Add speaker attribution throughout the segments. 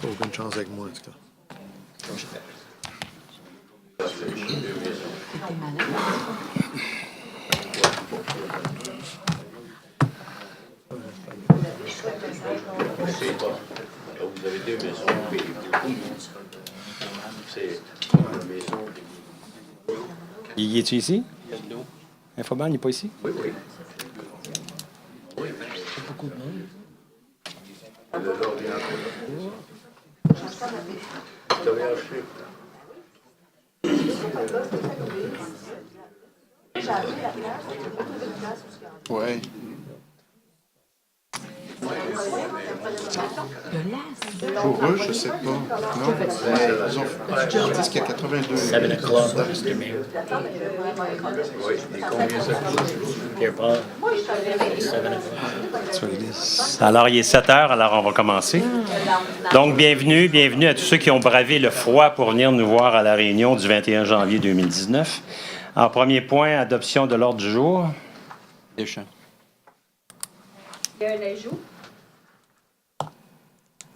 Speaker 1: Aucune chance avec moi, en tout cas.
Speaker 2: Vous avez deux maisons, c'est une maison.
Speaker 3: Il est-tu ici? Infoban, il n'est pas ici?
Speaker 2: Oui, oui.
Speaker 4: Beaucoup de monde.
Speaker 1: Ouais. Pour eux, je sais pas. Non, ils ont dit qu'il y a 82.
Speaker 4: 7 o'clock, Mr. Mayor.
Speaker 2: Oui, et combien ça coûte?
Speaker 4: Pierre Paul. 7 o'clock.
Speaker 3: Alors, il est 7 heures, alors on va commencer. Donc, bienvenue à tous ceux qui ont bravé le froid pour venir nous voir à la réunion du 21 janvier 2019. En premier point, adoption de l'ordre du jour.
Speaker 5: Deschamps.
Speaker 6: Il y a un ajout.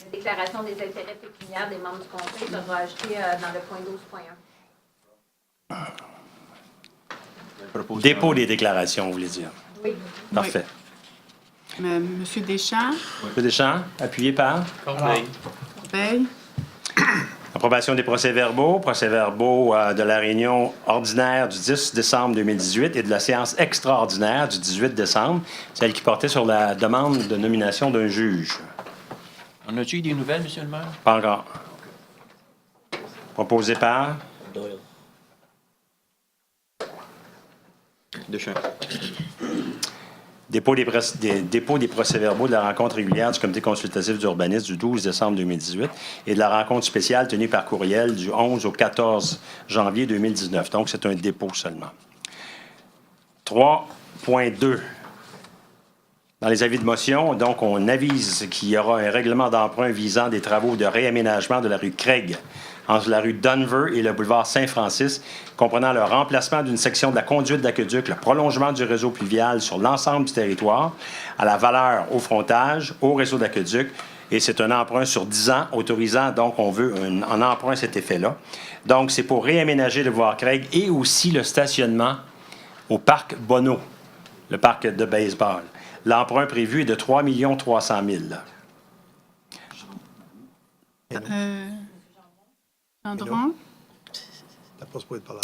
Speaker 6: La déclaration des intérêts pécuniaires des membres du conseil sera ajoutée dans le point 12.1.
Speaker 3: Dépôt des déclarations, vous voulez dire.
Speaker 6: Oui.
Speaker 3: Parfait.
Speaker 7: Monsieur Deschamps,
Speaker 3: Monsieur Deschamps, appuyé par.
Speaker 4: Corbeil.
Speaker 7: Veille,
Speaker 3: Approbation des procès-verbaux de la réunion ordinaire du 10 décembre 2018 et de la séance extraordinaire du 18 décembre, celle qui portait sur la demande de nomination d'un juge.
Speaker 5: On a-tu eu des nouvelles, monsieur le maire?
Speaker 3: Pas encore. Proposé par.
Speaker 4: Doyle.
Speaker 5: Deschamps.
Speaker 3: Dépôt des procès-verbaux de la rencontre régulière du comité consultatif d'urbanisme du 12 décembre 2018 et de la rencontre spéciale tenue par courriel du 11 au 14 janvier 2019. Donc, c'est un dépôt seulement. 3.2. Dans les avis de motion, donc, on avise qu'il y aura un règlement d'emprunt visant des travaux de réaménagement de la rue Craig entre la rue Denver et le boulevard Saint-Francis, comprenant le remplacement d'une section de la conduite d'aqueduc, le prolongement du réseau pluvial sur l'ensemble du territoire, à la valeur au frontage, au réseau d'aqueduc, et c'est un emprunt sur 10 ans, autorisant, donc on veut un emprunt à cet effet-là. Donc, c'est pour réaménager le boulevard Craig et aussi le stationnement au parc Bonneau, le parc de baseball. L'emprunt prévu est de 3 300 000.
Speaker 7: Gendron,
Speaker 1: T'as pas supposé te parler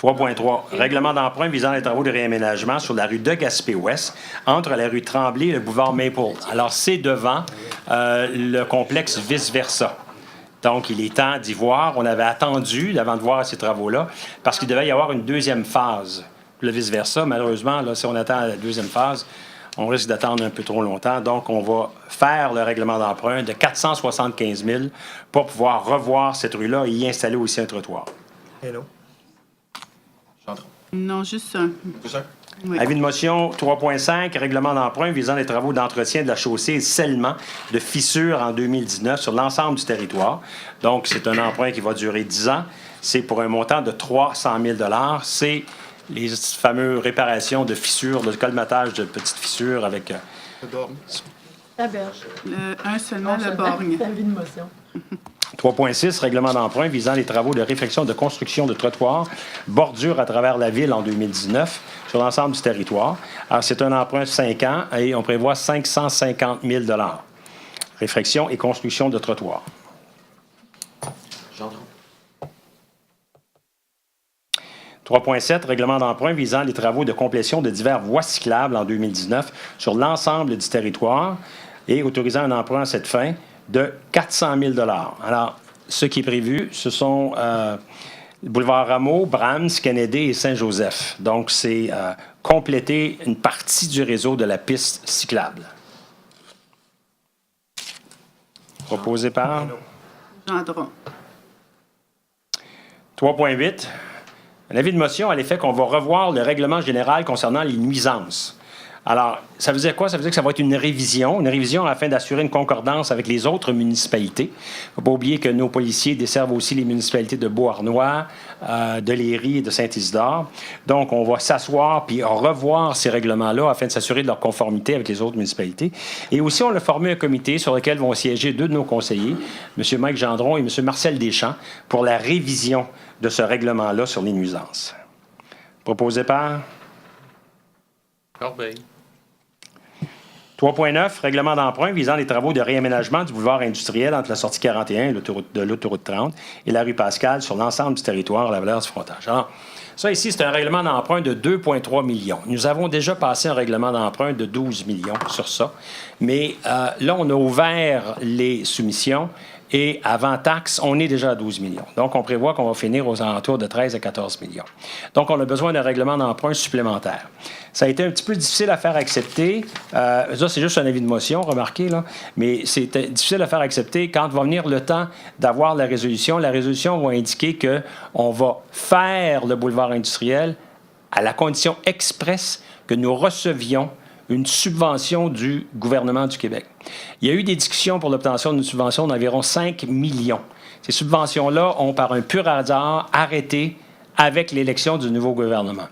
Speaker 1: avant.
Speaker 3: 3.3. Règlement d'emprunt visant les travaux de réaménagement sur la rue de Gaspé-Ouest, entre la rue Tremblay et le boulevard Maple. Alors, c'est devant le complexe vice-versa. Donc, il est temps d'y voir. On avait attendu avant de voir ces travaux-là, parce qu'il devait y avoir une deuxième phase. Le vice-versa, malheureusement, là, si on attend la deuxième phase, on risque d'attendre un peu trop longtemps. Donc, on va faire le règlement d'emprunt de 475 000 pour pouvoir revoir cette rue-là et y installer aussi un trottoir.
Speaker 1: Hello.
Speaker 7: non, juste un. Oui.
Speaker 3: Avis de motion 3.5, règlement d'emprunt visant les travaux d'entretien de la chaussée et scellement de fissures en 2019 sur l'ensemble du territoire. Donc, c'est un emprunt qui va durer 10 ans. C'est pour un montant de 300 000 $. C'est les fameuses réparations de fissures, de colmatage de petites fissures avec...
Speaker 6: La berge.
Speaker 7: Un seulement, le borgne.
Speaker 6: Avis de motion.
Speaker 3: 3.6, règlement d'emprunt visant les travaux de réfection de construction de trottoirs, bordures à travers la ville en 2019 sur l'ensemble du territoire. Alors, c'est un emprunt de 5 ans et on prévoit 550 000 $. Réfection et construction de trottoirs.
Speaker 5: Gendron.
Speaker 3: 3.7, règlement d'emprunt visant les travaux de complétion de divers voies cyclables en 2019 sur l'ensemble du territoire et autorisant un emprunt à cette fin de 400 000 $. Alors, ce qui est prévu, ce sont boulevard Rameau, Brahms, Kennedy et Saint-Joseph. Donc, c'est compléter une partie du réseau de la piste cyclable. Proposé par...
Speaker 7: Gendron.
Speaker 3: 3.8. Un avis de motion à l'effet qu'on va revoir le règlement général concernant les nuisances. Alors, ça veut dire quoi? Ça veut dire que ça va être une révision afin d'assurer une concordance avec les autres municipalités. Il ne faut pas oublier que nos policiers desservent aussi les municipalités de Beauharnois, de Léry et de Saint-Isidore. Donc, on va s'asseoir puis revoir ces règlements-là afin de s'assurer de leur conformité avec les autres municipalités. Et aussi, on a formé un comité sur lequel vont siéger 2 de nos conseillers, M. Mike Gendron et M. Marcel Deschamps, pour la révision de ce règlement-là sur les nuisances. Proposé par...
Speaker 5: Corbeil.
Speaker 3: 3.9, règlement d'emprunt visant les travaux de réaménagement du boulevard industriel entre la sortie 41 de l'autoroute 30 et la rue Pascal sur l'ensemble du territoire à la valeur du frontage. Alors, ça ici, c'est un règlement d'emprunt de 2,3 millions. Nous avons déjà passé un règlement d'emprunt de 12 millions sur ça. Mais là, on a ouvert les soumissions et avant taxe, on est déjà à 12 millions. Donc, on prévoit qu'on va finir aux alentours de 13 à 14 millions. Donc, on a besoin d'un règlement d'emprunt supplémentaire. Ça a été un petit peu difficile à faire accepter. Ça, c'est juste un avis de motion, remarquez, là. Mais c'est difficile à faire accepter quand va venir le temps d'avoir la résolution. La résolution va indiquer qu'on va faire le boulevard industriel à la condition expresse que nous recevions une subvention du gouvernement du Québec. Il y a eu des discussions pour l'obtention d'une subvention d'environ 5 millions. Ces subventions-là ont, par un pur hasard, arrêté avec l'élection du nouveau gouvernement.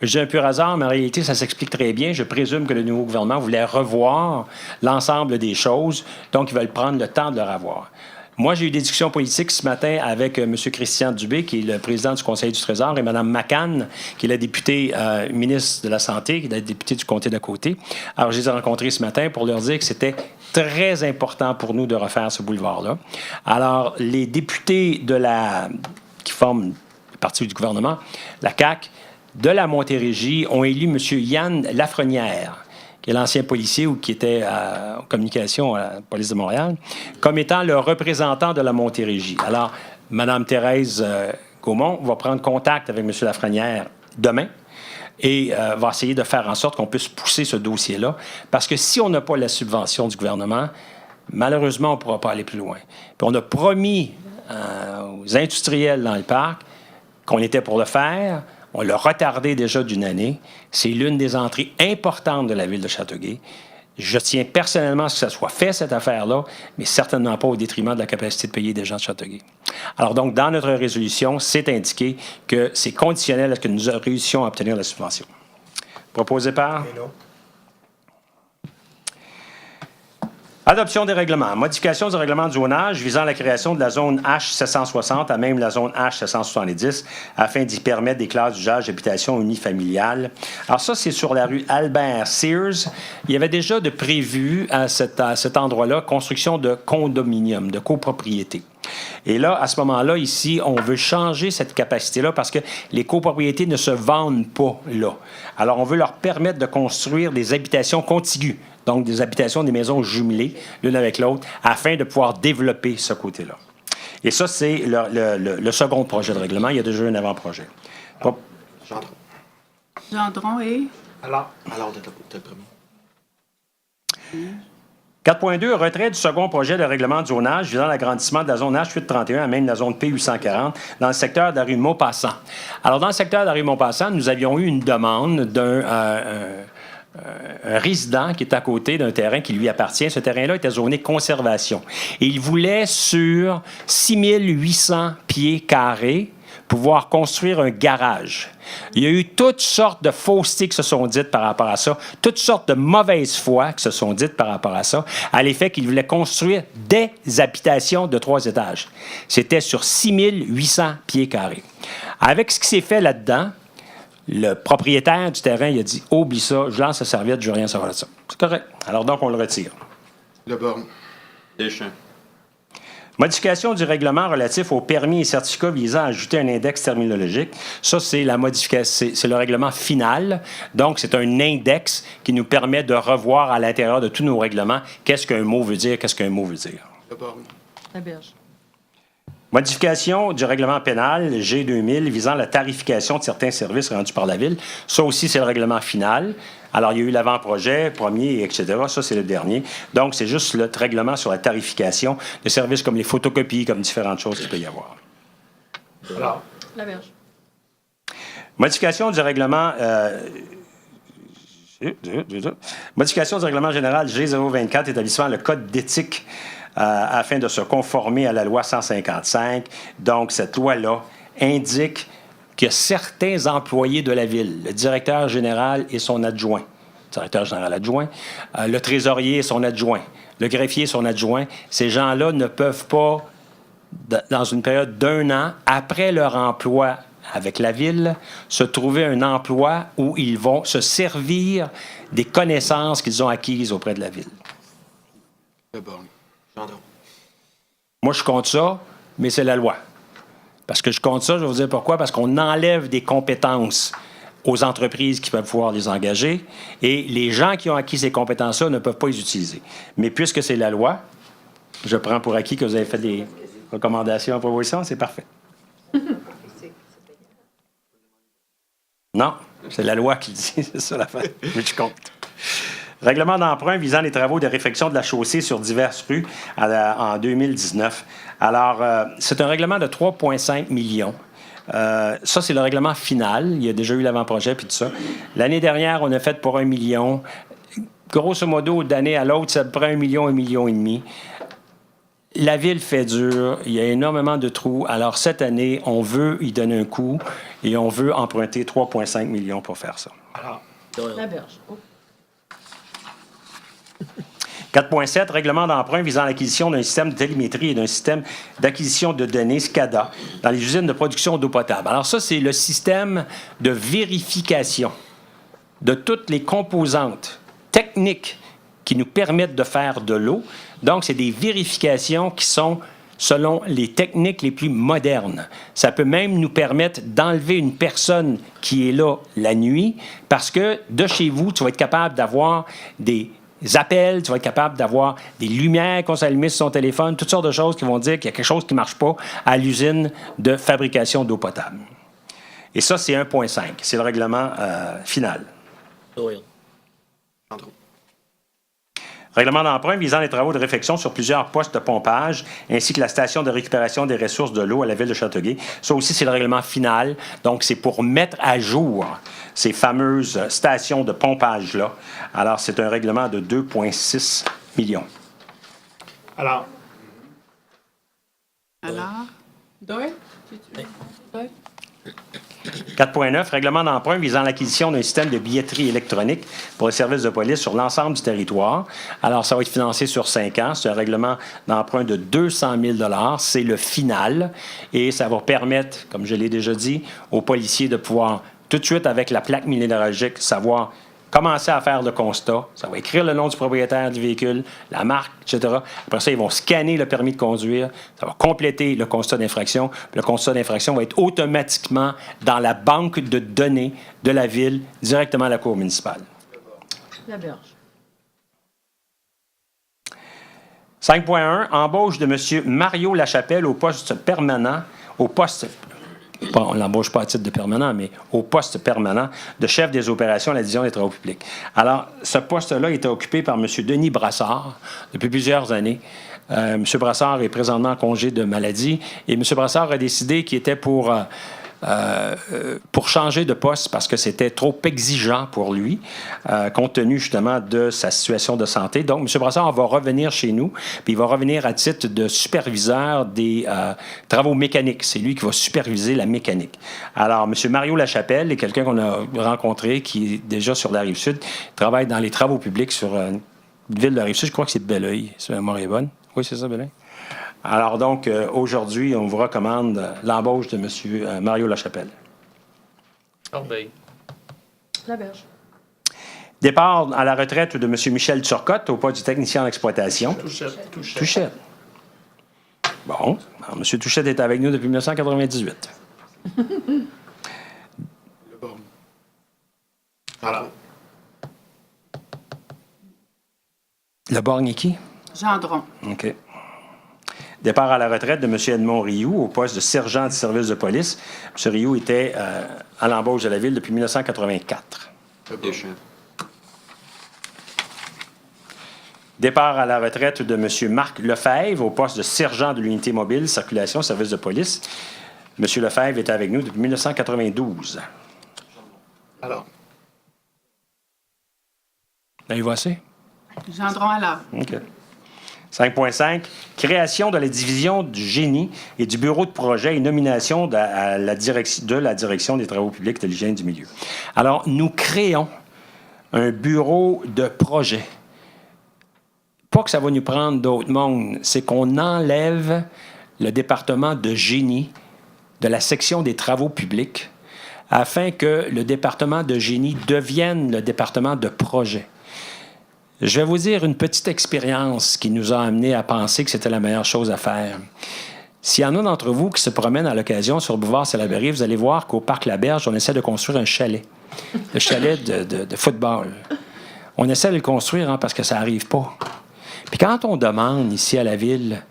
Speaker 3: Je dis un pur hasard, mais en réalité, ça s'explique très bien. Je présume que le nouveau gouvernement voulait revoir l'ensemble des choses, donc ils veulent prendre le temps de le revoir. Moi, j'ai eu des discussions politiques ce matin avec M. Christian Dubé, qui est le président du Conseil du Trésor, et Mme McCann, qui est la députée ministre de la Santé, qui est la députée du comté d'à côté. Alors, je les ai rencontrés ce matin pour leur dire que c'était très important pour nous de refaire ce boulevard-là. Alors, les députés qui forment le parti du gouvernement, la CAQ, de la Montérégie, ont élu M. Yann Lafrenière, qui est l'ancien policier ou qui était en communication à la police de Montréal, comme étant le représentant de la Montérégie. Alors, Mme Thérèse Gaumont va prendre contact avec M. Lafrenière demain et va essayer de faire en sorte qu'on puisse pousser ce dossier-là, parce que si on n'a pas la subvention du gouvernement, malheureusement, on ne pourra pas aller plus loin. Puis on a promis aux industriels dans le parc qu'on était pour le faire. On l'a retardé déjà d'une année. C'est l'une des entrées importantes de la ville de Châteauguay. Je tiens personnellement à ce que ça soit fait, cette affaire-là, mais certainement pas au détriment de la capacité de payer des gens de Châteauguay. Alors donc, dans notre résolution, c'est indiqué que c'est conditionnel à ce que nous réussissions à obtenir la subvention. Proposé par... Adoption des règlements. Modification du règlement de zonage visant la création de la zone H760 à même la zone H770 afin d'y permettre des classes d'usage d'habitation unifamiliale. Alors ça, c'est sur la rue Albert Sears. Il y avait déjà de prévu à cet endroit-là construction de condominiums, de copropriétés. Et là, à ce moment-là, ici, on veut changer cette capacité-là parce que les copropriétés ne se vendent pas là. Alors, on veut leur permettre de construire des habitations contiguës, donc des habitations, des maisons jumelées, l'une avec l'autre, afin de pouvoir développer ce côté-là. Et ça, c'est le second projet de règlement. Il y a déjà un avant-projet.
Speaker 7: Gendron et...
Speaker 1: Alors, t'as le premier.
Speaker 3: 4.2, retrait du second projet de règlement de zonage visant l'agrandissement de la zone H831 à même la zone P840 dans le secteur de la rue Maupassant. Alors, dans le secteur de la rue Maupassant, nous avions eu une demande d'un résident qui est à côté d'un terrain qui lui appartient. Ce terrain-là était zoné conservation. Et il voulait, sur 6800 pieds carrés, pouvoir construire un garage. Il y a eu toutes sortes de faussetés qui se sont dites par rapport à ça, toutes sortes de mauvaises foi qui se sont dites par rapport à ça, à l'effet qu'il voulait construire des habitations de 3 étages. C'était sur 6800 pieds carrés. Avec ce qui s'est fait là-dedans, le propriétaire du terrain, il a dit « Oublie ça, je lance la serviette, je veux rien savoir de ça. » C'est correct. Alors donc, on le retire.
Speaker 1: Le borne.
Speaker 5: Deschamps.
Speaker 3: Modification du règlement relatif aux permis et certificats visant à ajouter un index terminologique. Ça, c'est la modification, c'est le règlement final. Donc, c'est un index qui nous permet de revoir à l'intérieur de tous nos règlements qu'est-ce qu'un mot veut dire, qu'est-ce qu'un mot veut dire.
Speaker 1: Le borne.
Speaker 2: La berge.
Speaker 3: Modification du règlement pénal G2000 visant la tarification de certains services rendus par la Ville. Ça aussi, c'est le règlement final. Alors, il y a eu l'avant-projet, premier, etc. Ça, c'est le dernier. Donc, c'est juste le règlement sur la tarification de services comme les photocopies, comme différentes choses qu'il peut y avoir.
Speaker 1: Alors,
Speaker 2: La berge.
Speaker 3: Modification du règlement Modification du règlement général G024 établissant le code d'éthique afin de se conformer à la loi 155. Donc, cette loi-là indique que certains employés de la ville, le directeur général et son adjoint, directeur général adjoint, le trésorier et son adjoint, le greffier et son adjoint, ces gens-là ne peuvent pas, dans une période d'1 an, après leur emploi avec la ville, se trouver un emploi où ils vont se servir des connaissances qu'ils ont acquises auprès de la ville.
Speaker 1: Le borgne. Gendron.
Speaker 3: Moi, je compte ça, mais c'est la loi. Parce que je compte ça, je vais vous dire pourquoi. Parce qu'on enlève des compétences aux entreprises qui peuvent pouvoir les engager et les gens qui ont acquis ces compétences-là ne peuvent pas les utiliser. Mais puisque c'est la loi, je prends pour acquis que vous avez fait des recommandations en proposition, c'est parfait. Non, c'est la loi qui le dit, c'est ça l'affaire. Mais je compte. Règlement d'emprunt visant les travaux de réfection de la chaussée sur diverses rues en 2019. Alors, c'est un règlement de 3,5 millions. Ça, c'est le règlement final. Il y a déjà eu l'avant-projet puis tout ça. L'année dernière, on a fait pour 1 million. Grosso modo, d'année à l'autre, c'est à peu près 1 million, 1,5 million. La ville fait dur. Il y a énormément de trous. Alors, cette année, on veut y donner un coup et on veut emprunter 3,5 millions pour faire ça.
Speaker 2: La berge. Oh.
Speaker 3: 4.7, règlement d'emprunt visant l'acquisition d'un système de télémétrie et d'un système d'acquisition de données, SCADA, dans les usines de production d'eau potable. Alors ça, c'est le système de vérification de toutes les composantes techniques qui nous permettent de faire de l'eau. Donc, c'est des vérifications qui sont selon les techniques les plus modernes. Ça peut même nous permettre d'enlever une personne qui est là la nuit parce que de chez vous, tu vas être capable d'avoir des appels, tu vas être capable d'avoir des lumières qu'on s'allume sur son téléphone, toutes sortes de choses qui vont dire qu'il y a quelque chose qui ne marche pas à l'usine de fabrication d'eau potable. Et ça, c'est 1.5. C'est le règlement final.
Speaker 4: Doyle.
Speaker 1: Gendron.
Speaker 3: Règlement d'emprunt visant les travaux de réfection sur plusieurs postes de pompage, ainsi que la station de récupération des ressources de l'eau à la ville de Châteauguay. Ça aussi, c'est le règlement final. Donc, c'est pour mettre à jour ces fameuses stations de pompage-là. Alors, c'est un règlement de 2,6 millions.
Speaker 1: Alors,
Speaker 7: Doyle?
Speaker 3: 4.9, règlement d'emprunt visant l'acquisition d'un système de billetterie électronique pour les services de police sur l'ensemble du territoire. Alors, ça va être financé sur 5 ans. C'est un règlement d'emprunt de 200 000 $. C'est le final. Et ça va permettre, comme je l'ai déjà dit, aux policiers de pouvoir tout de suite, avec la plaque minéralogique, savoir commencer à faire le constat. Ça va écrire le nom du propriétaire du véhicule, la marque, etc. Après ça, ils vont scanner le permis de conduire. Ça va compléter le constat d'infraction. Puis le constat d'infraction va être automatiquement dans la banque de données de la ville, directement à la cour municipale.
Speaker 2: La berge.
Speaker 3: 5.1, embauche de M. Mario Lachapelle au poste permanent, on ne l'embauche pas à titre de permanent, mais au poste permanent de chef des opérations à la division des travaux publics. Alors, ce poste-là était occupé par M. Denis Brassard depuis plusieurs années. M. Brassard est présentement en congé de maladie et M. Brassard a décidé qu'il était pour changer de poste parce que c'était trop exigeant pour lui, compte tenu justement de sa situation de santé. Donc, M. Brassard va revenir chez nous, puis il va revenir à titre de superviseur des travaux mécaniques. C'est lui qui va superviser la mécanique. Alors, M. Mario Lachapelle est quelqu'un qu'on a rencontré qui est déjà sur la Rive-Sud, travaille dans les travaux publics sur une ville de la Rive-Sud. Je crois que c'est Belleuil, si ma mémoire est bonne. Oui, c'est ça, Belleuil. Alors donc, aujourd'hui, on vous recommande l'embauche de M. Mario Lachapelle.
Speaker 4: Corbeil.
Speaker 2: La berge.
Speaker 3: Départ à la retraite de M. Michel Turcotte au poste du technicien en exploitation. Touchette. Bon, alors, M. Touchette est avec nous depuis 1998.
Speaker 1: le borgne. Voilà.
Speaker 3: Le borgne est qui?
Speaker 7: Gendron.
Speaker 3: OK. Départ à la retraite de M. Edmond Rioux au poste de sergent du service de police. M. Rioux était à l'embauche de la ville depuis 1984.
Speaker 5: Deschamps.
Speaker 3: Départ à la retraite de M. Marc Lefebvre au poste de sergent de l'unité mobile, circulation, service de police. M. Lefebvre était avec nous depuis 1992.
Speaker 1: Alors,
Speaker 3: Avez-vous assez?
Speaker 7: Gendron Allard.
Speaker 3: OK. 5.5, création de la division du génie et du bureau de projet et nomination de la direction des travaux publics de l'hygiène du milieu. Alors, nous créons un bureau de projet. Pas que ça va nous prendre d'autres mondes, c'est qu'on enlève le département de génie de la section des travaux publics afin que le département de génie devienne le département de projet. Je vais vous dire une petite expérience qui nous a amené à penser que c'était la meilleure chose à faire. S'il y en a d'entre vous qui se promènent à l'occasion sur Boulevard-Salaberry, vous allez voir qu'au Parc Laberge, on essaie de construire un chalet. Le chalet de football. On essaie de le construire parce que ça n'arrive pas. Puis quand on demande ici à la Ville,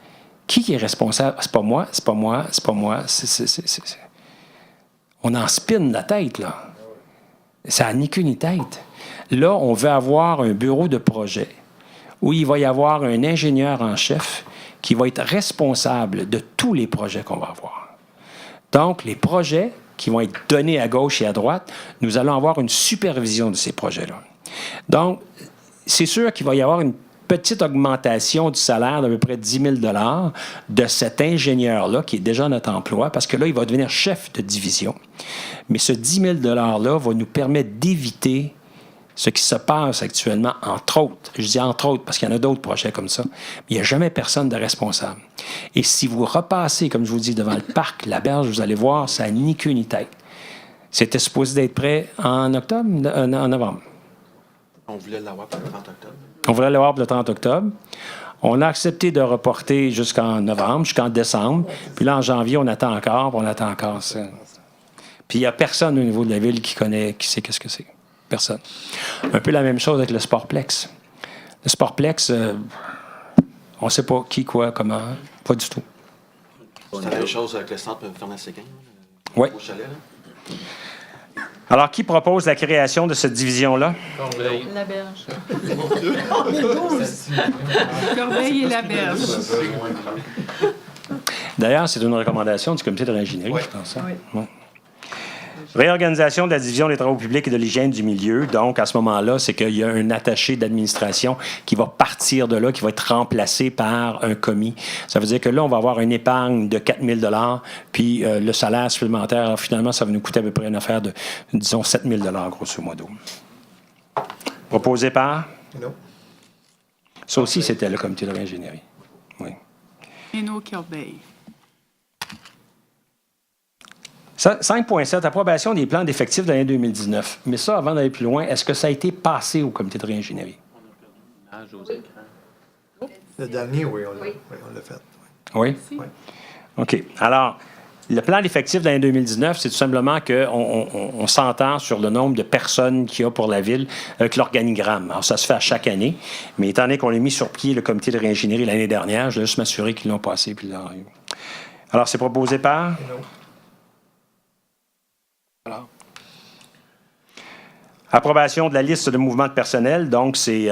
Speaker 3: qui est responsable? C'est pas moi, c'est pas moi, c'est pas moi. On en spinne la tête, là. Ça n'a ni queue ni tête. Là, on veut avoir un bureau de projet où il va y avoir un ingénieur en chef qui va être responsable de tous les projets qu'on va avoir. Donc, les projets qui vont être donnés à gauche et à droite, nous allons avoir une supervision de ces projets-là. Donc, c'est sûr qu'il va y avoir une petite augmentation du salaire d'à peu près 10 000 $ de cet ingénieur-là, qui est déjà notre emploi, parce que là, il va devenir chef de division. Mais ce 10 000 $-là va nous permettre d'éviter ce qui se passe actuellement, entre autres. Je dis entre autres parce qu'il y en a d'autres projets comme ça. Mais il n'y a jamais personne de responsable. Et si vous repassez, comme je vous dis, devant le parc Laberge, vous allez voir, ça n'a ni queue ni tête. C'était supposé d'être prêt en octobre, en novembre.
Speaker 1: On voulait l'avoir pour le 30 octobre.
Speaker 3: On voulait l'avoir pour le 30 octobre. On a accepté de reporter jusqu'en novembre, jusqu'en décembre. Puis là, en janvier, on attend encore, puis on attend encore ça. Puis il n'y a personne au niveau de la ville qui sait qu'est-ce que c'est. Personne. Un peu la même chose avec le Sportplex. Le Sportplex, on ne sait pas qui, quoi, comment. Pas du tout.
Speaker 2: C'est la même chose avec le centre Fernand-Séguin,
Speaker 3: Oui.
Speaker 2: au chalet. Là.
Speaker 3: Alors, qui propose la création de cette division-là?
Speaker 4: Corbeil.
Speaker 7: La Berge. Corbeil et la Berge.
Speaker 3: D'ailleurs, c'est une recommandation du comité de l'ingénierie, je pense. Hein?
Speaker 7: Oui.
Speaker 3: Bon. Réorganisation de la division des travaux publics et de l'hygiène du milieu. Donc, à ce moment-là, c'est qu'il y a un attaché d'administration qui va partir de là, qui va être remplacé par un commis. Ça veut dire que là, on va avoir une épargne de 4 000 $, puis le salaire supplémentaire, alors, finalement, ça va nous coûter à peu près une affaire de, disons, 7 000 $, grosso modo. Proposé par?
Speaker 1: Non.
Speaker 3: Ça aussi, c'était le comité de l'ingénierie. Oui.
Speaker 7: Hénaud Corbeil.
Speaker 3: 5.7, approbation des plans d'effectifs de l'année 2019. Mais ça, avant d'aller plus loin, est-ce que ça a été passé au comité de réingénierie?
Speaker 1: Le dernier, oui, on l'a fait.
Speaker 3: Oui?
Speaker 1: Oui.
Speaker 3: OK. Alors, le plan d'effectifs de l'année 2019, c'est tout simplement qu'on s'entend sur le nombre de personnes qu'il y a pour la ville avec l'organigramme. Alors, ça se fait à chaque année, mais étant donné qu'on a mis sur pied le comité de réingénierie l'année dernière, je vais juste m'assurer qu'ils l'ont passé. Puis là... Alors, c'est proposé par?
Speaker 1: Non.
Speaker 3: Approbation de la liste de mouvements de personnel. Donc, c'est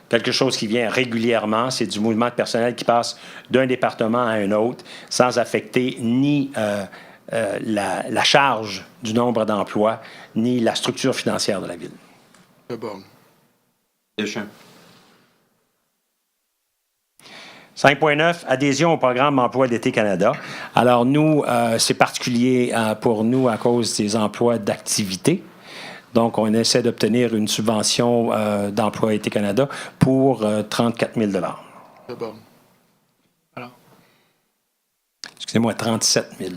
Speaker 3: quelque chose qui vient régulièrement. C'est du mouvement de personnel qui passe d'un département à un autre sans affecter ni la charge du nombre d'emplois, ni la structure financière de la ville.
Speaker 1: Le Borne.
Speaker 5: Deschamps.
Speaker 3: 5.9, adhésion au programme Emploi d'été Canada. Alors, nous, c'est particulier pour nous à cause des emplois d'activité. Donc, on essaie d'obtenir une subvention d'Emploi Été Canada pour 34 000 $.
Speaker 1: Le Borne.
Speaker 3: Excusez-moi, 37 000 $.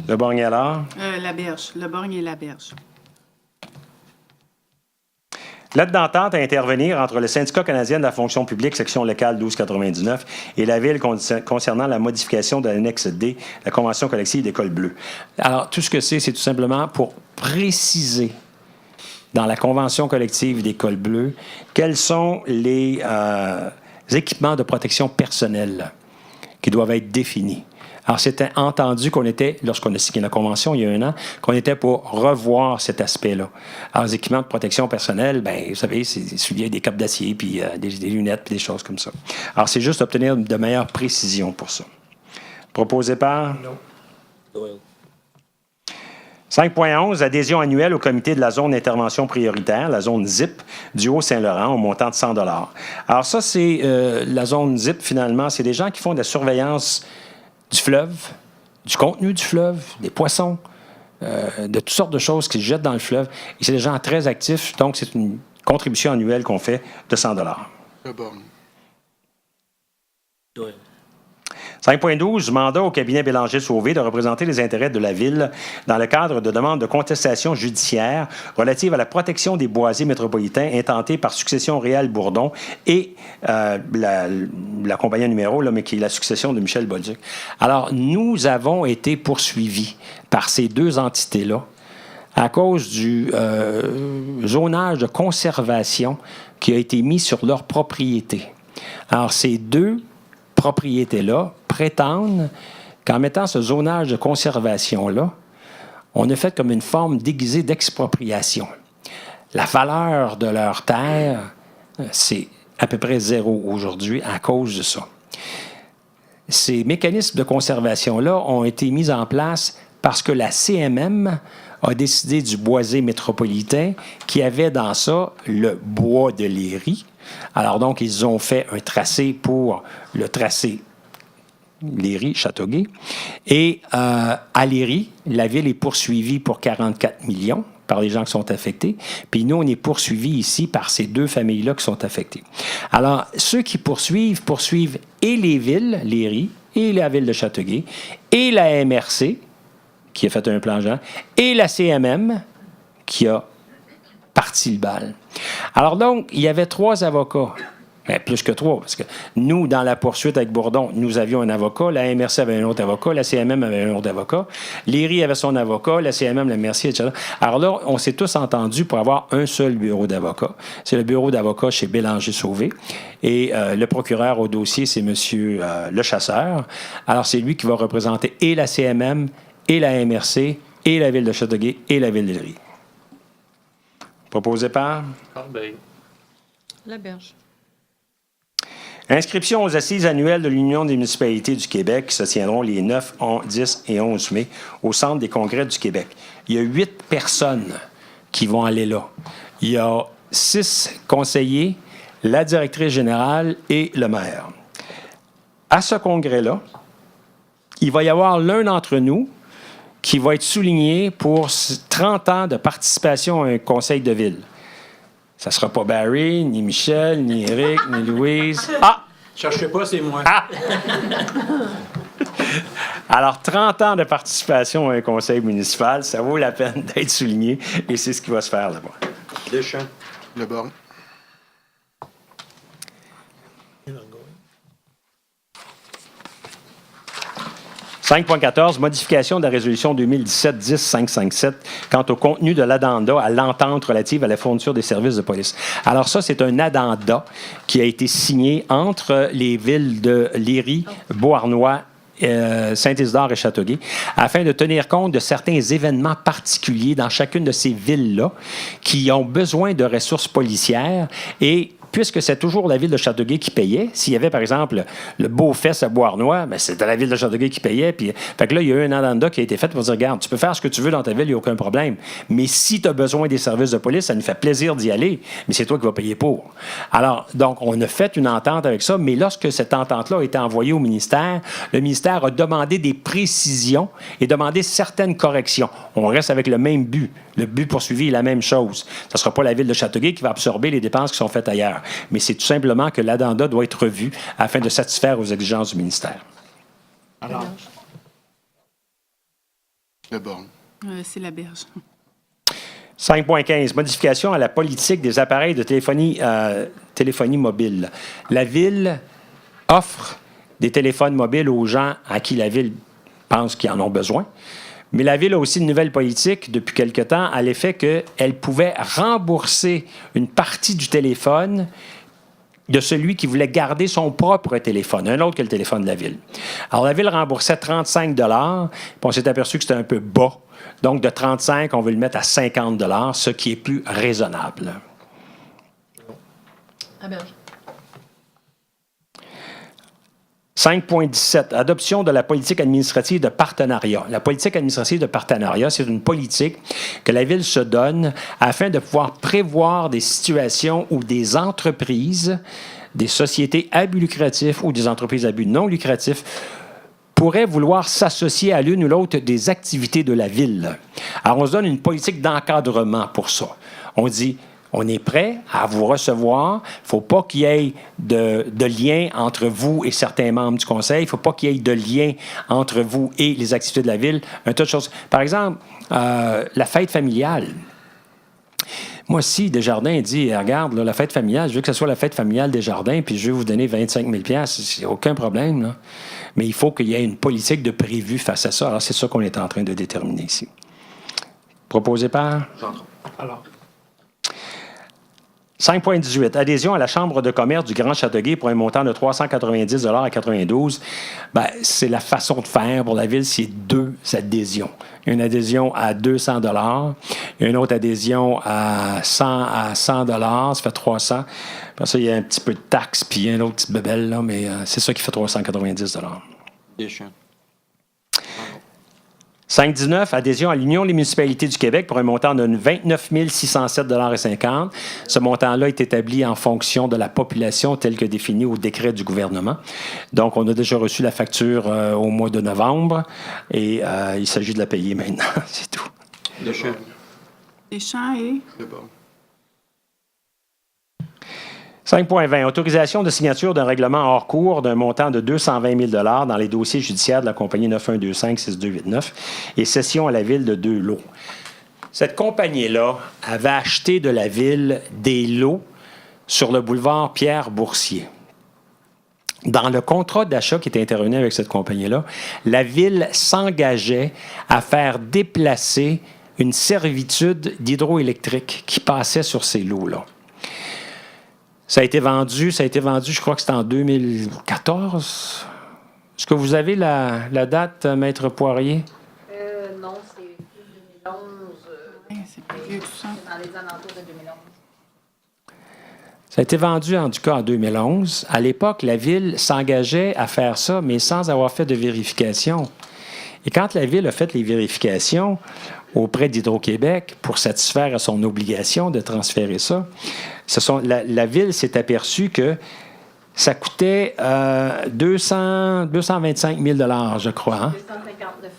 Speaker 3: Le Borgne alors?
Speaker 7: La Berge. Le Borgne et la Berge.
Speaker 3: Lettre d'entente à intervenir entre le Syndicat canadien de la fonction publique, section locale 1299, et la Ville concernant la modification de l'annexe D, la Convention collective des cols bleus. Alors, tout ce que c'est tout simplement pour préciser dans la Convention collective des cols bleus quels sont les équipements de protection personnelle qui doivent être définis. Alors, c'était entendu qu'on était, lorsqu'on a signé la Convention il y a 1 an, qu'on était pour revoir cet aspect-là. Alors, les équipements de protection personnelle, bien, vous savez, c'est des souliers, des capes d'acier, puis des lunettes, puis des choses comme ça. Alors, c'est juste obtenir de meilleures précisions pour ça. Proposé par?
Speaker 1: Non.
Speaker 4: Doyle.
Speaker 3: 5.11, adhésion annuelle au comité de la zone d'intervention prioritaire, la zone ZIP, du Haut-Saint-Laurent, au montant de 100 $. Alors ça, c'est la zone ZIP, finalement. C'est des gens qui font de la surveillance du fleuve, du contenu du fleuve, des poissons, de toutes sortes de choses qui se jettent dans le fleuve. Et c'est des gens très actifs, donc c'est une contribution annuelle qu'on fait de 100 $.
Speaker 1: Le borgne.
Speaker 4: Doyle.
Speaker 3: 5.12, mandat au cabinet Bélanger-Sauvé de représenter les intérêts de la Ville dans le cadre de demandes de contestation judiciaire relatives à la protection des boisés métropolitains intentées par Succession Réal Bourdon et la compagnie numéro, là, mais qui est la succession de Michel Bolduc. Alors, nous avons été poursuivis par ces deux entités-là à cause du zonage de conservation qui a été mis sur leur propriété. Alors, ces deux propriétés-là prétendent qu'en mettant ce zonage de conservation-là, on a fait comme une forme déguisée d'expropriation. La valeur de leur terre, c'est à peu près zéro aujourd'hui à cause de ça. Ces mécanismes de conservation-là ont été mis en place parce que la CMM a décidé du boisé métropolitain qui avait dans ça le bois de Léry. Alors donc, ils ont fait un tracé pour le tracé Léry-Châteauguay. Et à Léry, la Ville est poursuivie pour 44 millions par les gens qui sont affectés. Puis nous, on est poursuivis ici par ces deux familles-là qui sont affectées. Alors, ceux qui poursuivent et les villes, Léry, et la Ville de Châteauguay, et la MRC, qui a fait un plan genre, et la CMM, qui a parti le bal. Alors donc, il y avait 3 avocats. Bien, plus que 3, parce que nous, dans la poursuite avec Bourdon, nous avions un avocat, la MRC avait un autre avocat, la CMM avait un autre avocat, Léry avait son avocat, la CMM, la MRC, etc. Alors là, on s'est tous entendus pour avoir un seul bureau d'avocat. C'est le bureau d'avocat chez Bélanger-Sauvé. Et le procureur au dossier, c'est M. Le Chasseur. Alors, c'est lui qui va représenter et la CMM, et la MRC, et la Ville de Châteauguay, et la Ville de Léry. Proposé par?
Speaker 4: Corbeil.
Speaker 7: Laberge.
Speaker 3: Inscription aux assises annuelles de l'Union des municipalités du Québec qui se tiendront les 9, 10 et 11 mai au Centre des congrès du Québec. Il y a 8 personnes qui vont aller là. Il y a 6 conseillers, la directrice générale et le maire. À ce congrès-là, il va y avoir l'un d'entre nous qui va être souligné pour 30 ans de participation à un conseil de ville. Ça ne sera pas Barry, ni Michel, ni Éric, ni Louise. Ah!
Speaker 5: Cherchez pas, c'est moi.
Speaker 3: Ah! Alors, 30 ans de participation à un conseil municipal, ça vaut la peine d'être souligné et c'est ce qui va se faire là-bas.
Speaker 5: Deschamps.
Speaker 1: Le borgne.
Speaker 3: 5.14, modification de la résolution 2017-10-557 quant au contenu de l'addenda à l'entente relative à la fourniture des services de police. Alors ça, c'est un addenda qui a été signé entre les villes de Léry, Beauharnois, Saint-Isidore et Châteauguay, afin de tenir compte de certains événements particuliers dans chacune de ces villes-là qui ont besoin de ressources policières et puisque c'est toujours la Ville de Châteauguay qui payait. S'il y avait, par exemple, le Beau-Fest à Beauharnois, bien, c'était la Ville de Châteauguay qui payait. Puis, fait que là, il y a eu un addenda qui a été fait pour dire, regarde, tu peux faire ce que tu veux dans ta ville, il n'y a aucun problème. Mais si tu as besoin des services de police, ça nous fait plaisir d'y aller, mais c'est toi qui vas payer pour. Alors, donc, on a fait une entente avec ça, mais lorsque cette entente-là a été envoyée au ministère, le ministère a demandé des précisions et demandé certaines corrections. On reste avec le même but. Le but poursuivi est la même chose. Ce ne sera pas la Ville de Châteauguay qui va absorber les dépenses qui sont faites ailleurs. Mais c'est tout simplement que l'addenda doit être revu afin de satisfaire aux exigences du ministère.
Speaker 1: Alors. Le borgne.
Speaker 7: C'est Laberge.
Speaker 3: 5.15, modification à la politique des appareils de téléphonie mobile. La Ville offre des téléphones mobiles aux gens à qui la Ville pense qu'ils en ont besoin. Mais la Ville a aussi une nouvelle politique depuis quelque temps à l'effet qu'elle pouvait rembourser une partie du téléphone de celui qui voulait garder son propre téléphone, un autre que le téléphone de la Ville. Alors, la Ville remboursait 35 $, puis on s'est aperçu que c'était un peu bas. Donc, de 35, on veut le mettre à 50 $, ce qui est plus raisonnable.
Speaker 2: Laberge.
Speaker 3: 5.17, adoption de la politique administrative de partenariat. La politique administrative de partenariat, c'est une politique que la Ville se donne afin de pouvoir prévoir des situations où des entreprises, des sociétés à but lucratif ou des entreprises à but non lucratif pourraient vouloir s'associer à l'une ou l'autre des activités de la Ville. Alors, on se donne une politique d'encadrement pour ça. On dit... On est prêt à vous recevoir. Il ne faut pas qu'il y ait de lien entre vous et certains membres du conseil. Il ne faut pas qu'il y ait de lien entre vous et les activités de la Ville. Un tas de choses. Par exemple, la fête familiale. Moi, si Desjardins dit, regarde, là, la fête familiale, je veux que ce soit la fête familiale Desjardins, puis je vais vous donner 25 000 $, c'est aucun problème, là. Mais il faut qu'il y ait une politique de prévu face à ça. Alors, c'est ça qu'on est en train de déterminer ici. Proposé par?
Speaker 5: Alors.
Speaker 3: 5.18, adhésion à la Chambre de commerce du Grand Châteauguay pour un montant de 390 $ à 92. Ben, c'est la façon de faire pour la Ville, c'est 2 adhésions. Une adhésion à 200 $, une autre adhésion à 100 $, ça fait 300. Après ça, il y a un petit peu de taxes, puis un autre petit bebelle, là, mais c'est ça qui fait 390 $.
Speaker 5: Deschamps.
Speaker 3: 5.19, adhésion à l'Union des municipalités du Québec pour un montant de 29 607,50 $. Ce montant-là est établi en fonction de la population telle que définie au décret du gouvernement. Donc, on a déjà reçu la facture au mois de novembre et il s'agit de la payer maintenant. C'est tout.
Speaker 5: Deschamps.
Speaker 7: Deschamps et...
Speaker 1: C'est bon.
Speaker 3: 5.20, autorisation de signature d'un règlement hors cours d'un montant de 220 000 $ dans les dossiers judiciaires de la compagnie 9125-6289 et cession à la Ville de 2 lots. Cette compagnie-là avait acheté de la Ville des lots sur le boulevard Pierre-Boursier. Dans le contrat d'achat qui était intervenu avec cette compagnie-là, la Ville s'engageait à faire déplacer une servitude d'hydroélectrique qui passait sur ces lots-là. Ça a été vendu, je crois que c'était en 2014. Est-ce que vous avez la date, Maître Poirier?
Speaker 6: Non, c'est plus 2011.
Speaker 7: C'est plus vieux que ça.
Speaker 6: C'est dans les alentours de 2011.
Speaker 3: Ça a été vendu, en tout cas, en 2011. À l'époque, la Ville s'engageait à faire ça, mais sans avoir fait de vérification. Et quand la Ville a fait les vérifications auprès d'Hydro-Québec pour satisfaire à son obligation de transférer ça, la Ville s'est aperçue que ça coûtait 225 000 $, je crois. Hein?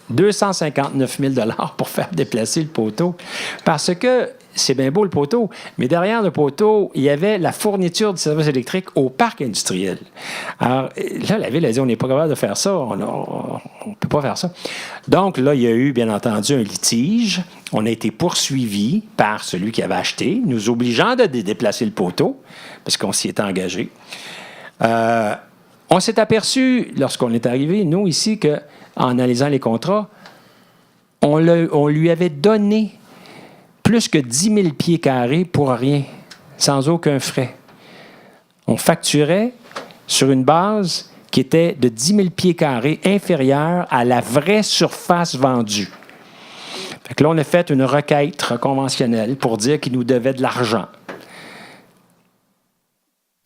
Speaker 3: 259 000 $ pour faire déplacer le poteau. Parce que c'est bien beau le poteau, mais derrière le poteau, il y avait la fourniture du service électrique au parc industriel. Alors là, la Ville a dit, on n'est pas capable de faire ça, on ne peut pas faire ça. Donc là, il y a eu, bien entendu, un litige. On a été poursuivi par celui qui avait acheté, nous obligeant de déplacer le poteau, parce qu'on s'y était engagé. On s'est aperçu, lorsqu'on est arrivé, nous, ici, qu'en analysant les contrats, on lui avait donné plus que 10 000 pieds carrés pour rien, sans aucun frais. On facturait sur une base qui était de 10 000 pieds carrés inférieure à la vraie surface vendue. Fait que là, on a fait une requête conventionnelle pour dire qu'il nous devait de l'argent.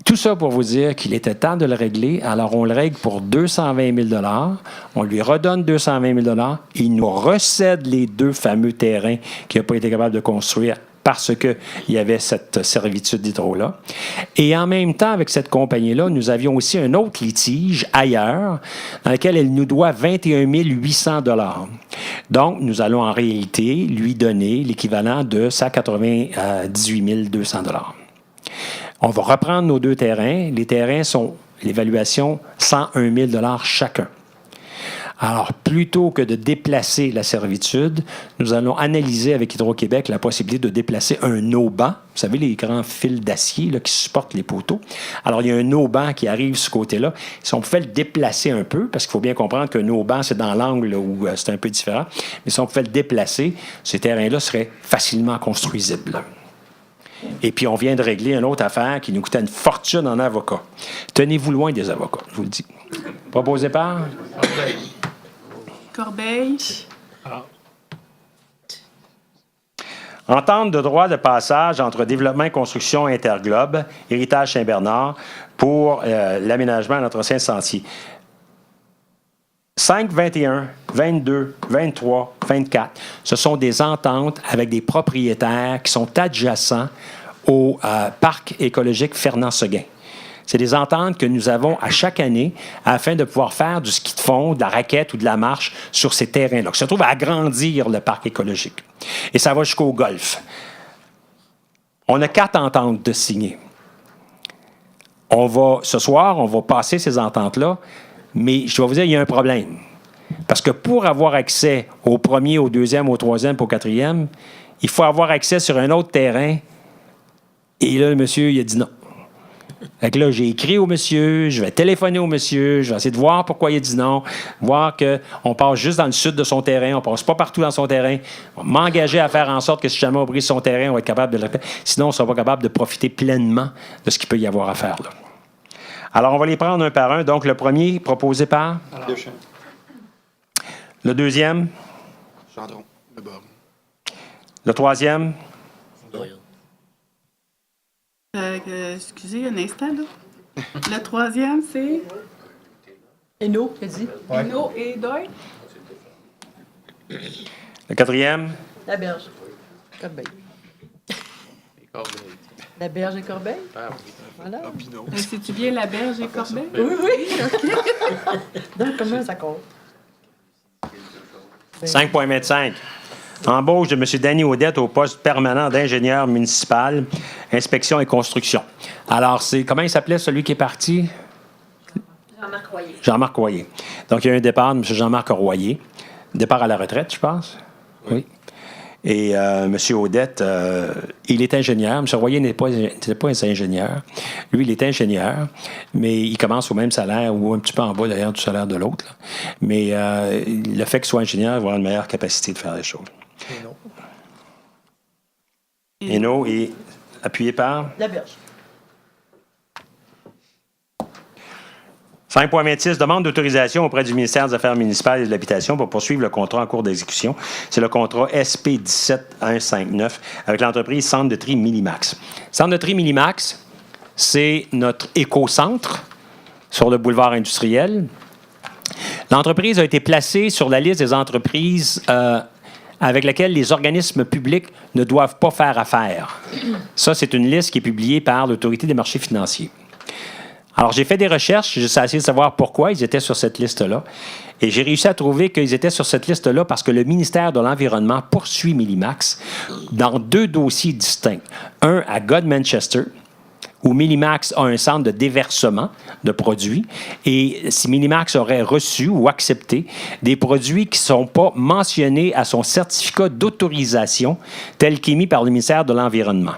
Speaker 3: Tout ça pour vous dire qu'il était temps de le régler. Alors, on le règle pour 220 000 $. On lui redonne 220 000 $. Il nous recède les 2 fameux terrains qu'il n'a pas été capable de construire parce qu'il y avait cette servitude d'hydro-là. Et en même temps, avec cette compagnie-là, nous avions aussi un autre litige ailleurs dans lequel elle nous doit 21 800 $. Donc, nous allons en réalité lui donner l'équivalent de 198 200 $. On va reprendre nos 2 terrains. Les terrains sont, l'évaluation, 101 000 $ chacun. Alors, plutôt que de déplacer la servitude, nous allons analyser avec Hydro-Québec la possibilité de déplacer un auban. Vous savez, les grands fils d'acier là, qui supportent les poteaux. Alors, il y a un auban qui arrive sur ce côté-là. Si on pouvait le déplacer un peu, parce qu'il faut bien comprendre qu'un auban, c'est dans l'angle là, où c'est un peu différent, mais si on pouvait le déplacer, ces terrains-là seraient facilement construisibles. Et puis, on vient de régler une autre affaire qui nous coûtait une fortune en avocat. Tenez-vous loin des avocats, je vous le dis. Proposé par?
Speaker 7: Corbeil.
Speaker 3: Entente de droit de passage entre Développement et Construction Interglobe, Héritage Saint-Bernard, pour l'aménagement et l'entretien de sentiers. 5, 21, 22, 23, 24, ce sont des ententes avec des propriétaires qui sont adjacents au parc écologique Fernand-Séguin. C'est des ententes que nous avons à chaque année afin de pouvoir faire du ski de fond, de la raquette ou de la marche sur ces terrains-là, qui se trouvent à agrandir le parc écologique. Et ça va jusqu'au golf. On a 4 ententes de signer. Ce soir, on va passer ces ententes-là, mais je vais vous dire, il y a un problème. Parce que pour avoir accès au premier, au deuxième, au troisième, au quatrième, il faut avoir accès sur un autre terrain. Et là, le monsieur, il a dit non. Fait que là, j'ai écrit au monsieur, je vais téléphoner au monsieur, je vais essayer de voir pourquoi il a dit non, voir qu'on passe juste dans le sud de son terrain, on ne passe pas partout dans son terrain. On va m'engager à faire en sorte que si jamais on brise son terrain, on va être capable de le faire. Sinon, on ne sera pas capable de profiter pleinement de ce qu'il peut y avoir à faire là. Alors, on va les prendre un par un. Donc, le premier, proposé par?
Speaker 5: Deschamps.
Speaker 3: Le deuxième?
Speaker 1: Gendron, le bord.
Speaker 3: Le troisième?
Speaker 4: Doyle.
Speaker 7: Excusez un instant, là. Le troisième, c'est
Speaker 2: Hainaut, t'as dit?
Speaker 7: Pinault et Doyle.
Speaker 3: Le quatrième?
Speaker 2: La Berge. Corbeil. La Berge et Corbeil?
Speaker 4: Ah oui.
Speaker 2: Voilà.
Speaker 7: C'est-tu bien la Berge et Corbeil?
Speaker 2: Oui, oui, OK. Donc, comment ça compte?
Speaker 3: 5,25. Embauche de M. Danny Audette au poste permanent d'ingénieur municipal, inspection et construction. Alors, comment il s'appelait celui qui est parti?
Speaker 6: Jean-Marc Royer.
Speaker 3: Jean-Marc Royer. Donc, il y a un départ de M. Jean-Marc Royer. Départ à la retraite, je pense. Oui. Et M. Audette, il est ingénieur. M. Royer n'était pas un ingénieur. Lui, il est ingénieur, mais il commence au même salaire ou un petit peu en bas, d'ailleurs, du salaire de l'autre. Là. Mais le fait qu'il soit ingénieur, il va avoir une meilleure capacité de faire les choses. Hainaut est appuyé par?
Speaker 2: La Berge.
Speaker 3: 5,26, demande d'autorisation auprès du ministère des Affaires municipales et de l'Habitation pour poursuivre le contrat en cours d'exécution. C'est le contrat SP 17159 avec l'entreprise Centre de tri Millimax. Centre de tri Millimax, c'est notre éco-centre sur le boulevard industriel. L'entreprise a été placée sur la liste des entreprises avec laquelle les organismes publics ne doivent pas faire affaire. Ça, c'est une liste qui est publiée par l'Autorité des marchés financiers. Alors, j'ai fait des recherches, j'ai essayé de savoir pourquoi ils étaient sur cette liste-là. Et j'ai réussi à trouver qu'ils étaient sur cette liste-là parce que le ministère de l'Environnement poursuit Millimax dans 2 dossiers distincts. Un à God-Manchester, où Millimax a un centre de déversement de produits. Et si Millimax aurait reçu ou accepté des produits qui ne sont pas mentionnés à son certificat d'autorisation tel qu'émis par le ministère de l'Environnement.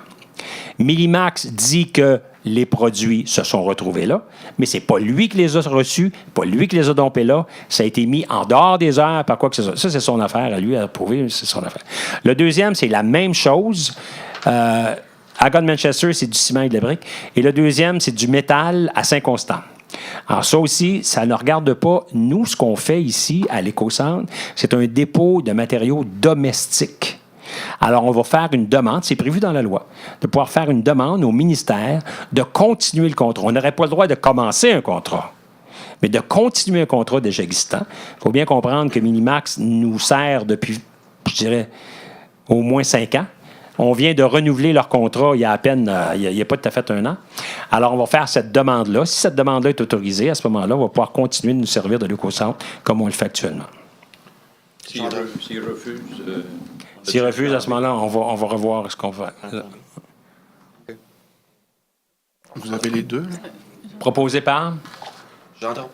Speaker 3: Millimax dit que les produits se sont retrouvés là, mais ce n'est pas lui qui les a reçus, pas lui qui les a dompés là. Ça a été mis en dehors des heures par quoi que ce soit. Ça, c'est son affaire à lui à prouver, c'est son affaire. Le deuxième, c'est la même chose. À God-Manchester, c'est du ciment et de la brique. Et le deuxième, c'est du métal à Saint-Constant. Alors ça aussi, ça ne regarde pas. Nous, ce qu'on fait ici à l'Éco-Centre, c'est un dépôt de matériaux domestiques. Alors, on va faire une demande, c'est prévu dans la loi, de pouvoir faire une demande au ministère de continuer le contrat. On n'aurait pas le droit de commencer un contrat, mais de continuer un contrat déjà existant. Il faut bien comprendre que Millimax nous sert depuis, je dirais, au moins 5 ans. On vient de renouveler leur contrat il y a à peine, il n'y a pas tout à fait 1 an. Alors, on va faire cette demande-là. Si cette demande-là est autorisée, à ce moment-là, on va pouvoir continuer de nous servir de l'Éco-Centre comme on le fait actuellement.
Speaker 5: S'il refuse...
Speaker 3: S'il refuse, à ce moment-là, on va revoir ce qu'on fait.
Speaker 1: Vous avez les deux, là?
Speaker 3: Proposé par?
Speaker 1: Gendron.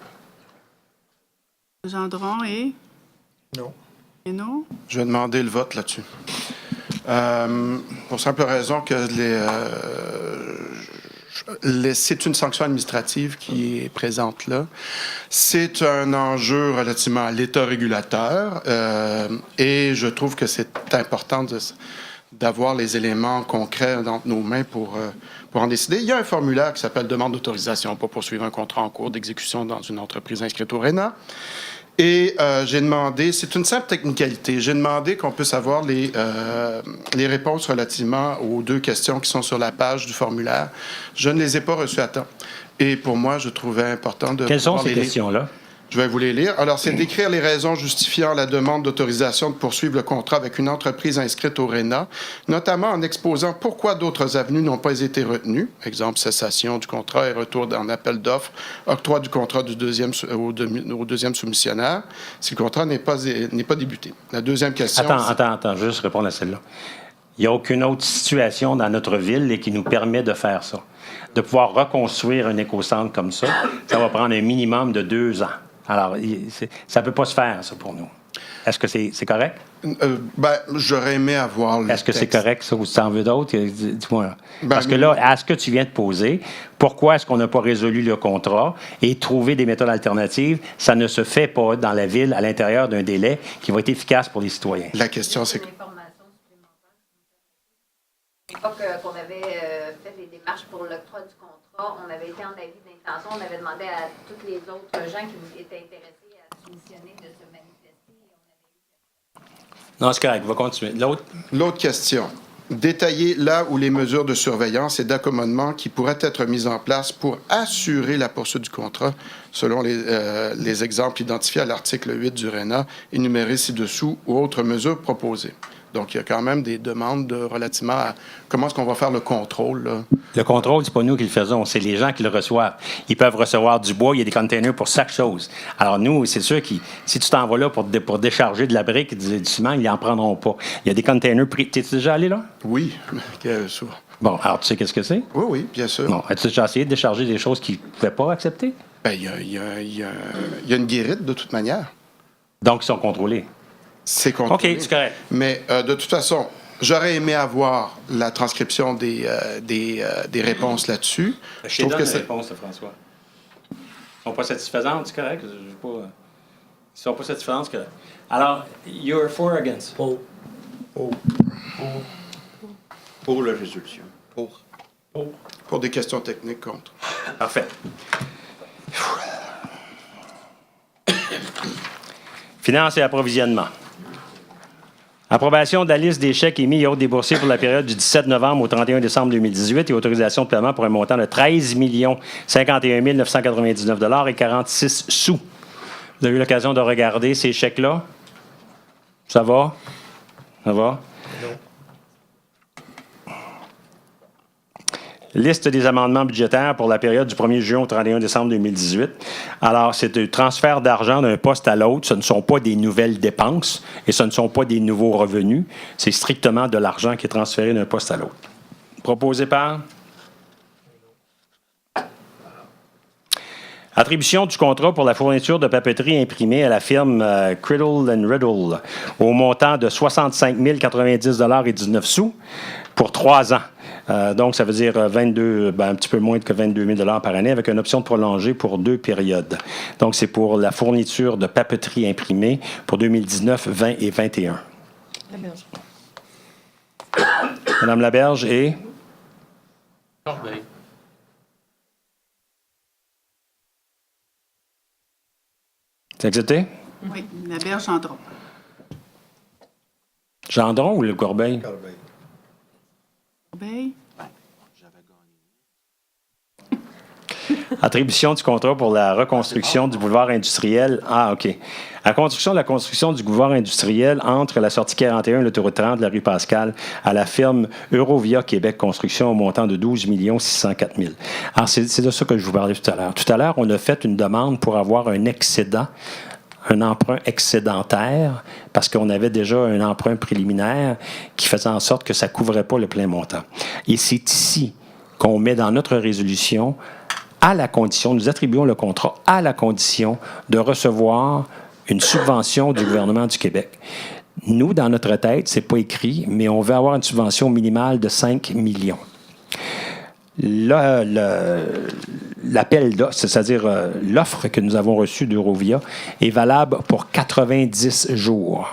Speaker 7: Gendron et
Speaker 5: Non.
Speaker 7: Hainaut.
Speaker 1: Je vais demander le vote là-dessus. Pour simple raison que c'est une sanction administrative qui est présente là. C'est un enjeu relativement à l'État régulateur et je trouve que c'est important d'avoir les éléments concrets dans nos mains pour en décider. Il y a un formulaire qui s'appelle « Demande d'autorisation pour poursuivre un contrat en cours d'exécution dans une entreprise inscrite au RENA ». Et j'ai demandé, c'est une simple technicalité, j'ai demandé qu'on puisse avoir les réponses relativement aux 2 questions qui sont sur la page du formulaire. Je ne les ai pas reçues à temps. Et pour moi, je trouvais important de...
Speaker 3: Quelles sont ces questions-là?
Speaker 1: Je vais vous les lire. Alors, c'est d'écrire les raisons justifiant la demande d'autorisation de poursuivre le contrat avec une entreprise inscrite au RENA, notamment en exposant pourquoi d'autres avenues n'ont pas été retenues. Exemple, cessation du contrat et retour d'un appel d'offres, octroi du contrat au deuxième soumissionnaire, si le contrat n'est pas débuté. La deuxième question...
Speaker 3: Attends, juste répondre à celle-là. Il n'y a aucune autre situation dans notre ville qui nous permet de faire ça. De pouvoir reconstruire un écocentre comme ça, ça va prendre un minimum de 2 ans. Alors, ça ne peut pas se faire, ça, pour nous. Est-ce que c'est correct?
Speaker 1: J'aurais aimé avoir le
Speaker 3: Est-ce que c'est correct, ça, ou si tu en veux d'autres? Dis-moi.
Speaker 1: Ben,
Speaker 3: Parce que là, à ce que tu viens de poser, pourquoi est-ce qu'on n'a pas résolu le contrat et trouvé des méthodes alternatives? Ça ne se fait pas dans la ville à l'intérieur d'un délai qui va être efficace pour les citoyens.
Speaker 1: La question, c'est...
Speaker 6: Qu'on avait fait les démarches pour l'octroi du contrat, on avait été en avis d'intention, on avait demandé à tous les autres gens qui étaient intéressés à soumissionner de se manifester.
Speaker 3: Non, c'est correct, on va continuer.
Speaker 1: L'autre question. Détailler là où les mesures de surveillance et d'accommodement qui pourraient être mises en place pour assurer la poursuite du contrat, selon les exemples identifiés à l'article 8 du RENA, énumérés ci-dessous ou autres mesures proposées. Donc, il y a quand même des demandes relativement à comment est-ce qu'on va faire le contrôle, là.
Speaker 3: Le contrôle, c'est pas nous qui le faisons, c'est les gens qui le reçoivent. Ils peuvent recevoir du bois, il y a des containers pour chaque chose. Alors nous, c'est sûr que si tu t'en vas là pour décharger de la brique, du ciment, ils n'en prendront pas. Il y a des containers pris. T'es-tu déjà allé là?
Speaker 1: Oui, souvent.
Speaker 3: Bon, alors tu sais qu'est-ce que c'est?
Speaker 1: Oui, bien sûr.
Speaker 3: Bon, as-tu déjà essayé de décharger des choses qu'ils ne pouvaient pas accepter?
Speaker 1: Bien, il y a une guérite de toute manière.
Speaker 3: Donc, ils sont contrôlés.
Speaker 1: C'est contrôlé.
Speaker 3: OK, c'est correct.
Speaker 1: Mais de toute façon, j'aurais aimé avoir la transcription des réponses là-dessus.
Speaker 3: Je trouve que c'est réponses, François. Ils ne sont pas satisfaisantes, c'est correct. Ils ne sont pas satisfaisantes, c'est correct. Alors, you're for or against?
Speaker 5: Pour la résolution.
Speaker 1: Pour des questions techniques, contre.
Speaker 3: Parfait. Finances et approvisionnement. Approbation de la liste des chèques émis et autres déboursés pour la période du 17 novembre au 31 décembre 2018 et autorisation de paiement pour un montant de 13 051 999 et 46 sous. Vous avez eu l'occasion de regarder ces chèques-là? Ça va? Ça va? Liste des amendements budgétaires pour la période du 1er juin au 31 décembre 2018. Alors, c'est un transfert d'argent d'un poste à l'autre. Ce ne sont pas des nouvelles dépenses et ce ne sont pas des nouveaux revenus. C'est strictement de l'argent qui est transféré d'un poste à l'autre. Proposé par? Attribution du contrat pour la fourniture de papeterie imprimée à la firme Criddle & Riddle au montant de 65 090 et 19 sous pour 3 ans. Donc, ça veut dire un petit peu moins que 22 000 par année avec une option de prolonger pour 2 périodes. Donc, c'est pour la fourniture de papeterie imprimée pour 2019, 20 et 21.
Speaker 2: Laberge.
Speaker 3: Madame Laberge et?
Speaker 4: Corbeil.
Speaker 3: C'est accepté?
Speaker 7: Oui, Laberge, Gendron.
Speaker 3: Gendron ou le Corbeil?
Speaker 5: Corbeil.
Speaker 7: Corbeil.
Speaker 3: Attribution du contrat pour la reconstruction du boulevard industriel. Ah, OK. La construction du boulevard industriel entre la sortie 41 et l'autoroute 30 de la rue Pascal à la firme Eurovia Québec Construction au montant de 12 604 000. Alors, c'est de ça que je vous parlais tout à l'heure. Tout à l'heure, on a fait une demande pour avoir un excédent, un emprunt excédentaire, parce qu'on avait déjà un emprunt préliminaire qui faisait en sorte que ça ne couvrait pas le plein montant. Et c'est ici qu'on met dans notre résolution à la condition, nous attribuons le contrat à la condition de recevoir une subvention du gouvernement du Québec. Nous, dans notre tête, c'est pas écrit, mais on veut avoir une subvention minimale de 5 millions. L'appel d'offres, c'est-à-dire l'offre que nous avons reçue d'Eurovia, est valable pour 90 jours.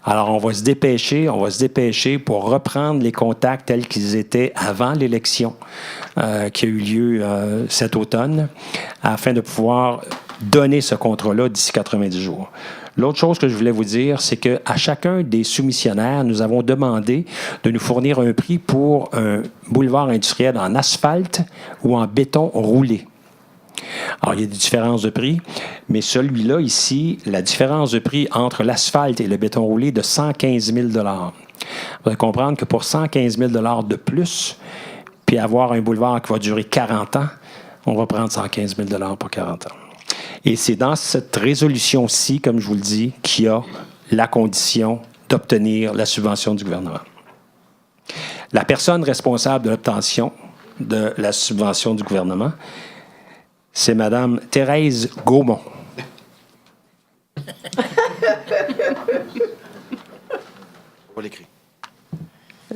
Speaker 3: Alors, on va se dépêcher pour reprendre les contacts tels qu'ils étaient avant l'élection qui a eu lieu cet automne, afin de pouvoir donner ce contrat-là d'ici 90 jours. L'autre chose que je voulais vous dire, c'est qu'à chacun des soumissionnaires, nous avons demandé de nous fournir un prix pour un boulevard industriel en asphalte ou en béton roulé. Alors, il y a des différences de prix, mais celui-là, ici, la différence de prix entre l'asphalte et le béton roulé est de 115 000 $. Vous allez comprendre que pour 115 000 $ de plus, puis avoir un boulevard qui va durer 40 ans, on va prendre 115 000 $ pour 40 ans. Et c'est dans cette résolution-ci, comme je vous le dis, qu'il y a la condition d'obtenir la subvention du gouvernement. La personne responsable de l'obtention de la subvention du gouvernement, c'est Mme Thérèse Gaumont.
Speaker 5: On va l'écrire.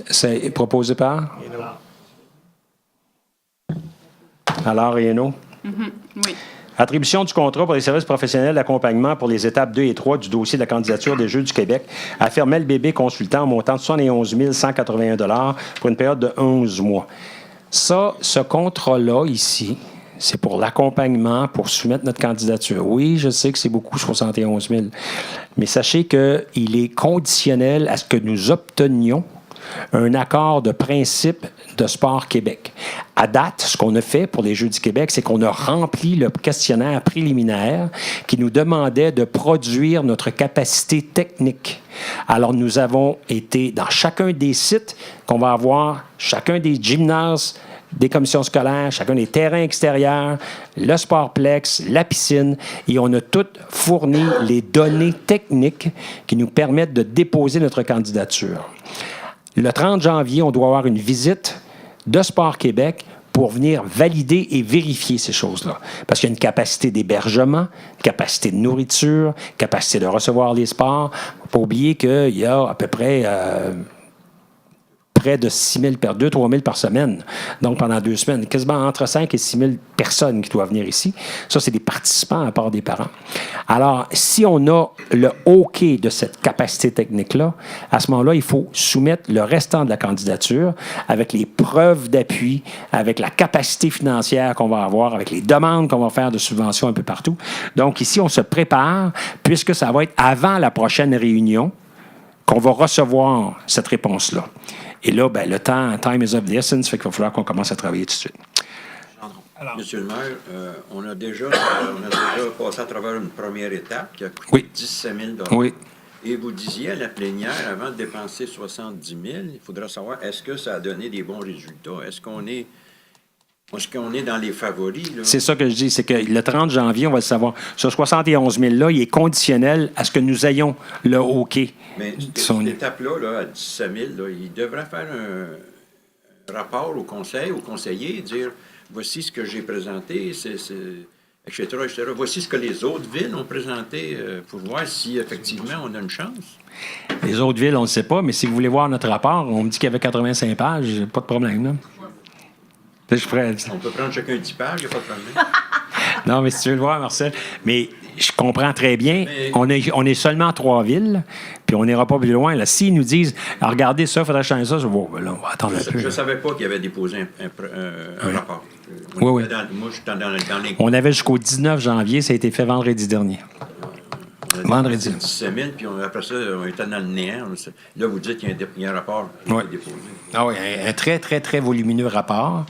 Speaker 3: C'est proposé par? Alors, Hainaut?
Speaker 7: Oui.
Speaker 3: Attribution du contrat pour les services professionnels d'accompagnement pour les étapes 2 et 3 du dossier de la candidature des Jeux du Québec à Fermel Bébé Consultant au montant de 71 181 $ pour une période de 11 mois. Ça, ce contrat-là, ici, c'est pour l'accompagnement, pour soumettre notre candidature. Oui, je sais que c'est beaucoup, 71 000, mais sachez qu'il est conditionnel à ce que nous obtenions un accord de principe de Sport Québec. À date, ce qu'on a fait pour les Jeux du Québec, c'est qu'on a rempli le questionnaire préliminaire qui nous demandait de produire notre capacité technique. Alors, nous avons été dans chacun des sites qu'on va avoir, chacun des gymnases, des commissions scolaires, chacun des terrains extérieurs, le sportplex, la piscine, et on a tout fourni les données techniques qui nous permettent de déposer notre candidature. Le 30 janvier, on doit avoir une visite de Sport Québec pour venir valider et vérifier ces choses-là. Parce qu'il y a une capacité d'hébergement, une capacité de nourriture, une capacité de recevoir les sports. Il ne faut pas oublier qu'il y a à peu près près de 6 000 2-3 000 par semaine. Donc, pendant 2 semaines, quasiment entre 5 et 6 000 personnes qui doivent venir ici. Ça, c'est des participants à part des parents. Alors, si on a le OK de cette capacité technique-là, à ce moment-là, il faut soumettre le restant de la candidature avec les preuves d'appui, avec la capacité financière qu'on va avoir, avec les demandes qu'on va faire de subventions un peu partout. Donc, ici, on se prépare, puisque ça va être avant la prochaine réunion qu'on va recevoir cette réponse-là. Et là, ben, le time is of the essence, fait qu'il va falloir qu'on commence à travailler tout de suite.
Speaker 5: Monsieur le maire, on a déjà passé à travers une première étape qui a coûté
Speaker 3: Oui.
Speaker 5: 17 000 $.
Speaker 3: Oui.
Speaker 5: Et vous disiez à la plénière, avant de dépenser 70 000, il faudra savoir, est-ce que ça a donné des bons résultats? Est-ce qu'on est dans les favoris? Là? C'est
Speaker 3: ça que je dis, c'est que le 30 janvier, on va le savoir. Ce 71 000-là, il est conditionnel à ce que nous ayons le OK.
Speaker 5: Mais cette étape-là, là, à 17 000, là, il devrait faire un rapport au conseil, aux conseillers, dire voici ce que j'ai présenté, etc., etc. Voici ce que les autres villes ont présenté pour voir si effectivement on a une chance.
Speaker 3: Les autres villes, on ne le sait pas, mais si vous voulez voir notre rapport, on me dit qu'il y avait 85 pages, pas de problème. Là.
Speaker 5: On peut prendre chacun 10 pages, il n'y a pas de problème.
Speaker 3: Non, mais si tu veux le voir, Marcel. Mais je comprends très bien. Mais... On est seulement 3 villes, puis on n'ira pas plus loin. Là. S'ils nous disent, regardez ça, il faudrait changer ça, je vais ben là, on va attendre un peu.
Speaker 5: Je ne savais pas qu'il avait déposé un rapport.
Speaker 3: Oui.
Speaker 5: Moi, je suis dans les...
Speaker 3: On avait jusqu'au 19 janvier, ça a été fait vendredi dernier. Vendredi.
Speaker 5: 17 000, puis après ça, on était dans le néant. Là, vous dites qu'il y a un rapport qui a été déposé.
Speaker 3: Ah oui, un très, très, très volumineux rapport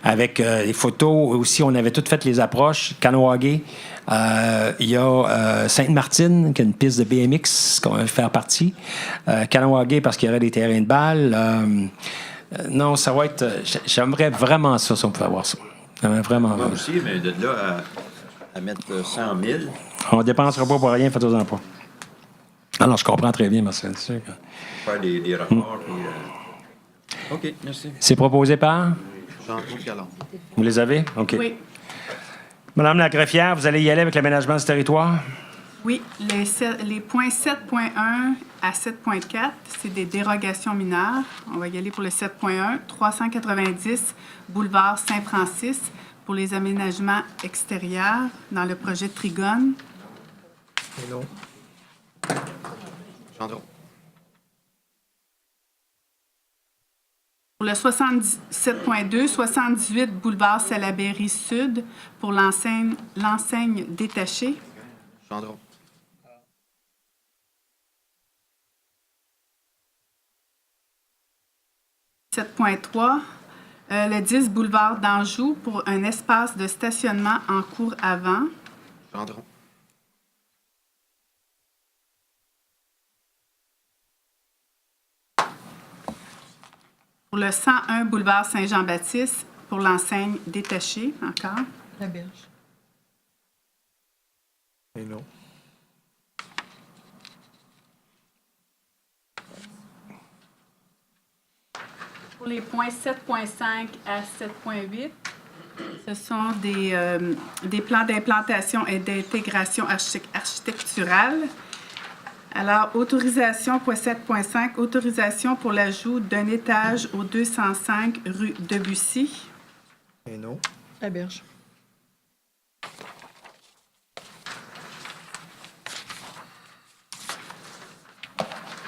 Speaker 3: avec les photos. Aussi, on avait toutes fait les approches. Kahnawake, il y a Sainte-Martine, qui a une piste de BMX qu'on va faire partie. Kahnawake, parce qu'il y aurait des terrains de balle. Non, ça va être... J'aimerais vraiment ça, si on pouvait avoir ça. Vraiment.
Speaker 5: Moi aussi, mais de là à mettre 100 000...
Speaker 3: On ne dépensera pas pour rien, faites-en pas. Alors, je comprends très bien, Marcel. C'est sûr que...
Speaker 5: Faire des rapports. Puis, OK, merci.
Speaker 3: C'est proposé par?
Speaker 5: Jean-Claude Galland.
Speaker 3: Vous les avez? OK.
Speaker 7: Oui.
Speaker 3: Madame la greffière, vous allez y aller avec l'aménagement du territoire?
Speaker 7: Oui. Les points 7.1 à 7.4, c'est des dérogations mineures. On va y aller pour le 7.1, 390 boulevard Saint-Francis pour les aménagements extérieurs dans le projet Trigone.
Speaker 5: Hello. Gendron.
Speaker 7: Pour le 77.2, 78 boulevard Salaberry Sud pour l'enseigne détachée.
Speaker 5: Gendron.
Speaker 7: Le 10 boulevard d'Anjou pour un espace de stationnement en cours avant.
Speaker 1: Gendron.
Speaker 7: Pour le 101 boulevard Saint-Jean-Baptiste pour l'enseigne détachée, encore.
Speaker 2: La Berge.
Speaker 8: Et non.
Speaker 7: Pour les points 7.5 à 7.8, ce sont des plans d'implantation et d'intégration architecturale. Alors, autorisation, point 7.5, autorisation pour l'ajout d'un étage au 205 rue Debussy.
Speaker 8: Et non.
Speaker 2: La Berge.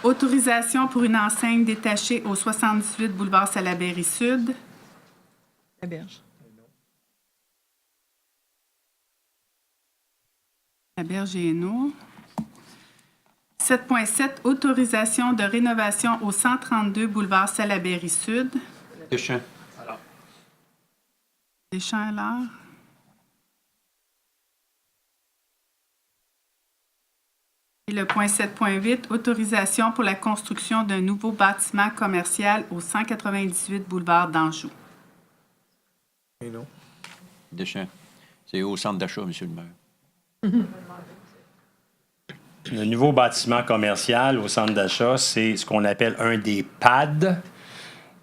Speaker 7: Autorisation pour une enseigne détachée au 78 boulevard Salaberry Sud.
Speaker 2: La Berge.
Speaker 7: La Berge et Hainaut. 7.7, autorisation de rénovation au 132 boulevard Salaberry Sud.
Speaker 5: Deschamps.
Speaker 7: Deschamps alors. Et le point 7.8, autorisation pour la construction d'un nouveau bâtiment commercial au 198 boulevard d'Anjou.
Speaker 8: Et non.
Speaker 5: Deschamps. C'est au centre d'achat, M. le maire.
Speaker 3: Le nouveau bâtiment commercial au centre d'achat, c'est ce qu'on appelle un des PAD.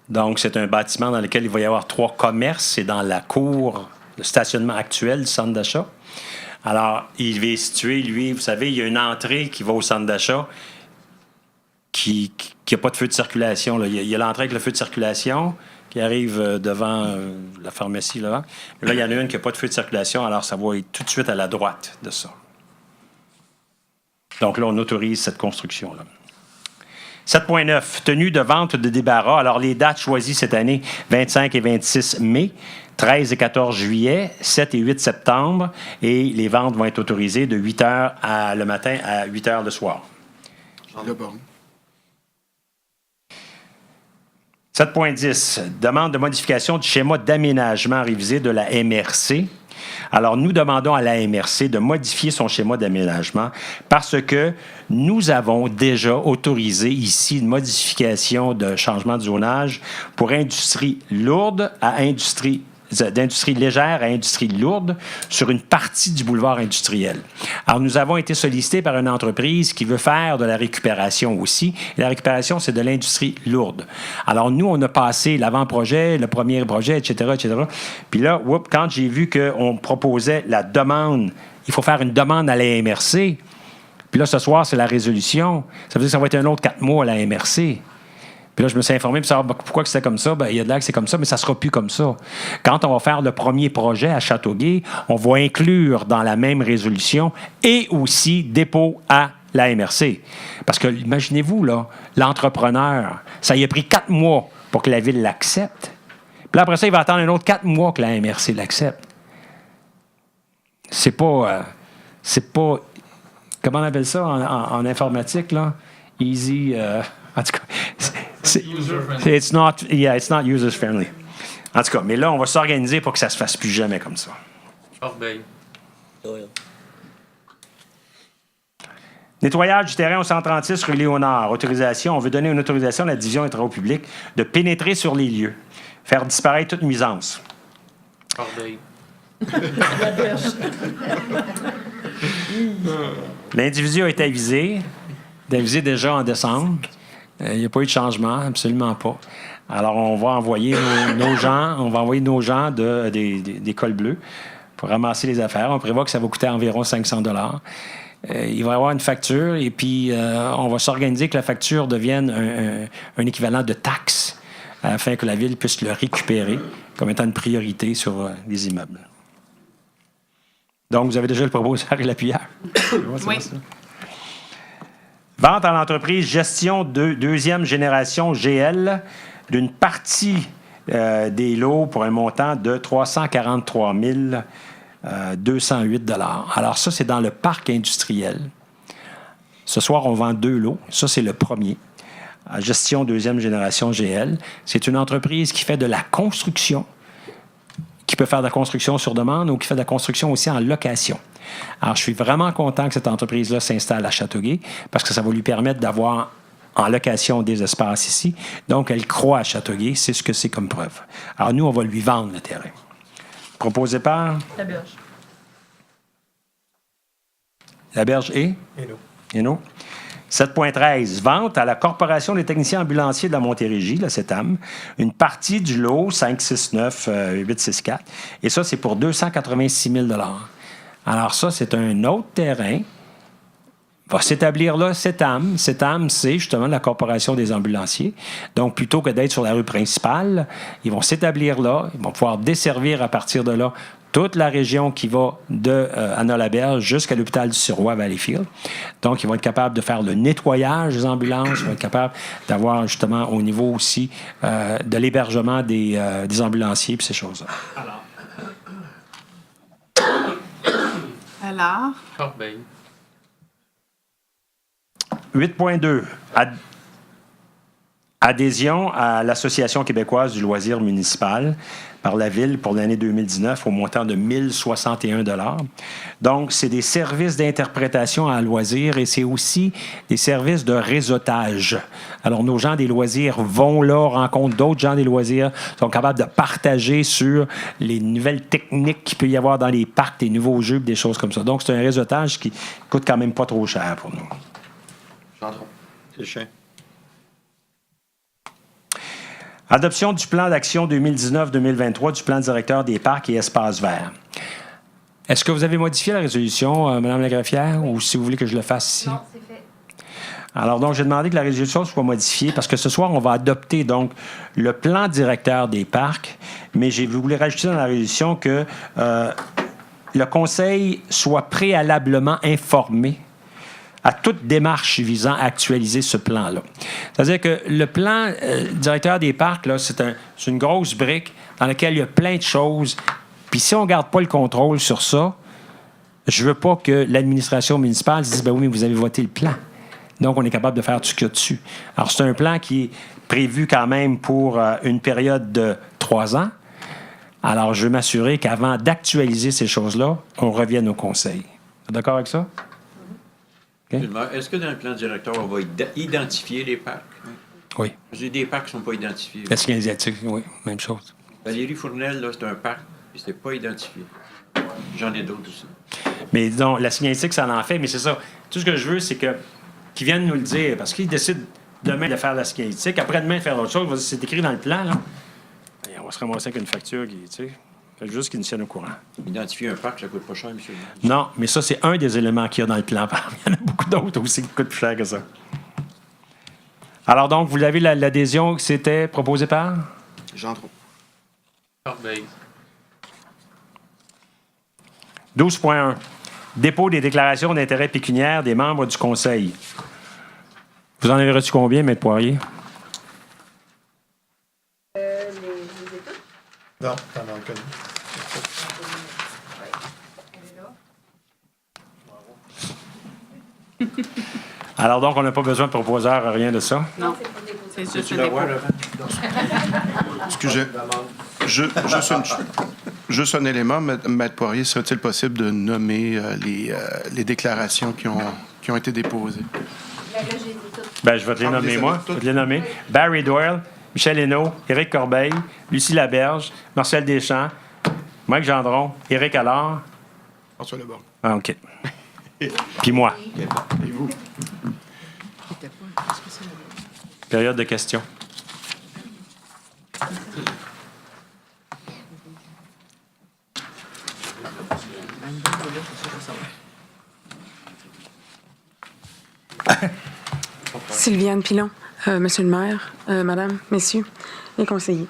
Speaker 3: Donc, c'est un bâtiment dans lequel il va y avoir 3 commerces. C'est dans la cour de stationnement actuelle du centre d'achat. Alors, il est situé, lui, vous savez, il y a une entrée qui va au centre d'achat qui n'a pas de feu de circulation. Là. Il y a l'entrée avec le feu de circulation qui arrive devant la pharmacie. Là, il y en a une qui n'a pas de feu de circulation, alors ça va être tout de suite à la droite de ça. Donc là, on autorise cette construction-là. 7.9, tenue de vente de débarras. Alors, les dates choisies cette année, 25 et 26 mai, 13 et 14 juillet, 7 et 8 septembre, et les ventes vont être autorisées de 8 h le matin à 8 h le soir.
Speaker 1: Le bon.
Speaker 3: 7.10, demande de modification du schéma d'aménagement révisé de la MRC. Alors, nous demandons à la MRC de modifier son schéma d'aménagement parce que nous avons déjà autorisé ici une modification de changement de zonage pour industrie lourde à d'industrie légère à industrie lourde sur une partie du boulevard industriel. Alors, nous avons été sollicités par une entreprise qui veut faire de la récupération aussi. Et la récupération, c'est de l'industrie lourde. Alors, nous, on a passé l'avant-projet, le premier projet, etc., etc. Puis là, quand j'ai vu qu'on proposait la demande, il faut faire une demande à la MRC. Puis là, ce soir, c'est la résolution. Ça veut dire que ça va être un autre 4 mois à la MRC. Puis là, je me suis informé pour savoir pourquoi c'était comme ça. Bien, il y a de l'air que c'est comme ça, mais ça ne sera plus comme ça. Quand on va faire le premier projet à Châteauguay, on va inclure dans la même résolution et aussi dépôt à la MRC. Parce que, imaginez-vous, là, l'entrepreneur, ça y a pris 4 mois pour que la ville l'accepte. Puis là, après ça, il va attendre un autre 4 mois que la MRC l'accepte. C'est pas... comment on appelle ça en informatique, là? Easy... en tout cas... It's not user-friendly. En tout cas, mais là, on va s'organiser pour que ça se fasse plus jamais comme ça.
Speaker 4: Corbeil.
Speaker 3: Nettoyage du terrain au 136 rue Léonard. Autorisation. On veut donner une autorisation à la division des travaux publics de pénétrer sur les lieux, faire disparaître toute nuisance.
Speaker 4: Corbeil.
Speaker 2: La Berge.
Speaker 3: L'individu a été avisé déjà en décembre. Il n'y a pas eu de changement, absolument pas. Alors, on va envoyer nos gens des cols bleus pour ramasser les affaires. On prévoit que ça va coûter environ 500 $. Il va y avoir une facture et puis on va s'organiser que la facture devienne un équivalent de taxe afin que la ville puisse le récupérer comme étant une priorité sur les immeubles. Donc, vous avez déjà le proposeur et l'appuyeur.
Speaker 7: Oui.
Speaker 3: Vente à l'entreprise Gestion deuxième génération GL d'une partie des lots pour un montant de 343 208 $. Alors ça, c'est dans le parc industriel. Ce soir, on vend 2 lots. Ça, c'est le premier. Gestion deuxième génération GL. C'est une entreprise qui fait de la construction, qui peut faire de la construction sur demande ou qui fait de la construction aussi en location. Alors, je suis vraiment content que cette entreprise-là s'installe à Châteauguay parce que ça va lui permettre d'avoir en location des espaces ici. Donc, elle croit à Châteauguay. C'est ce que c'est comme preuve. Alors, nous, on va lui vendre le terrain. Proposé par
Speaker 2: La Berge.
Speaker 3: La Berge et
Speaker 8: Hainaut.
Speaker 3: 7.13, vente à la Corporation des techniciens ambulanciers de la Montérégie, la CETAM, une partie du lot 569-864. Et ça, c'est pour 286 000 $. Alors ça, c'est un autre terrain. Va s'établir là, CETAM. CETAM, c'est justement la Corporation des ambulanciers. Donc, plutôt que d'être sur la rue principale, ils vont s'établir là. Ils vont pouvoir desservir à partir de là toute la région qui va de Anna-la-Berge jusqu'à l'hôpital du Sirois à Valleyfield. Donc, ils vont être capables de faire le nettoyage des ambulances. Ils vont être capables d'avoir justement au niveau aussi de l'hébergement des ambulanciers et ces choses-là.
Speaker 7: Alors,
Speaker 4: Corbeil.
Speaker 3: 8.2. Adhésion à l'Association québécoise du loisir municipal par la Ville pour l'année 2019 au montant de 1 061 $. Donc, c'est des services d'interprétation à loisir et c'est aussi des services de réseautage. Alors, nos gens des loisirs vont là, rencontrent d'autres gens des loisirs, sont capables de partager sur les nouvelles techniques qu'il peut y avoir dans les parcs, des nouveaux jeux, des choses comme ça. Donc, c'est un réseautage qui coûte quand même pas trop cher pour nous.
Speaker 5: C'est cher.
Speaker 3: Adoption du plan d'action 2019-2023 du plan directeur des parcs et espaces verts. Est-ce que vous avez modifié la résolution, Mme la greffière, ou si vous voulez que je le fasse ici?
Speaker 6: Non, c'est fait.
Speaker 3: Alors, donc, j'ai demandé que la résolution soit modifiée parce que ce soir, on va adopter, donc, le plan directeur des parcs, mais j'ai voulu rajouter dans la résolution que le Conseil soit préalablement informé à toute démarche visant à actualiser ce plan-là. C'est-à-dire que le plan directeur des parcs, là, c'est une grosse brique dans laquelle il y a plein de choses. Puis si on ne garde pas le contrôle sur ça, je ne veux pas que l'administration municipale se dise « Ben oui, mais vous avez voté le plan. » Donc, on est capable de faire tout ce qu'il y a dessus. Alors, c'est un plan qui est prévu quand même pour une période de 3 ans. Alors, je veux m'assurer qu'avant d'actualiser ces choses-là, on revienne au Conseil. D'accord avec ça?
Speaker 5: Est-ce que dans le plan directeur, on va identifier les parcs?
Speaker 3: Oui.
Speaker 5: J'ai des parcs qui ne sont pas identifiés.
Speaker 3: La signalétique, oui, même chose.
Speaker 5: Valérie Fournel, là, c'est un parc, puis c'est pas identifié. J'en ai d'autres aussi.
Speaker 3: Mais donc, la signalétique, ça en fait, mais c'est ça. Tout ce que je veux, c'est qu'ils viennent nous le dire, parce qu'ils décident demain de faire la signalétique, après-demain de faire autre chose, c'est écrit dans le plan, là. Et on va se ramasser avec une facture qui, tu sais, fait juste qu'ils nous tiennent au courant.
Speaker 5: Identifier un parc, ça coûte pas cher, monsieur.
Speaker 3: Non, mais ça, c'est un des éléments qu'il y a dans le plan. Il y en a beaucoup d'autres aussi qui coûtent plus cher que ça. Alors donc, vous l'avez, l'adhésion, c'était proposé par?
Speaker 1: Jean Tron.
Speaker 4: Corbeil.
Speaker 3: 12.1. Dépôt des déclarations d'intérêt pécuniaire des membres du Conseil. Vous en avez reçu combien, M. Poirier?
Speaker 6: Les études,
Speaker 8: Non, t'en as connu.
Speaker 6: elle est là.
Speaker 3: Alors donc, on n'a pas besoin de proposeur, rien de ça?
Speaker 7: non,
Speaker 6: C'est pour déposer.
Speaker 7: c'est juste
Speaker 5: Tu
Speaker 7: un
Speaker 5: vas
Speaker 7: dépôt.
Speaker 5: voir, Laurent?
Speaker 1: Excusez. Juste un élément, Maître Poirier, serait-il possible de nommer les déclarations qui ont été déposées?
Speaker 6: Là, j'ai dit tout.
Speaker 3: Ben, je vais te les
Speaker 1: Ah, vous
Speaker 3: nommer,
Speaker 1: les
Speaker 3: moi.
Speaker 1: savez
Speaker 3: Je vais te les nommer. Barry Doyle, Michel Hainaut, Éric Corbeil, Lucie Laberge, Marcel Deschamps, Mike Gendron, Éric Allard.
Speaker 1: François Leborgne.
Speaker 3: Ah, OK. Puis moi.
Speaker 1: Et vous?
Speaker 3: Période de questions.
Speaker 9: Sylviane Pilon, Monsieur le maire, Madame, Messieurs les conseillers.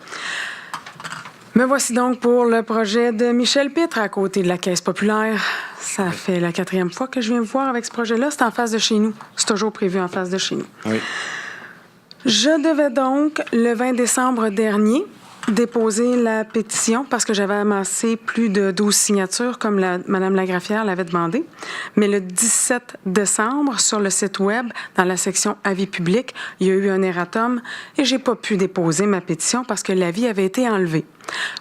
Speaker 9: Me voici donc pour le projet de Michel Pitre à côté de la Caisse populaire. Ça fait la 4e fois que je viens vous voir avec ce projet-là. C'est en face de chez nous. C'est toujours prévu en face de chez nous.
Speaker 3: Oui.
Speaker 9: Je devais donc, le 20 décembre dernier, déposé la pétition parce que j'avais amassé plus de 12 signatures, comme Mme Lagrafière l'avait demandé. Mais le 17 décembre, sur le site Web, dans la section Avis public, il y a eu un erratum et j'ai pas pu déposer ma pétition parce que l'avis avait été enlevé.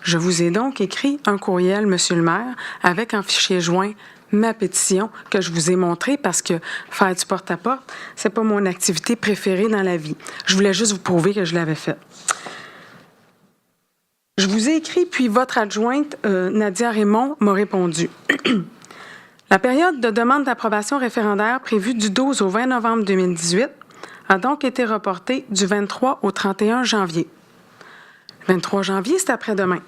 Speaker 9: Je vous ai donc écrit un courriel, Monsieur le maire, avec en fichier joint ma pétition que je vous ai montrée parce que faire du porte-à-porte, c'est pas mon activité préférée dans la vie. Je voulais juste vous prouver que je l'avais faite. Je vous ai écrit, puis votre adjointe, Nadia Raymond, m'a répondu. La période de demande d'approbation référendaire prévue du 12 au 20 novembre 2018 a donc été reportée du 23 au 31 janvier. Le 23 janvier, c'est après-demain.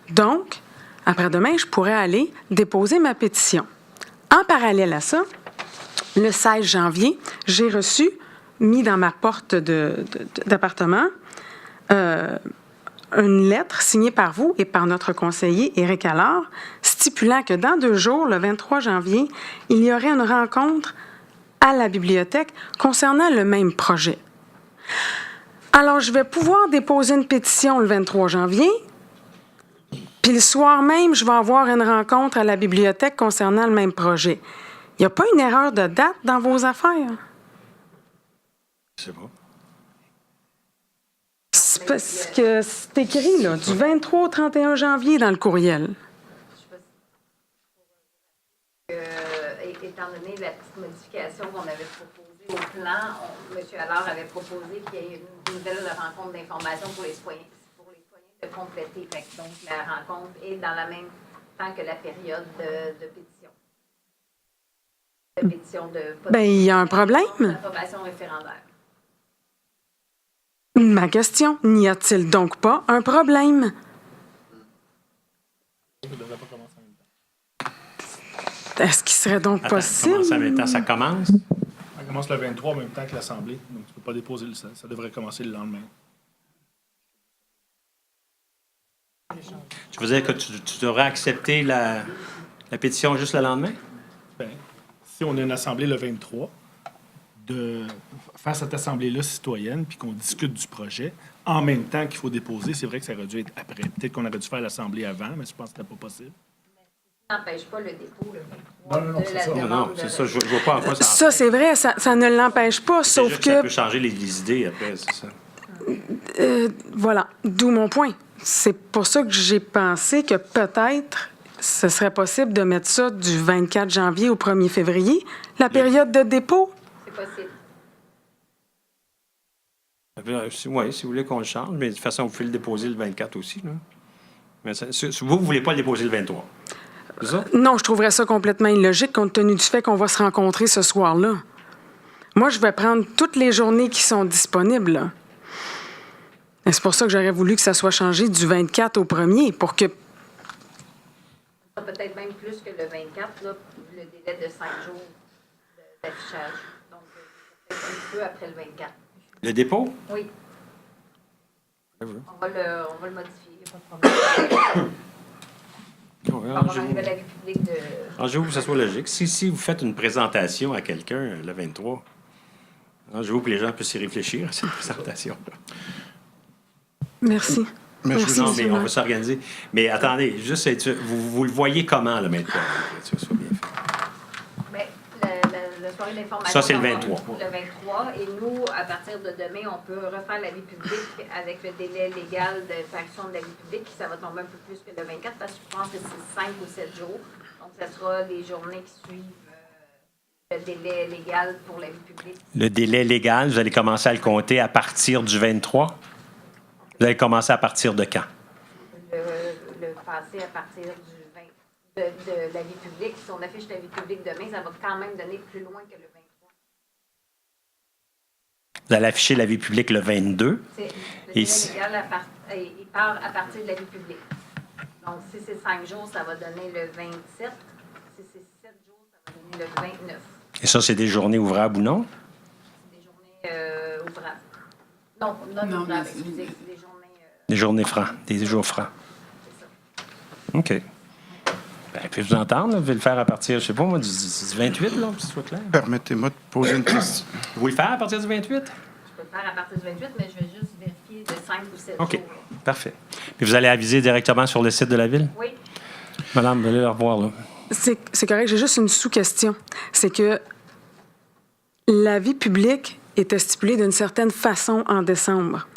Speaker 9: Donc, après-demain, je pourrais aller déposer ma pétition. En parallèle à ça, le 16 janvier, j'ai reçu, mis dans ma porte d'appartement, une lettre signée par vous et par notre conseiller Éric Allard, stipulant que dans 2 jours, le 23 janvier, il y aurait une rencontre à la bibliothèque concernant le même projet. Alors, je vais pouvoir déposer une pétition le 23 janvier, puis le soir même, je vais avoir une rencontre à la bibliothèque concernant le même projet. Il n'y a pas une erreur de date dans vos affaires?
Speaker 3: Je sais pas.
Speaker 9: C'est parce que c'est écrit, là, du 23 au 31 janvier dans le courriel.
Speaker 6: Étant donné la petite modification qu'on avait proposée au plan, M. Allard avait proposé qu'il y ait une nouvelle rencontre d'information pour les citoyens de compléter. Fait que donc, la rencontre est dans la même temps que la période de pétition. De pétition de...
Speaker 9: Bien, il y a un problème.
Speaker 6: D'approbation référendaire.
Speaker 9: Ma question, n'y a-t-il donc pas un problème? Est-ce qu'il serait donc possible?
Speaker 3: Comment ça, en même temps, ça commence?
Speaker 8: Ça commence le 23 en même temps que l'Assemblée. Donc, tu ne peux pas déposer ça devrait commencer le lendemain.
Speaker 3: Tu veux dire que tu devrais accepter la pétition juste le lendemain?
Speaker 8: Bien, si on a une Assemblée le 23, de faire cette Assemblée-là citoyenne, puis qu'on discute du projet, en même temps qu'il faut déposer, c'est vrai que ça aurait dû être après. Peut-être qu'on aurait dû faire l'Assemblée avant, mais je pense que ce n'était pas possible.
Speaker 6: Ça n'empêche pas le dépôt le 23
Speaker 8: Non,
Speaker 6: de
Speaker 8: c'est
Speaker 6: la
Speaker 8: ça.
Speaker 6: demande.
Speaker 3: Non, c'est ça. Je vois pas en quoi ça...
Speaker 9: Ça, c'est vrai, ça ne l'empêche pas,
Speaker 3: C'est
Speaker 9: sauf
Speaker 3: juste que ça
Speaker 9: que...
Speaker 3: peut changer les idées après, c'est ça.
Speaker 9: Voilà, d'où mon point. C'est pour ça que j'ai pensé que peut-être ce serait possible de mettre ça du 24 janvier au 1er février, la période de dépôt.
Speaker 6: C'est possible.
Speaker 3: Oui, si vous voulez qu'on le change, mais de toute façon, vous pouvez le déposer le 24 aussi. Là. Mais vous ne voulez pas le déposer le 23. C'est ça?
Speaker 9: Non, je trouverais ça complètement illogique compte tenu du fait qu'on va se rencontrer ce soir-là. Moi, je vais prendre toutes les journées qui sont disponibles. Là. Et c'est pour ça que j'aurais voulu que ça soit changé du 24 au 1er, pour que...
Speaker 6: Peut-être même plus que le 24, là, le délai de 5 jours d'affichage. Donc, peut-être un peu après le 24.
Speaker 3: Le dépôt?
Speaker 6: Oui.
Speaker 3: Oui.
Speaker 6: On va le modifier, il n'y a pas de problème. On va avoir un nouvel avis public de...
Speaker 3: Arrangez-vous que ça soit logique. Si vous faites une présentation à quelqu'un le 23, arrangez-vous que les gens puissent y réfléchir à cette présentation-là.
Speaker 9: Merci.
Speaker 1: Mais
Speaker 9: Merci,
Speaker 3: Non,
Speaker 9: monsieur
Speaker 3: mais
Speaker 9: le
Speaker 3: on va
Speaker 9: maire.
Speaker 3: s'organiser. Mais attendez, juste être sûr, vous le voyez comment, le 23? Que ce soit bien fait.
Speaker 6: Mais le soirée d'information...
Speaker 3: Ça, c'est le 23.
Speaker 6: Le 23. Et nous, à partir de demain, on peut refaire l'avis public avec le délai légal de faction de l'avis public. Ça va tomber un peu plus que le 24 parce que je pense que c'est 5 ou 7 jours. Donc, ça sera les journées qui suivent le délai légal pour l'avis public.
Speaker 3: Le délai légal, vous allez commencer à le compter à partir du 23? Vous allez commencer à partir de quand?
Speaker 6: Le passer à partir du 20 de l'avis public. Si on affiche l'avis public demain, ça va quand même donner plus loin que le 23.
Speaker 3: Vous allez afficher l'avis public le 22.
Speaker 6: Le
Speaker 3: Et
Speaker 6: délai
Speaker 3: si-
Speaker 6: légal, il part à partir de l'avis public. Donc, si c'est 5 jours, ça va donner le 27. Si c'est 7 jours, ça va donner le 29.
Speaker 3: Et ça, c'est des journées ouvrables ou non?
Speaker 6: C'est des journées ouvrables. Non, non ouvrables, excusez. Des journées...
Speaker 3: Des journées francs, des jours francs.
Speaker 6: c'est ça.
Speaker 3: OK. Ben, puis vous entendre, là, vous voulez le faire à partir, je sais pas moi, du 28, là, pour que ce soit clair.
Speaker 1: permettez-moi de poser une question.
Speaker 3: Vous voulez le faire à partir du 28?
Speaker 6: Je peux le faire à partir du 28, mais je vais juste vérifier délai de 5 ou 7
Speaker 3: OK,
Speaker 6: jours.
Speaker 3: parfait. Puis vous allez aviser directement sur le site de la Ville?
Speaker 6: Oui.
Speaker 3: Madame, vous allez la revoir, là.
Speaker 9: C'est correct, j'ai juste une sous-question. C'est que la vie publique était stipulée d'une certaine façon en décembre.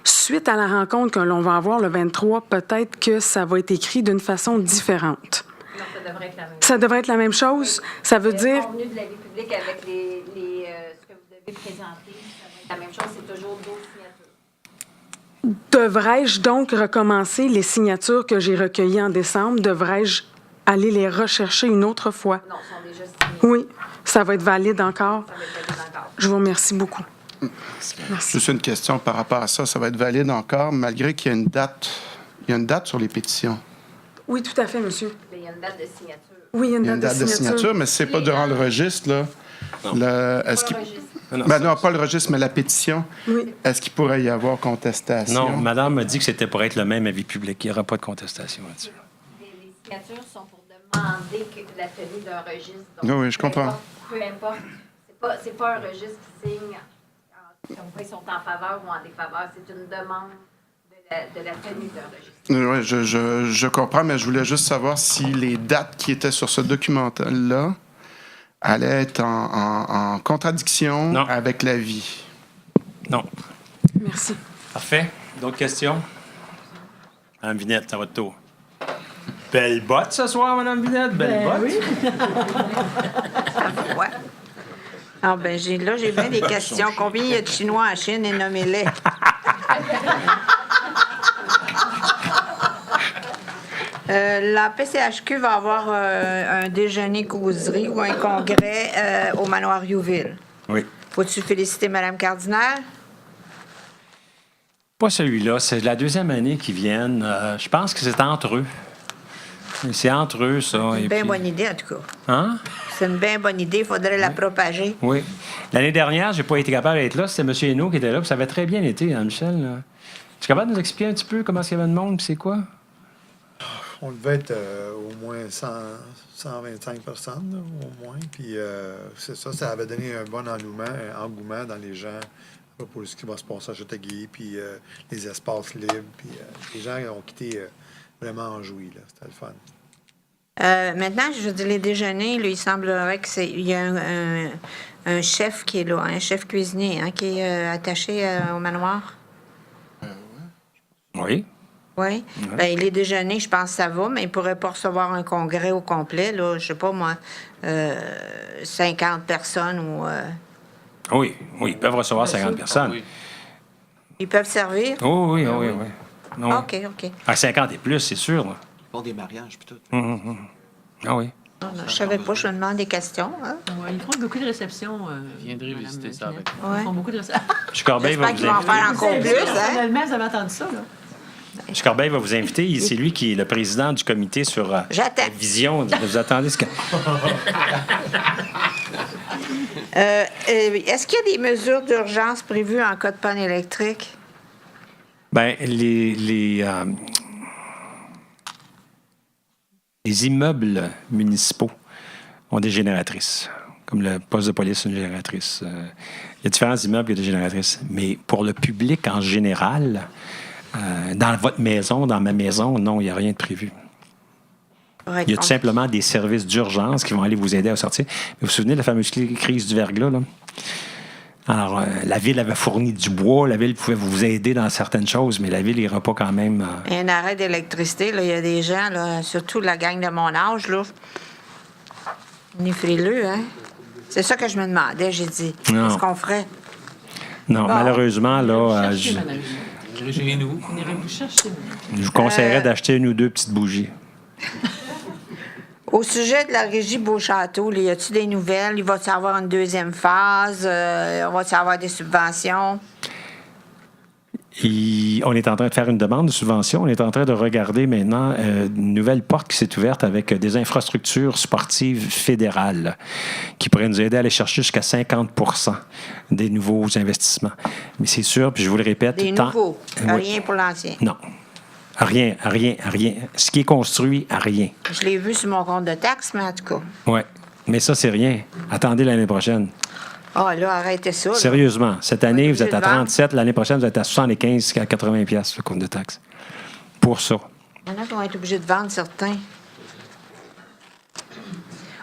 Speaker 9: Suite à la rencontre que l'on va avoir le 23, peut-être que ça va être écrit d'une façon différente.
Speaker 6: Non, ça devrait être la même chose.
Speaker 9: Ça devrait être la même chose? Ça veut dire...
Speaker 6: Le contenu de la vie publique avec ce que vous devez présenter, ça va être la même chose, c'est toujours 12 signatures.
Speaker 9: Devrais-je donc recommencer les signatures que j'ai recueillies en décembre? Devrais-je aller les rechercher une autre fois?
Speaker 6: Non, ils sont déjà signés.
Speaker 9: Oui, ça va être valide encore.
Speaker 6: Ça va être valide encore.
Speaker 9: Je vous remercie beaucoup.
Speaker 1: Juste une question par rapport à ça. Ça va être valide encore, malgré qu'il y a une date. Il y a une date sur les pétitions.
Speaker 9: Oui, tout à fait, monsieur.
Speaker 6: Mais il y a une date de signature.
Speaker 9: Oui, il y a une
Speaker 1: Il y a
Speaker 9: date,
Speaker 1: une date de signature, mais c'est pas durant le registre, là. Est-ce
Speaker 6: Pas
Speaker 1: qu'il...
Speaker 6: le registre.
Speaker 1: Non, pas le registre, mais la pétition.
Speaker 9: Oui.
Speaker 1: Est-ce qu'il pourrait y avoir contestation?
Speaker 3: Non, madame m'a dit que c'était pour être le même avis public. Il n'y aura pas de contestation là-dessus.
Speaker 6: Les signatures sont pour demander que la tenue d'un registre.
Speaker 1: Oui, oui, je comprends.
Speaker 6: Peu importe. C'est pas un registre qui signe comme quoi ils sont en faveur ou en défaveur. C'est une demande de la tenue d'un registre.
Speaker 1: Oui, je comprends, mais je voulais juste savoir si les dates qui étaient sur ce document-là allaient être en contradiction
Speaker 3: Non.
Speaker 1: avec l'avis.
Speaker 3: Non.
Speaker 9: Merci.
Speaker 3: Parfait. D'autres questions? Madame Vinette, à votre tour. Belle botte ce soir, Madame Vinette. Belle botte.
Speaker 2: Oui. Ouais. Ah ben j'ai bien des questions. Combien il y a de Chinois en Chine et nommez-les? La PCHQ va avoir un déjeuner causerie ou un congrès au manoir Youville.
Speaker 3: Oui.
Speaker 2: Faut-tu féliciter Mme Cardinal?
Speaker 3: Pas celui-là. C'est la deuxième année qu'ils viennent. Je pense que c'est entre eux. C'est entre eux, ça.
Speaker 2: C'est
Speaker 3: et
Speaker 2: une bien
Speaker 3: puis-
Speaker 2: bonne idée, en tout cas.
Speaker 3: Hein?
Speaker 2: C'est une bien bonne idée. Il faudrait la propager.
Speaker 3: Oui. L'année dernière, j'ai pas été capable d'être là. C'était M. Hainaut qui était là. Puis ça avait très bien été, hein, Michel? Là. Tu es capable de nous expliquer un petit peu comment il y avait de monde, puis c'est quoi?
Speaker 10: On devait être au moins 125 personnes, là, au moins. Puis c'est ça, ça avait donné un bon engouement dans les gens pour ce qui va se passer à Châteauguay, puis les espaces libres. Puis les gens ont quitté vraiment enjouis, là. C'était le fun.
Speaker 2: Maintenant, je veux dire, les déjeuners, là, il semblerait qu'il y a un chef qui est là, un chef cuisinier, hein, qui est attaché au manoir.
Speaker 3: Oui.
Speaker 2: Oui. Bien, les déjeuners, je pense que ça va, mais il ne pourrait pas recevoir un congrès au complet, là, je sais pas moi, 50 personnes ou...
Speaker 3: Oui, oui. Ils peuvent recevoir 50 personnes.
Speaker 4: Oui.
Speaker 2: Ils peuvent servir?
Speaker 3: Oh, oui, oui, oui. Non.
Speaker 2: OK, OK.
Speaker 3: À 50 et plus, c'est sûr. Là.
Speaker 5: Pour des mariages, puis tout.
Speaker 3: Ah oui.
Speaker 2: Non, non, je savais pas, je me demande des questions. Hein?
Speaker 11: Ouais, ils font beaucoup de réceptions.
Speaker 4: Viendrez
Speaker 11: Madame
Speaker 4: visiter ça
Speaker 11: Pinette.
Speaker 4: avec
Speaker 2: Ouais.
Speaker 11: Ils font beaucoup de réceptions.
Speaker 3: M. Corbeil va
Speaker 2: J'espère
Speaker 3: vous
Speaker 2: qu'ils vont en
Speaker 3: inviter.
Speaker 2: faire encore plus, hein?
Speaker 11: Personnellement, vous avez entendu ça, là?
Speaker 3: M. Corbeil va vous inviter. C'est lui qui est le président du comité sur
Speaker 2: J'attends.
Speaker 3: la vision. Vous attendez ce que...
Speaker 2: Est-ce qu'il y a des mesures d'urgence prévues en cas de panne électrique?
Speaker 3: Bien, les immeubles municipaux ont des génératrices, comme le poste de police, une génératrice. Il y a différents immeubles qui ont des génératrices. Mais pour le public en général, dans votre maison, dans ma maison, non, il n'y a rien de prévu. Il y a tout simplement des services d'urgence qui vont aller vous aider à sortir. Mais vous vous souvenez de la fameuse crise du verglas, là? Alors, la Ville avait fourni du bois, la Ville pouvait vous aider dans certaines choses, mais la Ville n'ira pas quand même...
Speaker 2: Un arrêt d'électricité, là, il y a des gens, là, surtout la gang de mon âge, là, on est frileux, hein? C'est ça que je me demandais, j'ai dit.
Speaker 3: Non.
Speaker 2: Qu'est-ce qu'on ferait?
Speaker 3: Non, malheureusement, là,
Speaker 11: Cherchez, madame.
Speaker 4: Viendrez chez nous.
Speaker 11: On irait vous chercher.
Speaker 3: je vous conseillerais d'acheter une ou deux petites bougies.
Speaker 2: Au sujet de la régie Beauchâteau, là, y a-t-il des nouvelles? Il va-t-il y avoir une deuxième phase? Va-t-il y avoir des subventions?
Speaker 3: On est en train de faire une demande de subvention. On est en train de regarder maintenant une nouvelle porte qui s'est ouverte avec des infrastructures sportives fédérales qui pourraient nous aider à aller chercher jusqu'à 50 des nouveaux investissements. Mais c'est sûr, puis je vous le répète...
Speaker 2: Des nouveaux? Rien pour l'ancien?
Speaker 3: Non. Rien. Ce qui est construit, rien.
Speaker 2: Je l'ai vu sur mon compte de taxes, mais en tout cas.
Speaker 3: Oui. Mais ça, c'est rien. Attendez l'année prochaine.
Speaker 2: Ah, là, arrêtez ça. Là.
Speaker 3: Sérieusement, cette année, vous êtes à
Speaker 2: obligé de vendre.
Speaker 3: 37, l'année prochaine, vous êtes à 75 à 80 piastres, le compte de taxes. Pour ça.
Speaker 2: Il y en a qui vont être obligés de vendre certains.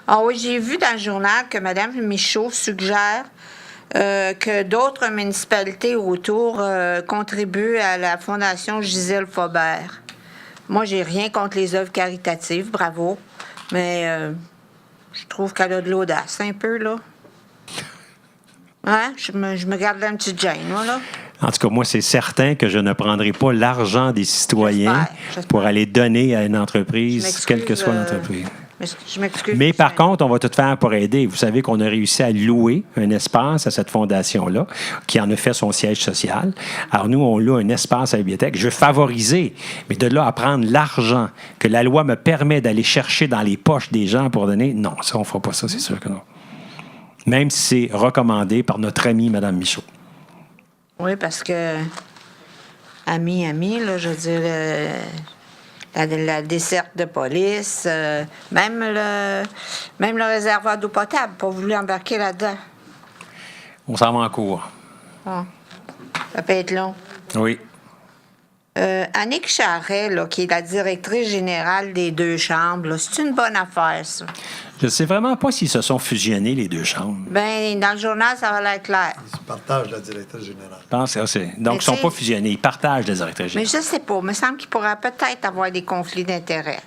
Speaker 2: Ah oui, j'ai vu dans le journal que Mme Michaud suggère que d'autres municipalités autour contribuent à la Fondation Gisèle Faubert. Moi, j'ai rien contre les œuvres caritatives, bravo, mais je trouve qu'elle a de l'audace un peu, là. Hein? Je me garde là une petite gêne, moi, là.
Speaker 3: En tout cas, moi, c'est certain que je ne prendrai pas l'argent des citoyens
Speaker 2: J'espère.
Speaker 3: pour aller donner à une entreprise,
Speaker 2: Je m'excuse,
Speaker 3: quelle que soit l'entreprise.
Speaker 2: Je m'excuse.
Speaker 3: Mais par contre, on va tout faire pour aider. Vous savez qu'on a réussi à louer un espace à cette fondation-là, qui en a fait son siège social. Alors nous, on loue un espace à la bibliothèque. Je veux favoriser, mais de là à prendre l'argent que la loi me permet d'aller chercher dans les poches des gens pour donner, non, ça, on ne fera pas ça, c'est sûr que non. Même si c'est recommandé par notre amie, Mme Michaud.
Speaker 2: Oui, parce que, ami, là, je veux dire, la desserte de police, même le réservoir d'eau potable, pas voulu embarquer là-dedans.
Speaker 3: On s'en va en cours.
Speaker 2: Ah, ça peut être long.
Speaker 3: Oui.
Speaker 2: Annick Charret, là, qui est la directrice générale des deux chambres, là, c'est une bonne affaire, ça.
Speaker 3: Je ne sais vraiment pas s'ils se sont fusionnés, les deux chambres.
Speaker 2: Bien, dans le journal, ça va l'air clair.
Speaker 10: Ils partagent la directrice générale.
Speaker 3: Je pense que c'est. Donc, ils ne sont
Speaker 2: tu sais-
Speaker 3: pas fusionnés. Ils partagent les directrices
Speaker 2: Mais
Speaker 3: générales.
Speaker 2: je sais pas, il me semble qu'il pourrait peut-être avoir des conflits d'intérêts.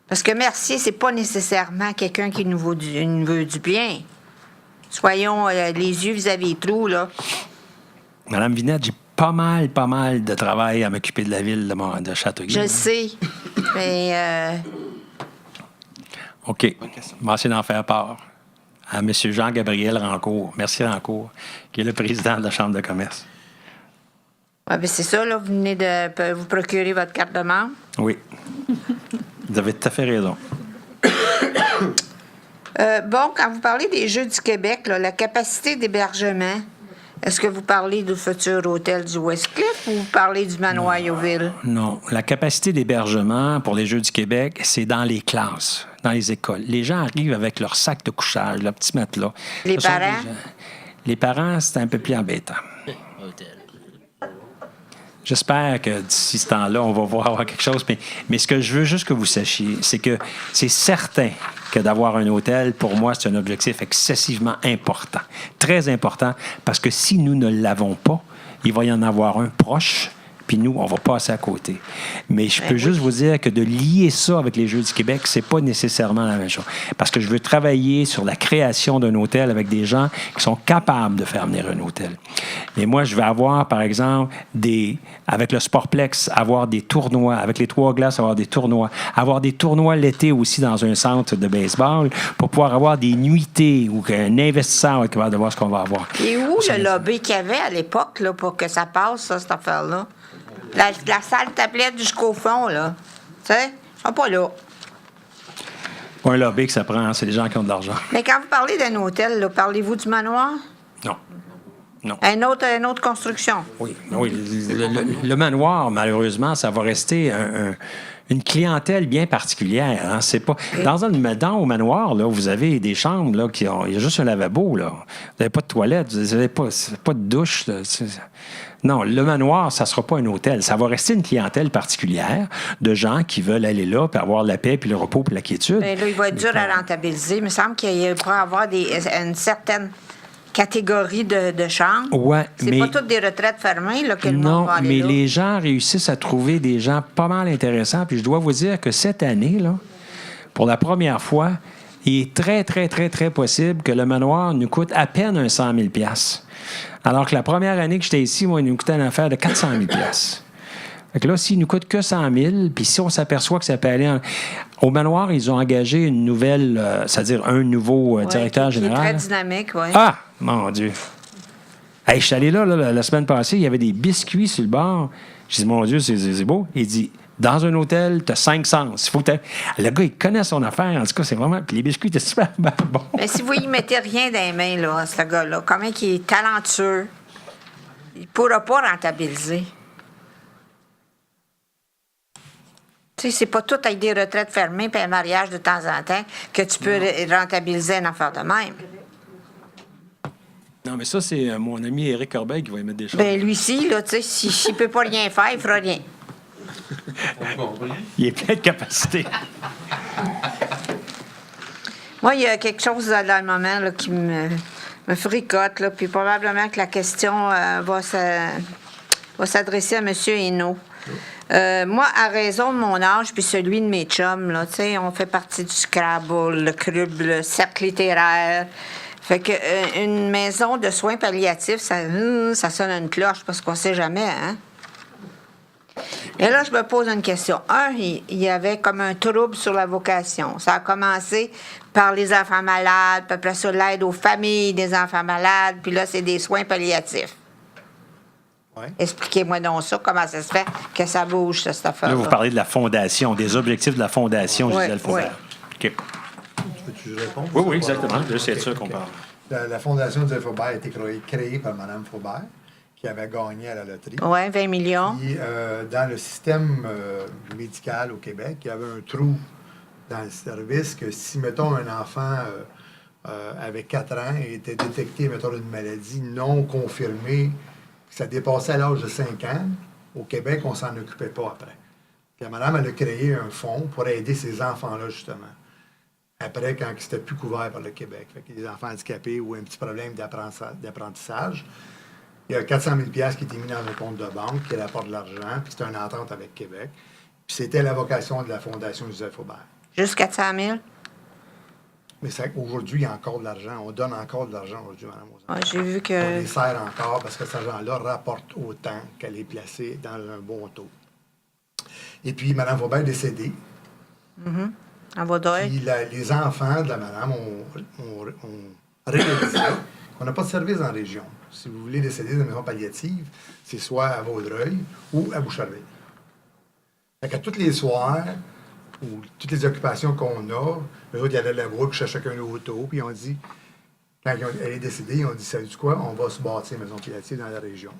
Speaker 2: Parce que Mercier, c'est pas nécessairement quelqu'un qui nous veut du bien. Soyons les yeux vis-à-vis des trous, là.
Speaker 3: Madame Vinette, j'ai pas mal de travail à m'occuper de la ville de Châteauguay.
Speaker 2: Je le sais. Mais
Speaker 3: OK. Je vais essayer d'en faire part à M. Jean-Gabriel Rancourt. Merci, Rancourt, qui est le président de la Chambre de commerce.
Speaker 2: ouais, ben c'est ça, là, vous venez de vous procurer votre carte de membre.
Speaker 3: Oui. Vous avez tout à fait raison.
Speaker 2: Bon, quand vous parlez des Jeux du Québec, là, la capacité d'hébergement, est-ce que vous parlez du futur hôtel du Westcliff ou vous parlez du manoir Youville?
Speaker 3: Non. La capacité d'hébergement pour les Jeux du Québec, c'est dans les classes, dans les écoles. Les gens arrivent avec leur sac de couchage, leur petit matelas.
Speaker 2: Les
Speaker 3: Ce sont
Speaker 2: parents?
Speaker 3: des gens- Les parents, c'est un peu plus embêtant. J'espère que d'ici ce temps-là, on va voir quelque chose. Mais ce que je veux juste que vous sachiez, c'est que c'est certain que d'avoir un hôtel, pour moi, c'est un objectif excessivement important. Très important, parce que si nous ne l'avons pas, il va y en avoir un proche, puis nous, on va passer à côté. Mais je peux juste vous dire que de lier ça avec les Jeux du Québec, c'est pas nécessairement la même chose. Parce que je veux travailler sur la création d'un hôtel avec des gens qui sont capables de faire venir un hôtel. Mais moi, je vais avoir, par exemple, avec le Sportplex, avoir des tournois, avec les Trois Glaces, avoir des tournois l'été aussi dans un centre de baseball pour pouvoir avoir des nuitées ou qu'un investisseur va être capable de voir ce qu'on va avoir.
Speaker 2: Et où le lobby qu'il y avait à l'époque, là, pour que ça passe, ça, cette affaire-là? La salle tablette jusqu'au fond, là. Tu sais, ils sont pas là.
Speaker 3: Pas un lobby que ça prend, c'est les gens qui ont de l'argent.
Speaker 2: Mais quand vous parlez d'un hôtel, là, parlez-vous du manoir?
Speaker 3: Non. Non.
Speaker 2: Une autre construction?
Speaker 3: Oui. Le manoir, malheureusement, ça va rester une clientèle bien particulière. Hein. C'est pas au manoir, là, vous avez des chambres là il y a juste un lavabo là. Vous n'avez pas de toilette, vous n'avez pas de douche. Là. Non, le manoir, ça ne sera pas un hôtel. Ça va rester une clientèle particulière de gens qui veulent aller là puis avoir la paix puis le repos puis la quiétude.
Speaker 2: Bien, là, il va être dur à rentabiliser. Il me semble qu'il pourrait y avoir une certaine catégorie de chambres.
Speaker 3: Ouais,
Speaker 2: c'est
Speaker 3: mais
Speaker 2: pas toutes des retraites fermées là, que le
Speaker 3: non,
Speaker 2: monde va aller
Speaker 3: mais
Speaker 2: là.
Speaker 3: les gens réussissent à trouver des gens pas mal intéressants. Puis je dois vous dire que cette année, là, pour la première fois, il est très, très, très, très possible que le manoir nous coûte à peine un 100 000 $. Alors que la première année que j'étais ici, moi, il nous coûtait une affaire de 400 000 $. Fait que là, s'il nous coûte que 100 000, puis si on s'aperçoit que ça peut aller... Au manoir, ils ont engagé une nouvelle, c'est-à-dire un nouveau directeur
Speaker 2: qui
Speaker 3: général.
Speaker 2: est très dynamique, oui.
Speaker 3: Ah! Mon Dieu! Hey, je suis allé là, la semaine passée, il y avait des biscuits sur le bord. Je dis, mon Dieu, c'est beau. Il dit, dans un hôtel, tu as 5 sens. Le gars, il connaît son affaire. En tout cas, c'est vraiment... Puis les biscuits étaient super bons.
Speaker 2: Mais si vous y mettez rien dans les mains, là, à ce gars-là, comment il est talentueux, il ne pourra pas rentabiliser. Tu sais, c'est pas tout avec des retraites fermées puis un mariage de temps en temps que tu peux rentabiliser une affaire de même.
Speaker 3: Non, mais ça, c'est mon ami Éric Corbeil qui va y mettre des choses.
Speaker 2: Ben lui-ci, là, tu sais, s'il ne peut pas rien faire, il ne fera rien.
Speaker 3: Il est plein de capacités.
Speaker 2: Moi, il y a quelque chose là, dans le moment là, qui me fricote, là, puis probablement que la question va s'adresser à M. Hainaut. Moi, à raison de mon âge puis celui de mes chums, là, tu sais, on fait partie du Scrabble, le club, le cercle littéraire. Fait que une maison de soins palliatifs, ça sonne une cloche parce qu'on sait jamais, hein? Et là, je me pose une question. Il y avait comme un trouble sur la vocation. Ça a commencé par les enfants malades, puis après ça, l'aide aux familles des enfants malades, puis là, c'est des soins palliatifs.
Speaker 10: Ouais.
Speaker 2: Expliquez-moi donc ça, comment ça se fait que ça bouge, cette affaire-là.
Speaker 3: Là, vous parlez de la fondation, des objectifs de la fondation Gisèle Faubert. OK.
Speaker 10: Peux-tu répondre?
Speaker 3: Oui, exactement. Là, c'est de ça qu'on parle.
Speaker 10: La fondation Gisèle Faubert a été créée par Mme Faubert, qui avait gagné à la loterie.
Speaker 2: Oui, 20 millions.
Speaker 10: Puis, dans le système médical au Québec, il y avait un trou dans le service que si, mettons, un enfant avait 4 ans et était détecté, mettons, d'une maladie non confirmée, ça dépassait l'âge de 5 ans, au Québec, on s'en occupait pas après. Puis, madame, elle a créé un fonds pour aider ces enfants-là, justement. Après, quand c'était plus couvert par le Québec. Fait que les enfants handicapés ou un petit problème d'apprentissage. Il y a 400 000 $ qui étaient mis dans un compte de banque, qui rapporte de l'argent, puis c'était une entente avec Québec. Puis c'était la vocation de la Fondation Gisèle Faubert.
Speaker 2: Juste 400 000?
Speaker 10: Mais aujourd'hui, il y a encore de l'argent. On donne encore de l'argent aujourd'hui, Mme Ozan.
Speaker 2: Ouais, j'ai vu
Speaker 10: On
Speaker 2: que...
Speaker 10: les sert encore parce que cet argent-là rapporte autant qu'elle est placée dans un bon taux. Et puis, Mme Faubert est décédée.
Speaker 2: En Vaudreuil.
Speaker 10: Puis les enfants de la madame ont réalisé qu'on n'a pas de service dans la région. Si vous voulez décéder de maison palliative, c'est soit à Vaudreuil ou à Boucherville. Fait qu'à tous les soirs, ou toutes les occupations qu'on a, eux autres, ils allaient la voir, puis chacun l'auto, puis ils ont dit, quand elle est décédée, ils ont dit, savez-vous quoi, on va se bâtir une maison palliative dans la région.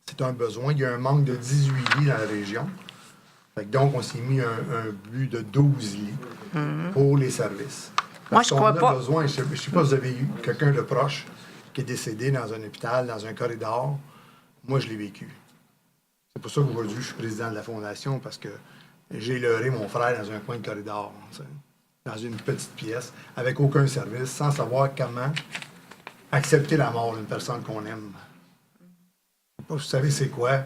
Speaker 10: C'est un besoin. Il y a un manque de 18 lits dans la région. Fait que donc, on s'est mis un but de 12 lits pour les services.
Speaker 2: Moi, je crois pas.
Speaker 10: Besoin, je ne sais pas si vous avez eu quelqu'un de proche qui est décédé dans un hôpital, dans un corridor. Moi, je l'ai vécu. C'est pour ça qu'aujourd'hui, je suis président de la Fondation, parce que j'ai leurré mon frère dans un coin de corridor, dans une petite pièce, avec aucun service, sans savoir comment accepter la mort d'une personne qu'on aime. Vous savez c'est quoi?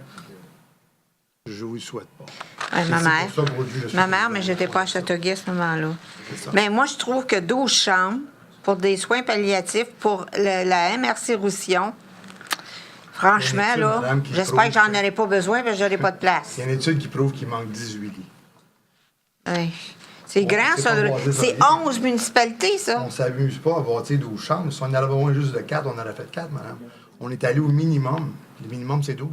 Speaker 10: Je ne vous le souhaite pas.
Speaker 2: Ma mère, mais je n'étais pas à Châteauguay à ce moment-là. Mais moi, je trouve que 12 chambres pour des soins palliatifs pour la MRC Roussillon, franchement, là, j'espère que j'en aurai pas besoin parce que je n'aurai pas de place.
Speaker 10: Il y a une étude qui prouve qu'il manque 18 lits.
Speaker 2: Oui. C'est grand, ça. C'est 11 municipalités, ça.
Speaker 10: On ne s'amuse pas à bâtir 12 chambres. Si on en avait besoin juste de 4, on aurait fait 4, madame. On est allé au minimum. Le minimum, c'est 12.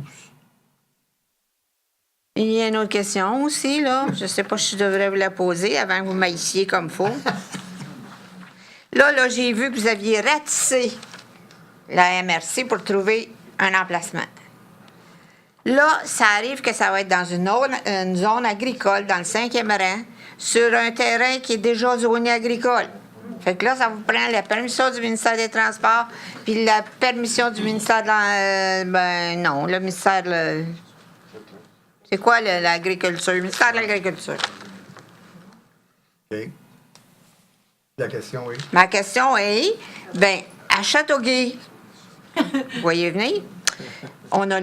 Speaker 2: Il y a une autre question aussi, là. Je ne sais pas si je devrais vous la poser avant que vous m'haissiez comme il faut. Là, j'ai vu que vous aviez ratissé la MRC pour trouver un emplacement. Là, ça arrive que ça va être dans une zone agricole, dans le 5e rang, sur un terrain qui est déjà zoné agricole. Fait que là, ça vous prend la permission du ministère des Transports, puis la permission du ministère de le ministère de... C'est quoi l'agriculture? Le ministère de l'Agriculture.
Speaker 10: OK. La question est?
Speaker 2: Ma question est, à Châteauguay, vous voyez venir, on a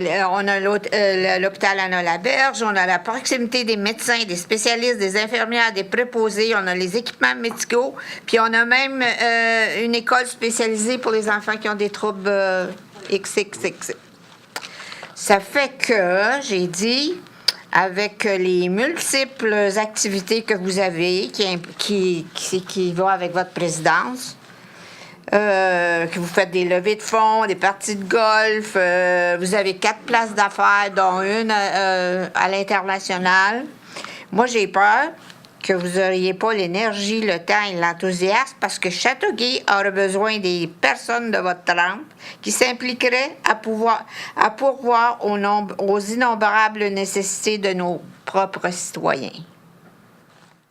Speaker 2: l'hôpital Anna-Laberge, on a la proximité des médecins, des spécialistes, des infirmières, des préposés, on a les équipements médicaux, puis on a même une école spécialisée pour les enfants qui ont des troubles XXX. Ça fait que, j'ai dit, avec les multiples activités que vous avez, qui vont avec votre présidence, que vous faites des levées de fonds, des parties de golf, vous avez 4 places d'affaires, dont une à l'international. Moi, j'ai peur que vous n'auriez pas l'énergie, le temps et l'enthousiasme, parce que Châteauguay aurait besoin des personnes de votre trempe qui s'impliqueraient à pourvoir aux innombrables nécessités de nos propres citoyens.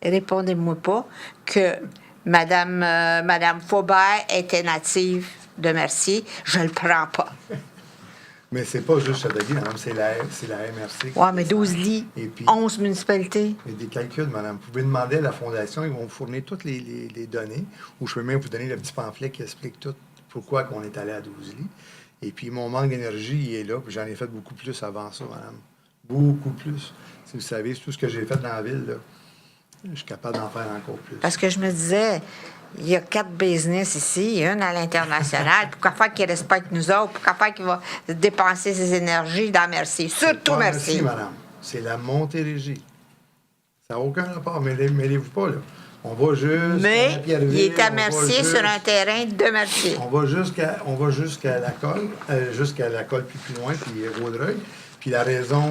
Speaker 2: Répondez-moi pas que Madame Faubert était native de Mercier, je le prends pas.
Speaker 10: Mais c'est pas juste Châteauguay, madame, c'est la MRC.
Speaker 2: Ouais, mais 12 lits,
Speaker 10: Et puis,
Speaker 2: 11 municipalités.
Speaker 10: il y a des calculs, madame. Vous pouvez demander à la Fondation, ils vont vous fournir toutes les données, ou je peux même vous donner le petit pamphlet qui explique tout pourquoi on est allé à 12 lits. Et puis, mon manque d'énergie, il est là, puis j'en ai fait beaucoup plus avant ça, madame. Beaucoup plus. Si vous savez, tout ce que j'ai fait dans la ville, là, je suis capable d'en faire encore plus.
Speaker 2: Parce que je me disais, il y a 4 business ici, une à l'international. Pourquoi faire qu'il respecte nous autres? Pourquoi faire qu'il va dépenser ses énergies dans Mercier? Surtout
Speaker 10: Pas
Speaker 2: Mercier.
Speaker 10: madame. C'est la Montérégie. Ça n'a aucun rapport. Mêlez-vous pas, là. On va juste.
Speaker 2: Mais il est à
Speaker 10: on va
Speaker 2: Mercier
Speaker 10: juste-
Speaker 2: sur un terrain de Mercier.
Speaker 10: On va jusqu'à la colle, puis plus loin, puis Vaudreuil. Puis la raison,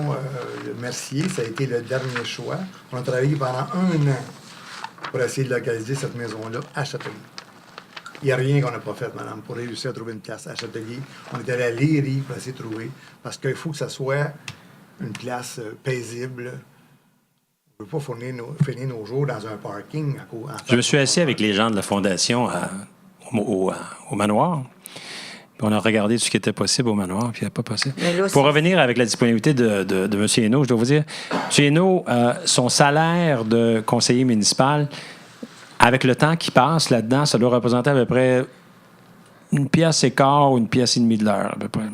Speaker 10: le Mercier, ça a été le dernier choix. On a travaillé pendant 1 an pour essayer de localiser cette maison-là à Châteauguay. Il n'y a rien qu'on n'a pas fait, madame, pour réussir à trouver une place à Châteauguay. On est allé à Léry pour essayer de trouver, parce qu'il faut que ça soit une place paisible. On ne peut pas finir nos jours dans un parking.
Speaker 3: Je me suis assis avec les gens de la Fondation au manoir. Puis on a regardé tout ce qui était possible au manoir, puis il n'y a pas possible.
Speaker 2: Là,
Speaker 3: Pour revenir avec la disponibilité de M. Hainaut, je dois vous dire, M. Hainaut, son salaire de conseiller municipal, avec le temps qui passe là-dedans, ça doit représenter à peu près 1,15 pièce ou 1,5 pièce de l'heure, à peu près.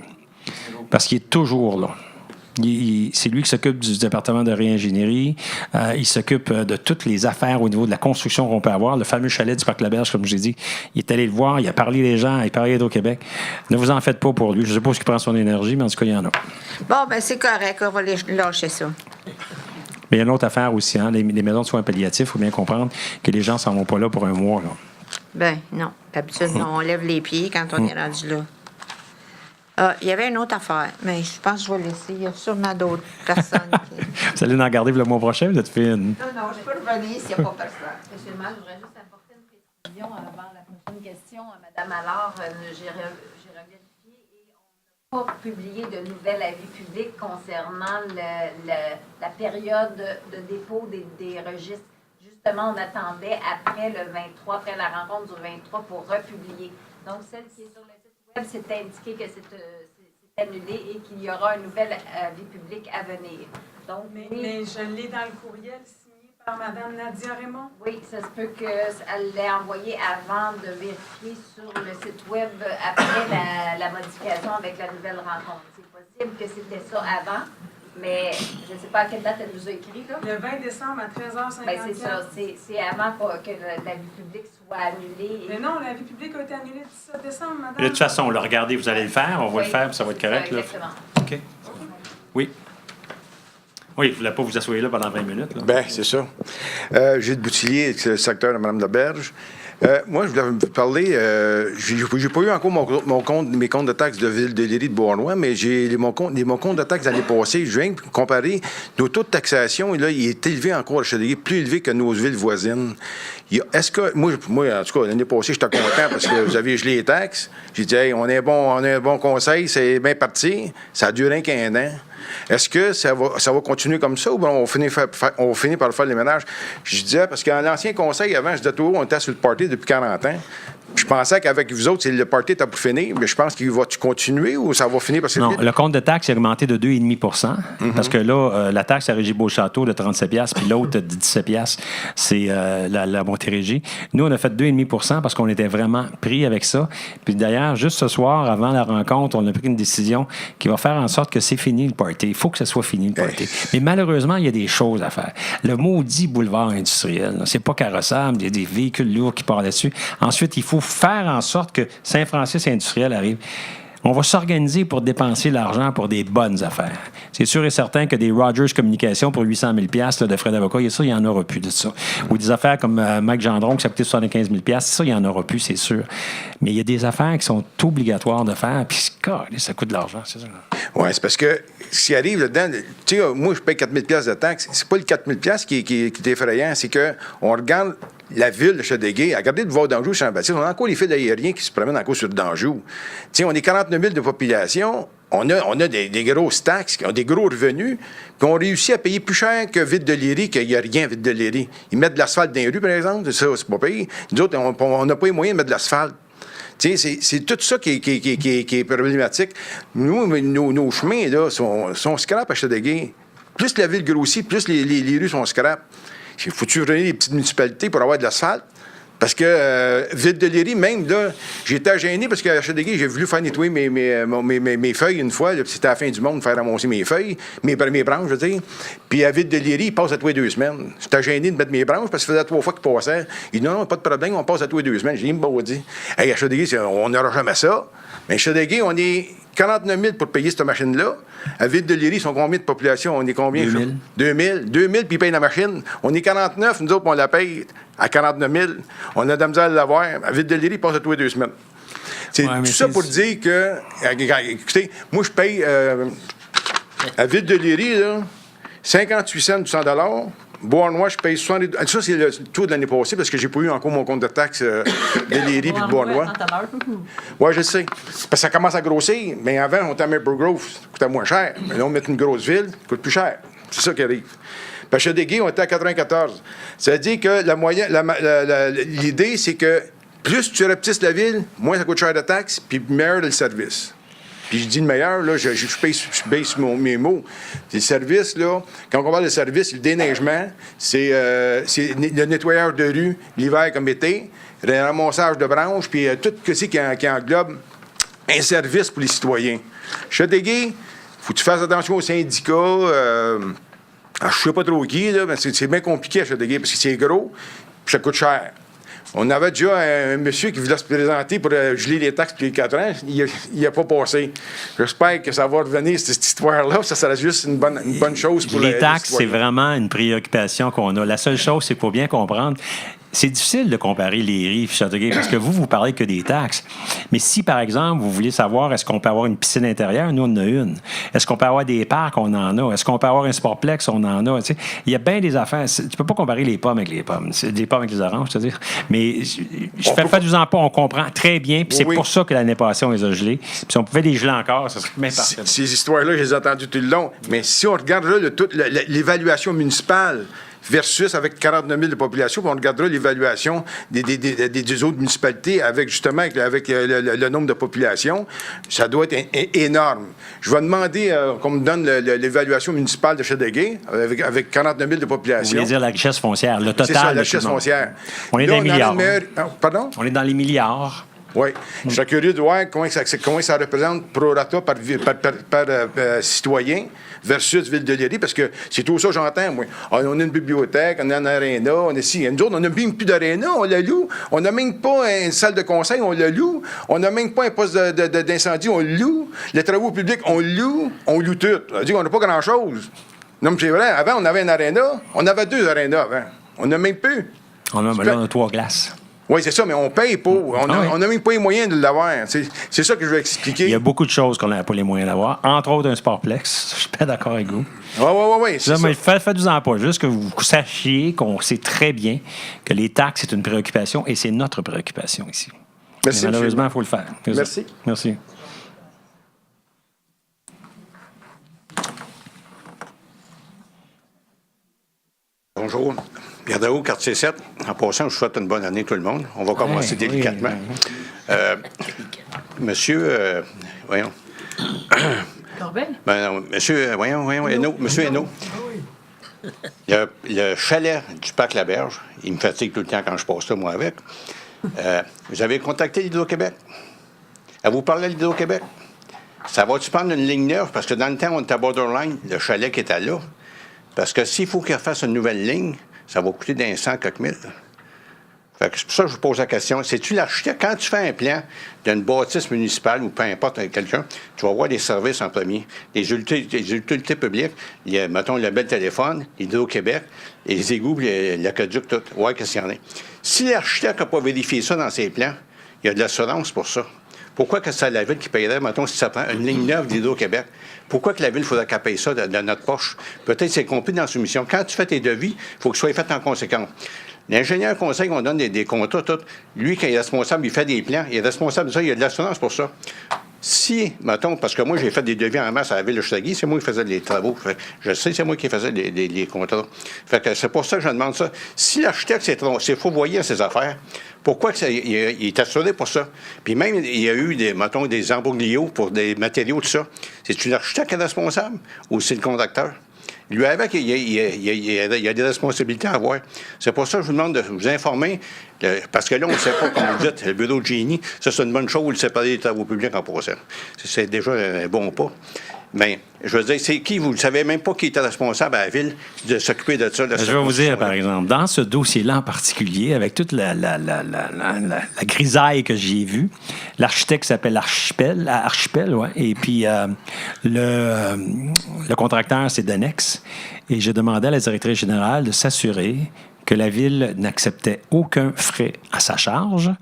Speaker 3: Parce qu'il est toujours là. C'est lui qui s'occupe du département de réingénierie. Il s'occupe de toutes les affaires au niveau de la construction qu'on peut avoir. Le fameux chalet du Parc-Laberge, comme je l'ai dit, il est allé le voir, il a parlé des gens, il a parlé d'Hydro-Québec. Ne vous en faites pas pour lui. Je ne sais pas où il prend son énergie, mais en tout cas, il y en a.
Speaker 2: Bon, ben c'est correct, on va lâcher ça.
Speaker 3: Mais il y a une autre affaire aussi, hein, les maisons de soins palliatifs, il faut bien comprendre que les gens ne s'en vont pas là pour un mois. Là.
Speaker 2: Ben non, d'habitude, on lève les pieds quand on est rendu là. Il y avait une autre affaire, mais je pense que je vais laisser. Il y a sûrement d'autres personnes qui...
Speaker 3: Vous allez en garder le mois prochain, vous êtes fine.
Speaker 2: Non, je peux revenir s'il n'y a pas personne.
Speaker 6: Monsieur le maire, je voudrais juste apporter une précision avant la prochaine question. Mme Allard, j'ai revérifié et on n'a pas publié de nouvel avis public concernant la période de dépôt des registres. Justement, on attendait après le 23, après la rencontre du 23 pour republier. Donc, celle qui est sur le site web, c'est indiqué que c'est annulé et qu'il y aura un nouvel avis public à venir. Donc,
Speaker 9: Mais je l'ai dans le courriel signé par Mme Nadia Raymond.
Speaker 6: oui, ça se peut qu'elle l'ait envoyé avant de vérifier sur le site web après la modification avec la nouvelle rencontre. C'est possible que c'était ça avant, mais je ne sais pas à quelle date elle nous a écrit, là.
Speaker 9: Le 20 décembre à 13h54.
Speaker 6: Ben, c'est ça, c'est avant que l'avis public soit annulé.
Speaker 9: Mais non, l'avis public a été annulé le 17 décembre, madame.
Speaker 3: De toute façon, là, regardez, vous allez le faire, on va le faire, puis ça va être correct. Là.
Speaker 6: Exactement.
Speaker 3: OK. Oui. Oui, il ne voulait pas vous asseoir là pendant 20 minutes. Là.
Speaker 12: Bien, c'est ça. Gilles Boutillier, c'est le secteur de Mme de Berge. Moi, je voulais vous parler. J'ai pas eu encore mes comptes de taxes de Ville de Léry de Beauharnois, mais j'ai mon compte de taxes l'année passée. Je viens de comparer nos taux de taxation. Et là, il est élevé encore à Châteauguay, plus élevé que nos villes voisines. Est-ce que moi, en tout cas, l'année passée, j'étais content parce que vous avez gelé les taxes. J'ai dit, hey, on a un bon conseil, c'est bien parti. Ça a duré qu'un an. Est-ce que ça va continuer comme ça ou bien on va finir par faire les ménages? Je disais, parce qu'en l'ancien conseil, avant, je disais toujours, on était sur le party depuis 40 ans. Je pensais qu'avec vous autres, le party était pour finir, mais je pense qu'il va continuer ou ça va finir parce que...
Speaker 3: Non, le compte de taxe a augmenté de 2,5 parce que là, la taxe à Régie-Beauchâteau de 37$, puis l'autre de 17$, c'est la Montérégie. Nous, on a fait 2,5 parce qu'on était vraiment pris avec ça. Puis d'ailleurs, juste ce soir, avant la rencontre, on a pris une décision qui va faire en sorte que c'est fini le party. Il faut que ce soit fini le party. Mais malheureusement, il y a des choses à faire. Le maudit boulevard industriel, c'est pas carrossable, il y a des véhicules lourds qui partent là-dessus. Ensuite, il faut faire en sorte que Saint-Francis industriel arrive. On va s'organiser pour dépenser l'argent pour des bonnes affaires. C'est sûr et certain que des Rogers Communications pour 800 000 $ de frais d'avocat, il n'y en aura plus de ça. Ou des affaires comme Mike Gendron qui ça a coûté 75 000 $, ça, il n'y en aura plus, c'est sûr. Mais il y a des affaires qui sont obligatoires de faire, puis ça coûte de l'argent, c'est ça.
Speaker 12: Oui, c'est parce que s'il arrive là-dedans, tu sais, moi, je paye 4 000 $ de taxes. C'est pas le 4 000 $ qui est effrayant, c'est qu'on regarde la ville de Châteauguay, regardez le voir d'Anjou, Saint-Baptiste, on a encore les fils aériens qui se promènent encore sur d'Anjou. Tu sais, on est 49 000 de population, on a des grosses taxes, on a des gros revenus, puis on réussit à payer plus cher que Ville de Léry, qu'il n'y a rien à Ville de Léry. Ils mettent de l'asphalte dans les rues, par exemple, ça, c'est pas payé. Nous autres, on n'a pas les moyens de mettre de l'asphalte. Tu sais, c'est tout ça qui est problématique. Nous, nos chemins, là, sont scrap à Châteauguay. Plus la ville grossit, plus les rues sont scrap. Il faut-tu revenir les petites municipalités pour avoir de l'asphalte? Parce que Ville de Léry, même, là, j'étais gêné parce qu'à Châteauguay, j'ai voulu faire nettoyer mes feuilles une fois. C'était à la fin du monde, faire ramasser mes feuilles, mes branches, je veux dire. Puis à Ville de Léry, il passe à tous les 2 semaines. J'étais gêné de mettre mes branches parce que ça faisait 3 fois qu'il passait. Il dit non, pas de problème, on passe à tous les 2 semaines. J'ai dit, bon, dit, hey, à Châteauguay, on n'aura jamais ça. Mais à Châteauguay, on est 49 000 pour payer cette machine-là. À Ville de Léry, ils sont combien de population? On est combien? 2000, puis ils payent la machine. On est 49, nous autres, on la paye à 49 000. On a de la misère à l'avoir. À Ville de Léry, il passe à tous les 2 semaines. C'est tout ça pour dire que... Écoutez, moi, je paye... à Ville de Léry, là, 58 cents du 100 $. Beauharnois, je paye 70... Ça, c'est le taux de l'année passée, parce que j'ai pas eu encore mon compte de taxes de Léry puis de Beauharnois. Oui, je sais. Parce que ça commence à grossir. Mais avant, on était à Maple Grove, ça coûtait moins cher. Mais là, on met une grosse ville, ça coûte plus cher. C'est ça qui arrive. Puis à Châteauguay, on était à 94. Ça veut dire que l'idée, c'est que plus tu rapetisses la ville, moins ça coûte cher de taxes, puis meilleur le service. Puis je dis le meilleur, là, je baisse mes mots. Le service, là, quand on parle de service, le déneigement, c'est le nettoyeur de rue, l'hiver comme été, le ramassage de branches, puis tout ce qui englobe un service pour les citoyens. Châteauguay, faut que tu fasses attention aux syndicats. Je sais pas trop qui, là, mais c'est bien compliqué à Châteauguay parce que c'est gros, puis ça coûte cher. On avait déjà un monsieur qui voulait se présenter pour geler les taxes depuis 4 ans. Il n'a pas passé. J'espère que ça va revenir, cette histoire-là. Ça sera juste une bonne chose pour
Speaker 3: les taxes, c'est vraiment une préoccupation qu'on a. La seule chose, c'est qu'il faut bien comprendre, c'est difficile de comparer Léry et Châteauguay parce que vous parlez que des taxes. Mais si, par exemple, vous voulez savoir est-ce qu'on peut avoir une piscine intérieure, nous, on en a une. Est-ce qu'on peut avoir des parcs? On en a. Est-ce qu'on peut avoir un sportplex? On en a. Tu sais, il y a bien des affaires. Tu peux pas comparer les pommes avec les pommes. C'est des pommes avec les oranges, c'est-à-dire. Mais je fais-vous-en pas, on comprend très bien. Puis c'est pour ça que l'année passée, on les a gelés. Puis si on pouvait les geler encore, ça serait bien parfait.
Speaker 12: Ces histoires-là, je les ai entendues tout le long. Mais si on regarde là, l'évaluation municipale, versus avec 49 000 de population, puis on regardera l'évaluation des autres municipalités avec justement avec le nombre de population. Ça doit être énorme. Je vais demander qu'on me donne l'évaluation municipale de Châteauguay avec 49 000 de population.
Speaker 3: Vous voulez dire la richesse foncière, le total.
Speaker 12: C'est ça, la richesse foncière.
Speaker 3: On est dans les milliards.
Speaker 12: Pardon?
Speaker 3: On est dans les milliards.
Speaker 12: Oui. Je serais curieux de voir comment ça représente pro rata par citoyen versus Ville de Léry, parce que c'est tout ça que j'entends, moi. On a une bibliothèque, on a un aréna, on a ci. Nous autres, on n'a même plus d'aréna, on la loue. On n'a même pas une salle de conseil, on la loue. On n'a même pas un poste d'incendie, on le loue. Les travaux publics, on loue tout. Ça veut dire qu'on n'a pas grand-chose. Non, mais c'est vrai, avant, on avait un aréna. On avait 2 arénas avant. On n'a même plus.
Speaker 3: On a 3 glaces.
Speaker 12: Oui, c'est ça, mais on paye pour. On n'a même pas les moyens de l'avoir. C'est ça que je veux expliquer.
Speaker 3: Il y a beaucoup de choses qu'on n'a pas les moyens d'avoir, entre autres un sportplex. Je suis pas d'accord avec vous.
Speaker 12: Oui, c'est ça.
Speaker 3: Mais faites-vous-en pas, juste que vous sachiez qu'on sait très bien que les taxes, c'est une préoccupation et c'est notre préoccupation ici.
Speaker 12: Merci.
Speaker 3: Mais malheureusement, il faut le faire.
Speaker 12: Merci.
Speaker 3: Merci.
Speaker 13: Bonjour. Pierre Daou, quartier 7. En passant, je vous souhaite une bonne année, tout le monde. On va commencer délicatement. Monsieur, voyons.
Speaker 11: Corbel?
Speaker 13: Monsieur, voyons, Hainaut. Monsieur Hainaut. Le chalet du Parc Laberge, il me fatigue tout le temps quand je passe là, moi, avec. Vous avez contacté l'Hydro-Québec? Avez-vous parlé à l'Hydro-Québec? Ça va-tu prendre une ligne neuve? Parce que dans le temps, on était à Borderline, le chalet qui était là. Parce que s'il faut qu'il fasse une nouvelle ligne, ça va coûter d'un 100 quelques mille. Fait que c'est pour ça que je vous pose la question. C'est-tu l'architecte? Quand tu fais un plan d'une bâtisse municipale ou peu importe avec quelqu'un, tu vas voir des services en premier. Les utilités publiques, mettons le bel téléphone, l'Hydro-Québec, les égouts, l'aqueduc, tout. Ouais, qu'est-ce qu'il y en a? Si l'architecte n'a pas vérifié ça dans ses plans, il y a de l'assurance pour ça. Pourquoi que c'est la Ville qui paierait, mettons, si ça prend une ligne neuve d'Hydro-Québec? Pourquoi que la Ville faudrait qu'elle paye ça de notre poche? Peut-être c'est compris dans la soumission. Quand tu fais tes devis, il faut que ce soit fait en conséquence. L'ingénieur conseil qu'on donne des contrats, tout, lui, quand il est responsable, il fait des plans, il est responsable de ça, il y a de l'assurance pour ça. Si, mettons, parce que moi, j'ai fait des devis en masse à la ville de Châteauguay, c'est moi qui faisais les travaux. Fait que je sais, c'est moi qui faisais les contrats. Fait que c'est pour ça que je demande ça. Si l'architecte s'est fourvoyé à ses affaires, pourquoi il est assuré pour ça? Puis même, il y a eu, mettons, des embroglios pour des matériaux, tout ça. C'est-tu l'architecte qui est responsable ou c'est le contracteur? Lui, avec, il y a des responsabilités à avoir. C'est pour ça que je vous demande de vous informer, parce que là, on ne sait pas, comme vous dites, le bureau de génie, ça, c'est une bonne chose, le séparer des travaux publics en passant. C'est déjà un bon pas. Mais, je veux dire, c'est qui? Vous ne savez même pas qui était responsable à la ville de s'occuper de ça.
Speaker 3: Je vais vous dire, par exemple, dans ce dossier-là en particulier, avec toute la grisaille que j'y ai vue, l'architecte s'appelle Archipel, ouais, et puis le contracteur, c'est Denex. Et j'ai demandé à la directrice générale de s'assurer que la Ville n'acceptait aucun frais à sa charge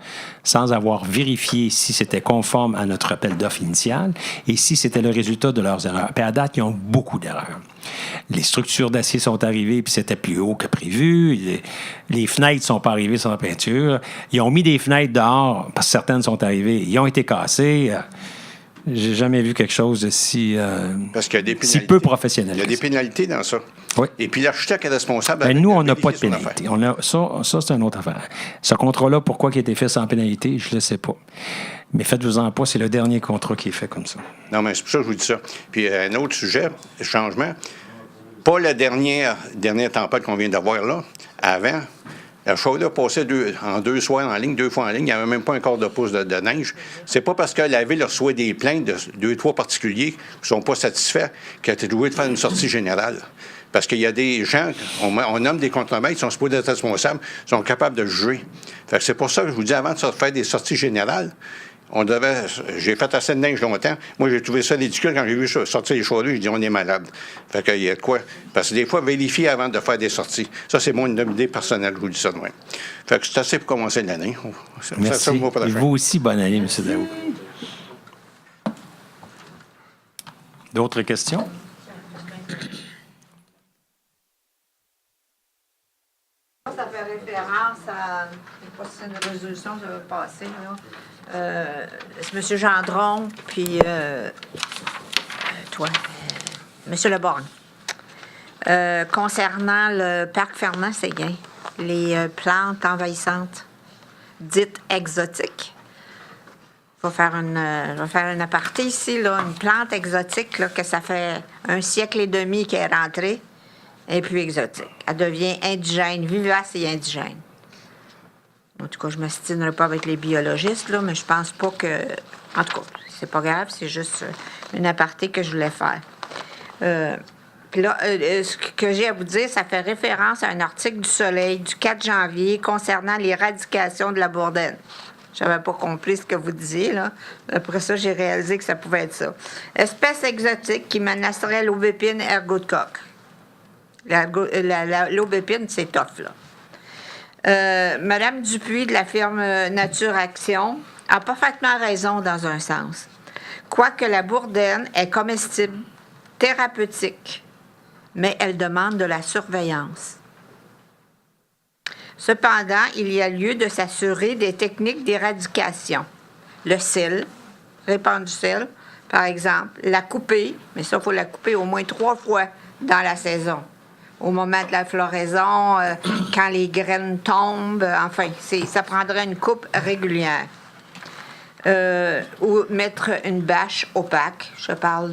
Speaker 3: sans avoir vérifié si c'était conforme à notre appel d'offres initial et si c'était le résultat de leurs erreurs. Puis à date, ils ont beaucoup d'erreurs. Les structures d'acier sont arrivées, puis c'était plus haut que prévu. Les fenêtres ne sont pas arrivées sans peinture. Ils ont mis des fenêtres dehors parce que certaines sont arrivées. Ils ont été cassées. J'ai jamais vu quelque chose de si peu professionnel.
Speaker 13: Il y a des pénalités dans ça.
Speaker 3: Oui.
Speaker 13: Et puis l'architecte est responsable.
Speaker 3: Ben, nous, on n'a pas de pénalité. Ça, c'est une autre affaire. Ce contrat-là, pourquoi il a été fait sans pénalité, je ne le sais pas. Mais faites-vous-en pas, c'est le dernier contrat qui est fait comme ça.
Speaker 13: Non, mais c'est pour ça que je vous dis ça. Puis un autre sujet, changement. Pas la dernière tempête qu'on vient d'avoir là. Avant, la chaudière passait deux fois en ligne. Il n'y avait même pas un quart de pouce de neige. C'est pas parce que la Ville reçoit des plaintes de 2-3 particuliers qui ne sont pas satisfaits qu'elle a été obligée de faire une sortie générale. Parce qu'il y a des gens, on nomme des contremaîtres, ils sont supposés être responsables, sont capables de juger. Fait que c'est pour ça que je vous dis, avant de faire des sorties générales, j'ai fait assez de neige longtemps. Moi, j'ai trouvé ça ridicule quand j'ai vu sortir les chaudières. J'ai dit, on est malade. Fait qu'il y a de quoi? Parce que des fois, vérifier avant de faire des sorties. Ça, c'est mon idée personnelle, je vous dis ça de même. Fait que c'est assez pour commencer l'année.
Speaker 3: Merci. Et vous aussi, bonne année, M. Daou. D'autres questions?
Speaker 2: Ça fait référence à, je ne sais pas si c'est une résolution qui va passer, c'est M. Gendron, puis M. Leborgne. Concernant le parc Fernand-Séguin, les plantes envahissantes, dites exotiques. Je vais faire une aparté ici, là, une plante exotique, là, que ça fait 1 siècle et demi qu'elle est rentrée. Elle est plus exotique. Elle devient indigène, vivace et indigène. En tout cas, je ne m'astinerai pas avec les biologistes, là, mais je pense pas que... En tout cas, c'est pas grave, c'est juste une aparté que je voulais faire. Puis là, ce que j'ai à vous dire, ça fait référence à un article du Soleil du 4 janvier concernant l'éradication de la bourdaine. Je n'avais pas compris ce que vous disiez, là. Après ça, j'ai réalisé que ça pouvait être ça. Espèce exotique qui menacerait l'aubépine ergocoque. L'aubépine, c'est tough, là. Madame Dupuis de la firme Nature Action a parfaitement raison dans un sens. Quoique la bourdaine est comestible, thérapeutique, mais elle demande de la surveillance. Cependant, il y a lieu de s'assurer des techniques d'éradication. Le cil, répandre du cil, par exemple, la couper, mais ça, il faut la couper au moins 3 fois dans la saison. Au moment de la floraison, quand les graines tombent, enfin, ça prendrait une coupe régulière. Ou mettre une bâche opaque, je parle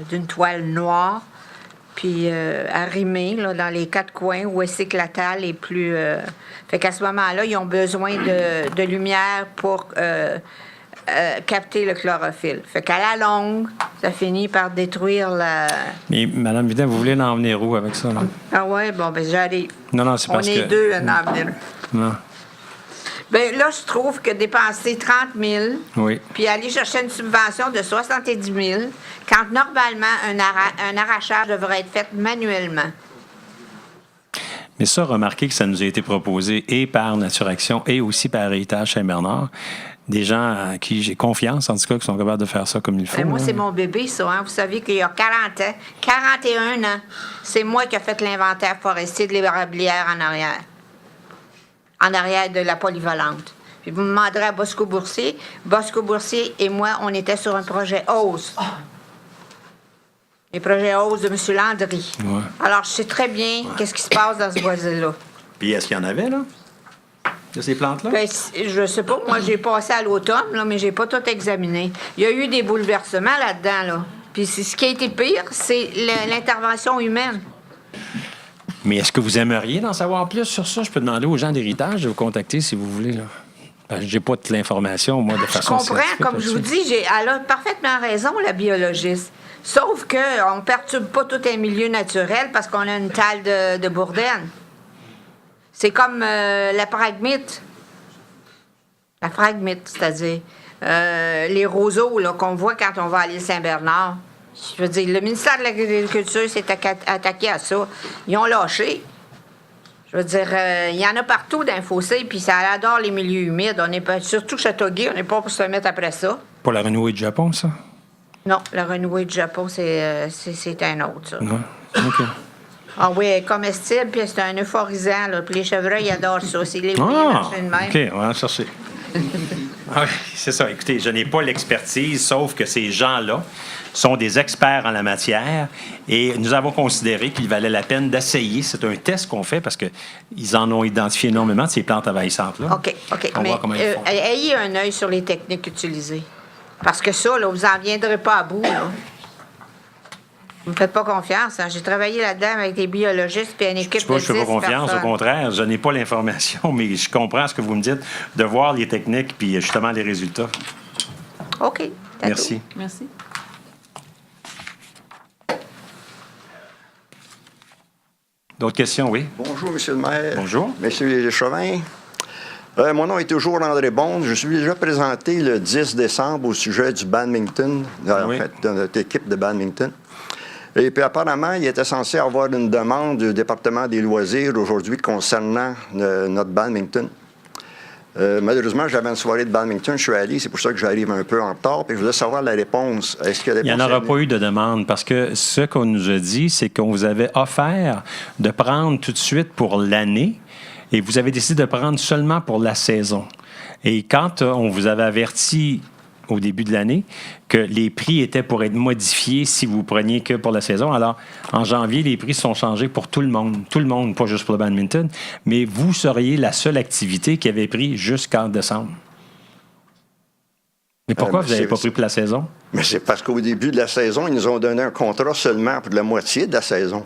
Speaker 2: d'une toile noire, puis arrimée là, dans les 4 coins où est éclatale et plus... Fait qu'à ce moment-là, ils ont besoin de lumière pour capter le chlorophylle. Fait qu'à la longue, ça finit par détruire la...
Speaker 3: Mais, Mme Vidal, vous voulez en venir où avec ça, là?
Speaker 2: Ah ouais, bon, ben j'arrive.
Speaker 3: Non, c'est parce que...
Speaker 2: On est deux à en venir.
Speaker 3: Non.
Speaker 2: Bien, là, je trouve que dépenser 30 000,
Speaker 3: oui,
Speaker 2: puis aller chercher une subvention de 70 000, quand normalement un arrachage devrait être fait manuellement.
Speaker 3: Mais ça, remarquez que ça nous a été proposé et par Nature Action et aussi par Héritage Saint-Bernard. Des gens à qui j'ai confiance, en tout cas, qui sont capables de faire ça comme il faut.
Speaker 2: Moi, c'est mon bébé, ça. Hein? Vous savez qu'il y a 40 ans, 41 ans, c'est moi qui ai fait l'inventaire forestier de l'érablière en arrière de la polyvalente. Puis vous me demanderez à Bosco-Boursier. Bosco-Boursier et moi, on était sur un projet OSE. Les projets OSE de M. Landry.
Speaker 3: Ouais.
Speaker 2: Alors, je sais très bien qu'est-ce qui se passe dans ce bois-là.
Speaker 3: Puis est-ce qu'il y en avait, là? De ces plantes-là?
Speaker 2: Ben, je sais pas. Moi, j'ai passé à l'automne, là, mais j'ai pas tout examiné. Il y a eu des bouleversements là-dedans, là. Puis ce qui a été pire, c'est l'intervention humaine.
Speaker 3: Mais est-ce que vous aimeriez d'en savoir plus sur ça? Je peux demander aux gens d'héritage de vous contacter si vous voulez. Là. J'ai pas toute l'information, moi, de façon
Speaker 2: Je comprends, comme je vous dis, elle a parfaitement raison, la biologiste. Sauf qu'on ne perturbe pas tout un milieu naturel parce qu'on a une talle de bourdaine. C'est comme la phragmite. La phragmite, c'est-à-dire les roseaux là, qu'on voit quand on va à l'île Saint-Bernard. Je veux dire, le ministère de l'Agriculture s'est attaqué à ça. Ils ont lâché. Je veux dire, il y en a partout dans les fossés, puis ça adore les milieux humides. On est pas, surtout Châteauguay, on n'est pas pour se mettre après ça.
Speaker 3: Pour la renouée du Japon, ça?
Speaker 2: Non, la renouée du Japon, c'est un autre, ça.
Speaker 3: Non. OK.
Speaker 2: Ah oui, elle est comestible, puis c'est un euphorisant, là. Puis les chevreuils, ils adorent ça. C'est les marchés de même.
Speaker 3: OK, on va en chercher. Ah oui, c'est ça. Écoutez, je n'ai pas l'expertise, sauf que ces gens-là sont des experts en la matière et nous avons considéré qu'il valait la peine d'essayer. C'est un test qu'on fait parce qu'ils en ont identifié énormément de ces plantes envahissantes-là.
Speaker 2: OK.
Speaker 3: On
Speaker 2: Mais
Speaker 3: voit comment ils font.
Speaker 2: ayez un œil sur les techniques utilisées. Parce que ça, là, vous n'en viendrez pas à bout, là. Vous ne me faites pas confiance. Hein? J'ai travaillé là-dedans avec des biologistes puis une équipe de 10
Speaker 3: Je ne fais pas confiance,
Speaker 2: personnes.
Speaker 3: au contraire. Je n'ai pas l'information, mais je comprends ce que vous me dites, de voir les techniques puis justement les résultats.
Speaker 2: OK.
Speaker 3: Merci.
Speaker 11: Merci.
Speaker 3: D'autres questions, oui?
Speaker 14: Bonjour, Monsieur le maire.
Speaker 3: Bonjour.
Speaker 14: Monsieur Chauvin. Mon nom est toujours André Bonde. Je suis déjà présenté le 10 décembre au sujet du badminton, en fait, de notre équipe de badminton. Et puis apparemment, il était censé avoir une demande du département des loisirs aujourd'hui concernant notre badminton. Malheureusement, j'avais une soirée de badminton, je suis allé, c'est pour ça que j'arrive un peu en retard, puis je voulais savoir la réponse. Est-ce que
Speaker 3: Il n'y en aura pas eu de demande parce que ce qu'on nous a dit, c'est qu'on vous avait offert de prendre tout de suite pour l'année et vous avez décidé de prendre seulement pour la saison. Et quand on vous avait averti au début de l'année que les prix étaient pour être modifiés si vous preniez que pour la saison. Alors, en janvier, les prix sont changés pour tout le monde, pas juste pour le badminton, mais vous seriez la seule activité qui avait pris jusqu'en décembre. Mais pourquoi vous n'avez pas pris pour la saison?
Speaker 14: Mais c'est parce qu'au début de la saison, ils nous ont donné un contrat seulement pour la moitié de la saison.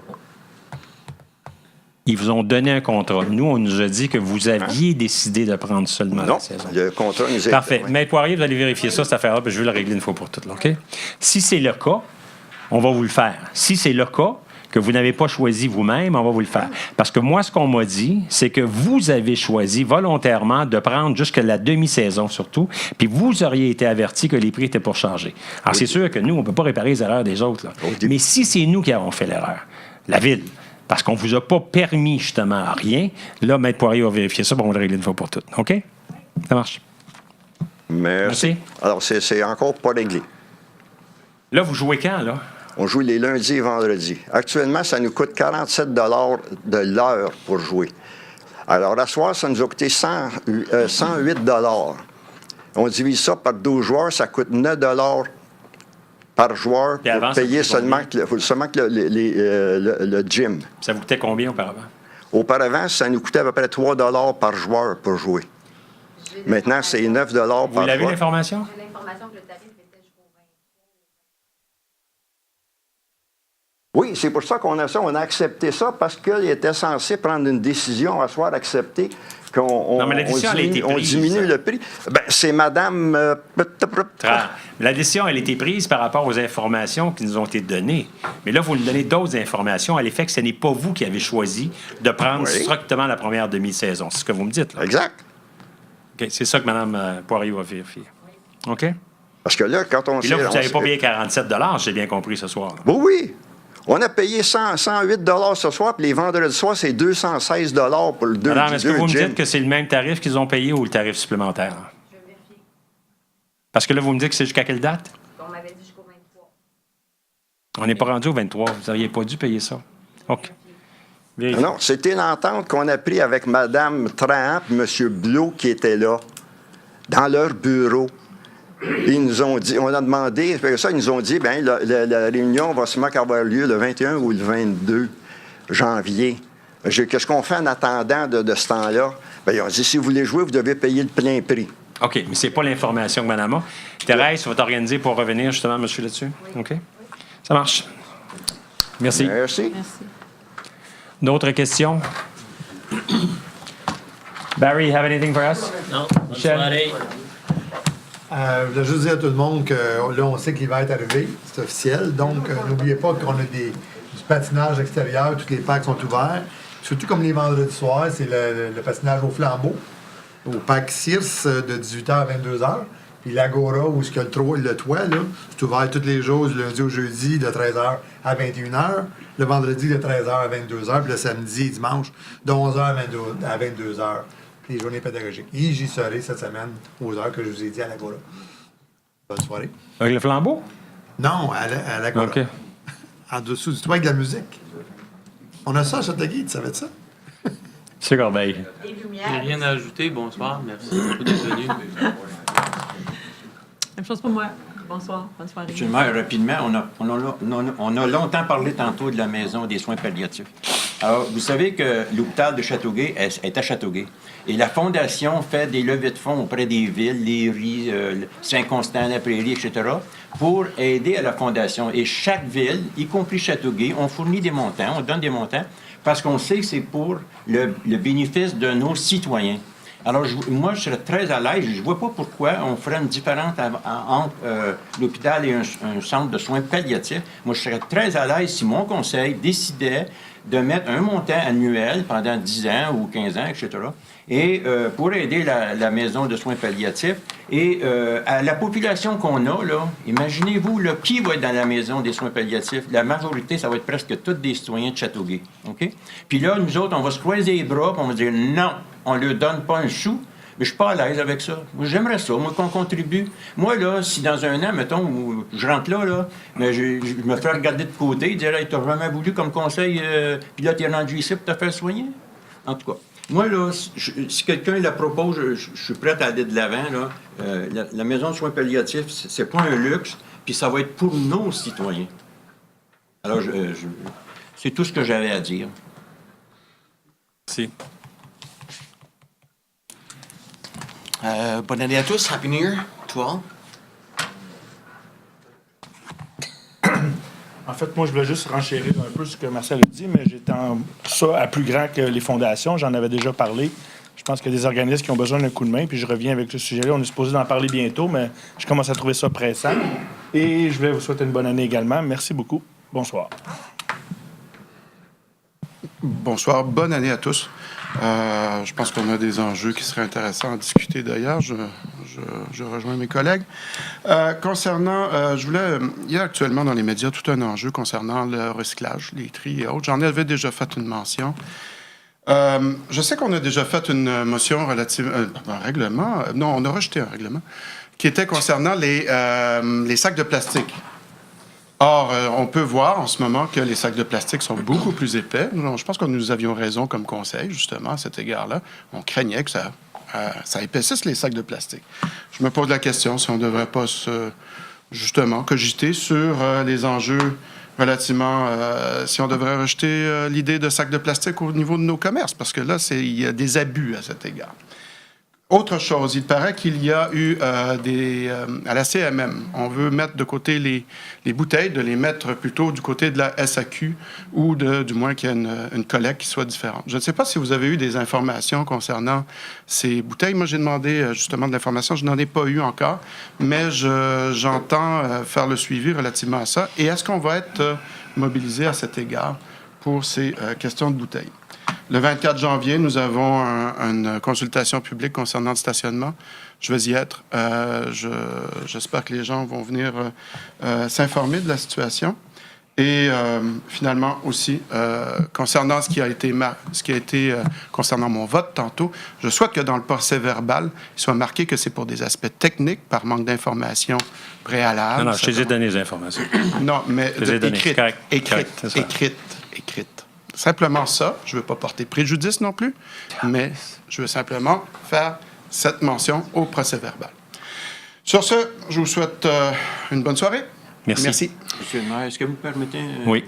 Speaker 3: Ils vous ont donné un contrat. Nous, on nous a dit que vous aviez décidé de prendre seulement la saison.
Speaker 14: Le contrat nous a...
Speaker 3: Parfait. Maître Poirier, vous allez vérifier ça, cette affaire-là, puis je vais le régler une fois pour toutes. Là, OK? Si c'est le cas, on va vous le faire. Si c'est le cas que vous n'avez pas choisi vous-même, on va vous le faire. Parce que moi, ce qu'on m'a dit, c'est que vous avez choisi volontairement de prendre jusqu'à la demi-saison, surtout, puis vous auriez été averti que les prix étaient pour changer. Alors, c'est sûr que nous, on ne peut pas réparer les erreurs des autres. Là. Mais si c'est nous qui avons fait l'erreur, la Ville, parce qu'on ne vous a pas permis, justement, rien. Là, Maître Poirier va vérifier ça, on va le régler une fois pour toutes. OK? Ça marche.
Speaker 14: Merci. Alors, c'est encore pas réglé.
Speaker 3: Là, vous jouez quand, là?
Speaker 14: On joue les lundis et vendredis. Actuellement, ça nous coûte 47 de l'heure pour jouer. Alors, à soir, ça nous a coûté 108 On divise ça par 12 joueurs, ça coûte 9 par joueur pour payer seulement le gym.
Speaker 3: Ça vous coûtait combien auparavant?
Speaker 14: Auparavant, ça nous coûtait à peu près 3 par joueur pour jouer. Maintenant, c'est 9 par joueur.
Speaker 3: Vous l'avez l'information?
Speaker 6: J'ai l'information que le tarif était jusqu'au 20.
Speaker 14: Oui, c'est pour ça qu'on a ça. On a accepté ça parce qu'il était censé prendre une décision à soir, accepter qu'on diminue le prix. Ben, c'est Madame...
Speaker 3: La décision, elle a été prise par rapport aux informations qui nous ont été données. Mais là, vous nous donnez d'autres informations à l'effet que ce n'est pas vous qui avez choisi de prendre strictement la première demi-saison. C'est ce que vous me dites, là.
Speaker 14: Exact.
Speaker 3: OK, c'est ça que Mme Poirier va vérifier. OK?
Speaker 14: Parce que là, quand on...
Speaker 3: Et là, vous n'avez pas payé 47 $, j'ai bien compris ce soir.
Speaker 14: Là. Oui. On a payé 108 ce soir, puis les vendredis soir, c'est 216 pour le 2
Speaker 3: Madame, est-ce que vous me dites que c'est le même tarif qu'ils ont payé ou le tarif supplémentaire?
Speaker 6: Je vais vérifier.
Speaker 3: Parce que là, vous me dites que c'est jusqu'à quelle date?
Speaker 6: On m'avait dit jusqu'au 23.
Speaker 3: On n'est pas rendu au 23. Vous n'auriez pas dû payer ça. OK.
Speaker 14: Non, c'était une entente qu'on a prise avec Mme Trahan et M. Blot qui était là. dans leur bureau. Ils nous ont dit, on a demandé, après ça, ils nous ont dit, bien, la réunion va sûrement avoir lieu le 21 ou le 22 janvier. Qu'est-ce qu'on fait en attendant de ce temps-là? Bien, ils ont dit, si vous voulez jouer, vous devez payer le plein prix.
Speaker 3: OK, mais c'est pas l'information que Mme a. Thérèse, tu vas t'organiser pour revenir justement, monsieur, là-dessus? OK? Ça marche. Merci.
Speaker 14: Merci.
Speaker 3: D'autres questions? Barry, you have anything for us?
Speaker 4: Non,
Speaker 3: Michel?
Speaker 10: Je voulais juste dire à tout le monde que là, on sait qu'il va être arrivé, c'est officiel. Donc, n'oubliez pas qu'on a du patinage extérieur, tous les parcs sont ouverts. Surtout comme les vendredis soirs, c'est le patinage au flambeau, au parc Circe de 18h à 22h. Puis l'Agora, où il y a le toit, là, c'est ouvert tous les jours, du lundi au jeudi, de 13h à 21h. Le vendredi, de 13h à 22h. Puis le samedi et dimanche, de 11h à 22h. Les journées pédagogiques. Et j'y serai cette semaine aux heures que je vous ai dit à l'Agora. Bonne soirée.
Speaker 3: Avec le flambeau?
Speaker 10: Non, à l'Agora.
Speaker 3: OK.
Speaker 10: En dessous du toit avec de la musique. On a ça à Châteauguay, tu savais de ça?
Speaker 3: C'est Corbeil.
Speaker 4: J'ai rien à ajouter. Bonsoir. Merci beaucoup d'être venu.
Speaker 11: Même chose pour moi. Bonsoir. Bonne soirée.
Speaker 5: Monsieur le maire, rapidement, on a longtemps parlé tantôt de la maison des soins palliatifs. Alors, vous savez que l'hôpital de Châteauguay est à Châteauguay. Et la Fondation fait des levées de fonds auprès des villes, Léry, Saint-Constant, La Prairie, etc., pour aider à la Fondation. Et chaque ville, y compris Châteauguay, on fournit des montants, on donne des montants, parce qu'on sait que c'est pour le bénéfice de nos citoyens. Alors, moi, je serais très à l'aise. Je ne vois pas pourquoi on ferait une différence entre l'hôpital et un centre de soins palliatifs. Moi, je serais très à l'aise si mon conseil décidait de mettre un montant annuel pendant 10 ans ou 15 ans, etc., et pour aider la maison de soins palliatifs. Et à la population qu'on a, là, imaginez-vous, là, qui va être dans la maison des soins palliatifs? La majorité, ça va être presque tous des citoyens de Châteauguay. OK? Puis là, nous autres, on va se croiser les bras, puis on va dire non, on ne leur donne pas un sou. Mais je suis pas à l'aise avec ça. Moi, j'aimerais ça, moi, qu'on contribue. Moi, là, si dans un an, mettons, où je rentre là, mais je me fais regarder de côté, dire hey, « T'as vraiment voulu comme conseil, puis là, t'es rendu ici pour te faire soigner? » En tout cas, moi, là, si quelqu'un la propose, je suis prêt à aller de l'avant, là. La maison de soins palliatifs, c'est pas un luxe, puis ça va être pour nos citoyens. Alors, c'est tout ce que j'avais à dire.
Speaker 3: Merci.
Speaker 15: Bonne année à tous. Happy New Year to all.
Speaker 8: En fait, moi, je voulais juste renchérir un peu ce que Marcel a dit, mais j'étends ça à plus grand que les fondations. J'en avais déjà parlé. Je pense qu'il y a des organismes qui ont besoin d'un coup de main, puis je reviens avec ce sujet-là. On est supposé d'en parler bientôt, mais je commence à trouver ça pressant. Et je voulais vous souhaiter une bonne année également. Merci beaucoup. Bonsoir.
Speaker 1: Bonsoir, bonne année à tous. Je pense qu'on a des enjeux qui seraient intéressants à discuter d'ailleurs. Je rejoins mes collègues. Concernant, il y a actuellement dans les médias tout un enjeu concernant le recyclage, les tris et autres. J'en avais déjà fait une mention. Je sais qu'on a déjà fait une motion relative, un règlement. Non, on a rejeté un règlement qui était concernant les sacs de plastique. Or, on peut voir en ce moment que les sacs de plastique sont beaucoup plus épais. Je pense que nous avions raison comme conseil, justement, à cet égard-là. On craignait que ça épaississe les sacs de plastique. Je me pose la question si on ne devrait pas justement cogiter sur les enjeux relativement... si on devrait rejeter l'idée de sacs de plastique au niveau de nos commerces, parce que là, il y a des abus à cet égard. Autre chose, il paraît qu'il y a eu à la CMM, on veut mettre de côté les bouteilles, de les mettre plutôt du côté de la SAQ ou du moins qu'il y ait une collecte qui soit différente. Je ne sais pas si vous avez eu des informations concernant ces bouteilles. Moi, j'ai demandé justement de l'information. Je n'en ai pas eu encore, mais j'entends faire le suivi relativement à ça. Et est-ce qu'on va être mobilisé à cet égard pour ces questions de bouteilles? Le 24 janvier, nous avons une consultation publique concernant le stationnement. Je vais y être. J'espère que les gens vont venir s'informer de la situation. Et finalement aussi, concernant ce qui a été concernant mon vote tantôt, je souhaite que dans le procès-verbal, il soit marqué que c'est pour des aspects techniques, par manque d'informations préalables.
Speaker 3: Non, je t'ai donné les informations.
Speaker 1: Non, mais écrites. Simplement ça. Je ne veux pas porter préjudice non plus, mais je veux simplement faire cette mention au procès-verbal. Sur ce, je vous souhaite une bonne soirée.
Speaker 3: Merci.
Speaker 5: Monsieur le maire, est-ce que vous permettez
Speaker 3: Oui.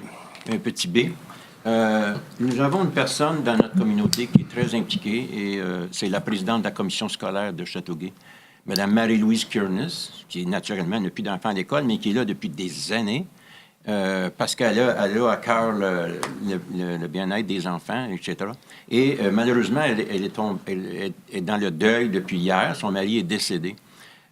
Speaker 5: un petit B? Nous avons une personne dans notre communauté qui est très impliquée et c'est la présidente de la commission scolaire de Châteauguay, Mme Marie-Louise Kearness, qui naturellement n'a plus d'enfants à l'école, mais qui est là depuis des années parce qu'elle a à cœur le bien-être des enfants, etc. Et malheureusement, elle est dans le deuil depuis hier. Son mari est décédé.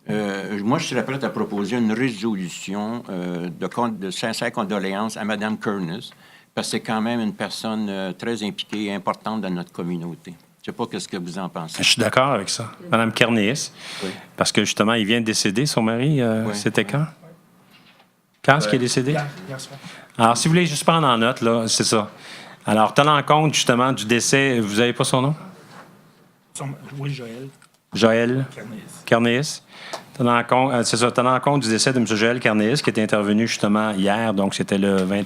Speaker 5: Moi, je serais prête à proposer une résolution de sincères condoléances à Mme Kearness, parce que c'est quand même une personne très impliquée et importante dans notre communauté. Je ne sais pas ce que vous en pensez.
Speaker 3: Je suis d'accord avec ça. Mme Kearness, parce que justement, il vient de décéder, son mari. C'était quand? Quand est-ce qu'il est décédé?
Speaker 8: Hier soir.
Speaker 3: Alors, si vous voulez juste prendre en note, là, c'est ça. Alors, tenant compte justement du décès, vous n'avez pas son nom?
Speaker 8: Oui, Joël.
Speaker 3: Joël Kearness. Tenant compte du décès de M. Joël Kearness, qui était intervenu justement hier, donc c'était le 20.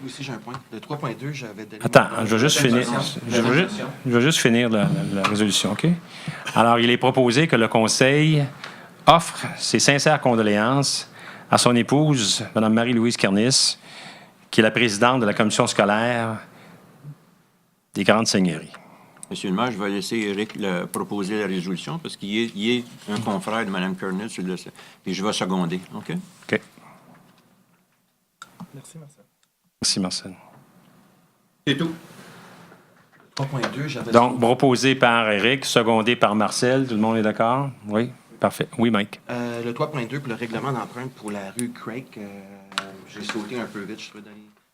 Speaker 15: Aussi, j'ai un point. Le 3.2, j'avais donné...
Speaker 3: Attends, je vais juste finir. Je vais juste finir la résolution, OK? Alors, il est proposé que le Conseil offre ses sincères condoléances à son épouse, Mme Marie-Louise Kearness, qui est la présidente de la commission scolaire des Grandes Seigneuries.
Speaker 5: Monsieur le maire, je vais laisser Éric proposer la résolution parce qu'il est un confrère de Mme Kearness, et je vais seconder. OK?
Speaker 3: OK.
Speaker 8: Merci, Marcel.
Speaker 3: Merci, Marcel.
Speaker 5: C'est tout.
Speaker 15: 3.2, j'avais...
Speaker 3: Donc, proposé par Éric, secondé par Marcel. Tout le monde est d'accord? Oui? Parfait. Oui, Mike?
Speaker 15: Le 3.2 pour le règlement d'empreinte pour la rue Craig, j'ai sauté un peu vite, je trouve.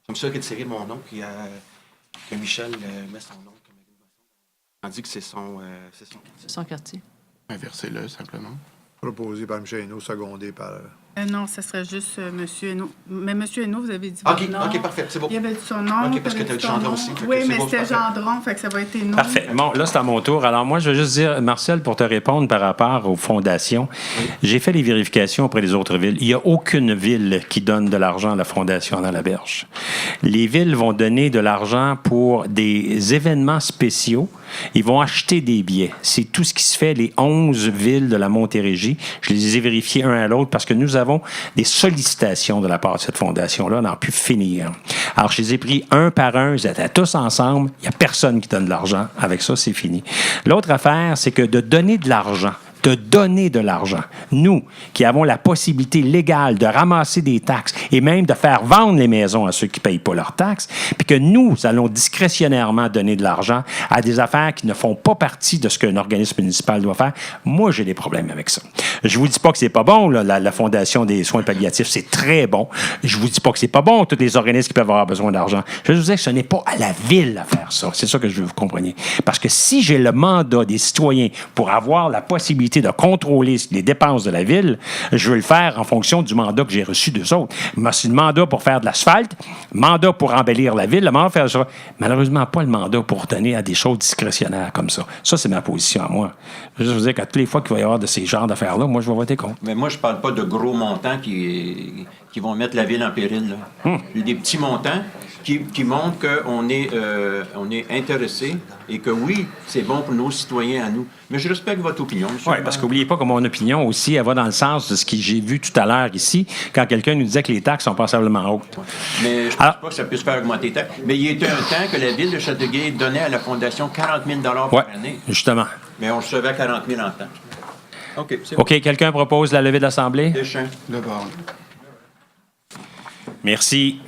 Speaker 15: Comme ça, retirer mon nom, puis que Michel met son nom comme tandis que c'est son
Speaker 11: quartier.
Speaker 1: Inversez-le, simplement.
Speaker 10: Proposé par Michel Hainaut, secondé par...
Speaker 7: Non, ce serait juste M. Hainaut. Mais M. Hainaut, vous avez dit
Speaker 15: OK,
Speaker 7: votre nom.
Speaker 15: OK, parfait, c'est bon.
Speaker 7: Il y avait dit son nom.
Speaker 15: OK, parce que tu as dit Gendron aussi.
Speaker 7: Oui, mais c'était Gendron, fait que ça va être Hainaut.
Speaker 3: Parfait. Bon, là, c'est à mon tour. Alors, moi, je veux juste dire, Marcel, pour te répondre par rapport aux fondations, j'ai fait les vérifications auprès des autres villes. Il n'y a aucune ville qui donne de l'argent à la Fondation Anna Laberge. Les villes vont donner de l'argent pour des événements spéciaux. Ils vont acheter des billets. C'est tout ce qui se fait, les 11 villes de la Montérégie. Je les ai vérifiés un à l'autre parce que nous avons des sollicitations de la part de cette fondation-là. On n'a pu finir. Alors, je les ai pris un par un. Ils étaient tous ensemble. Il n'y a personne qui donne de l'argent. Avec ça, c'est fini. L'autre affaire, c'est que de donner de l'argent, nous, qui avons la possibilité légale de ramasser des taxes et même de faire vendre les maisons à ceux qui ne payent pas leurs taxes, puis que nous allons discrétionnairement donner de l'argent à des affaires qui ne font pas partie de ce qu'un organisme municipal doit faire, moi, j'ai des problèmes avec ça. Je ne vous dis pas que c'est pas bon, là, la Fondation des soins palliatifs, c'est très bon. Je ne vous dis pas que c'est pas bon, tous les organismes qui peuvent avoir besoin d'argent. Je vous dis que ce n'est pas à la ville à faire ça. C'est ça que je veux que vous compreniez. Parce que si j'ai le mandat des citoyens pour avoir la possibilité de contrôler les dépenses de la ville, je veux le faire en fonction du mandat que j'ai reçu d'eux autres. C'est le mandat pour faire de l'asphalte, mandat pour embellir la ville, le mandat pour faire ça. Malheureusement, pas le mandat pour donner à des choses discrétionnaires comme ça. Ça, c'est ma position à moi. Je veux juste vous dire qu'à toutes les fois qu'il va y avoir de ces genres d'affaires-là, moi, je vais voter contre.
Speaker 5: Mais moi, je ne parle pas de gros montants qui vont mettre la ville en péril. Là. Des petits montants qui montrent qu'on est intéressé et que oui, c'est bon pour nos citoyens à nous. Mais je respecte votre opinion, monsieur.
Speaker 3: Oui, parce qu'oubliez pas que mon opinion aussi, elle va dans le sens de ce que j'ai vu tout à l'heure ici, quand quelqu'un nous disait que les taxes sont passablement hautes.
Speaker 5: Mais je ne pense pas que ça puisse faire augmenter les taxes. Mais il y a eu un temps que la ville de Châteauguay donnait à la Fondation 40 000 par année.
Speaker 3: Justement.
Speaker 5: Mais on recevait 40 000 en temps. OK, c'est
Speaker 3: OK, quelqu'un propose la levée de l'Assemblée?
Speaker 5: Deschamps.
Speaker 1: Le bord.
Speaker 3: Merci.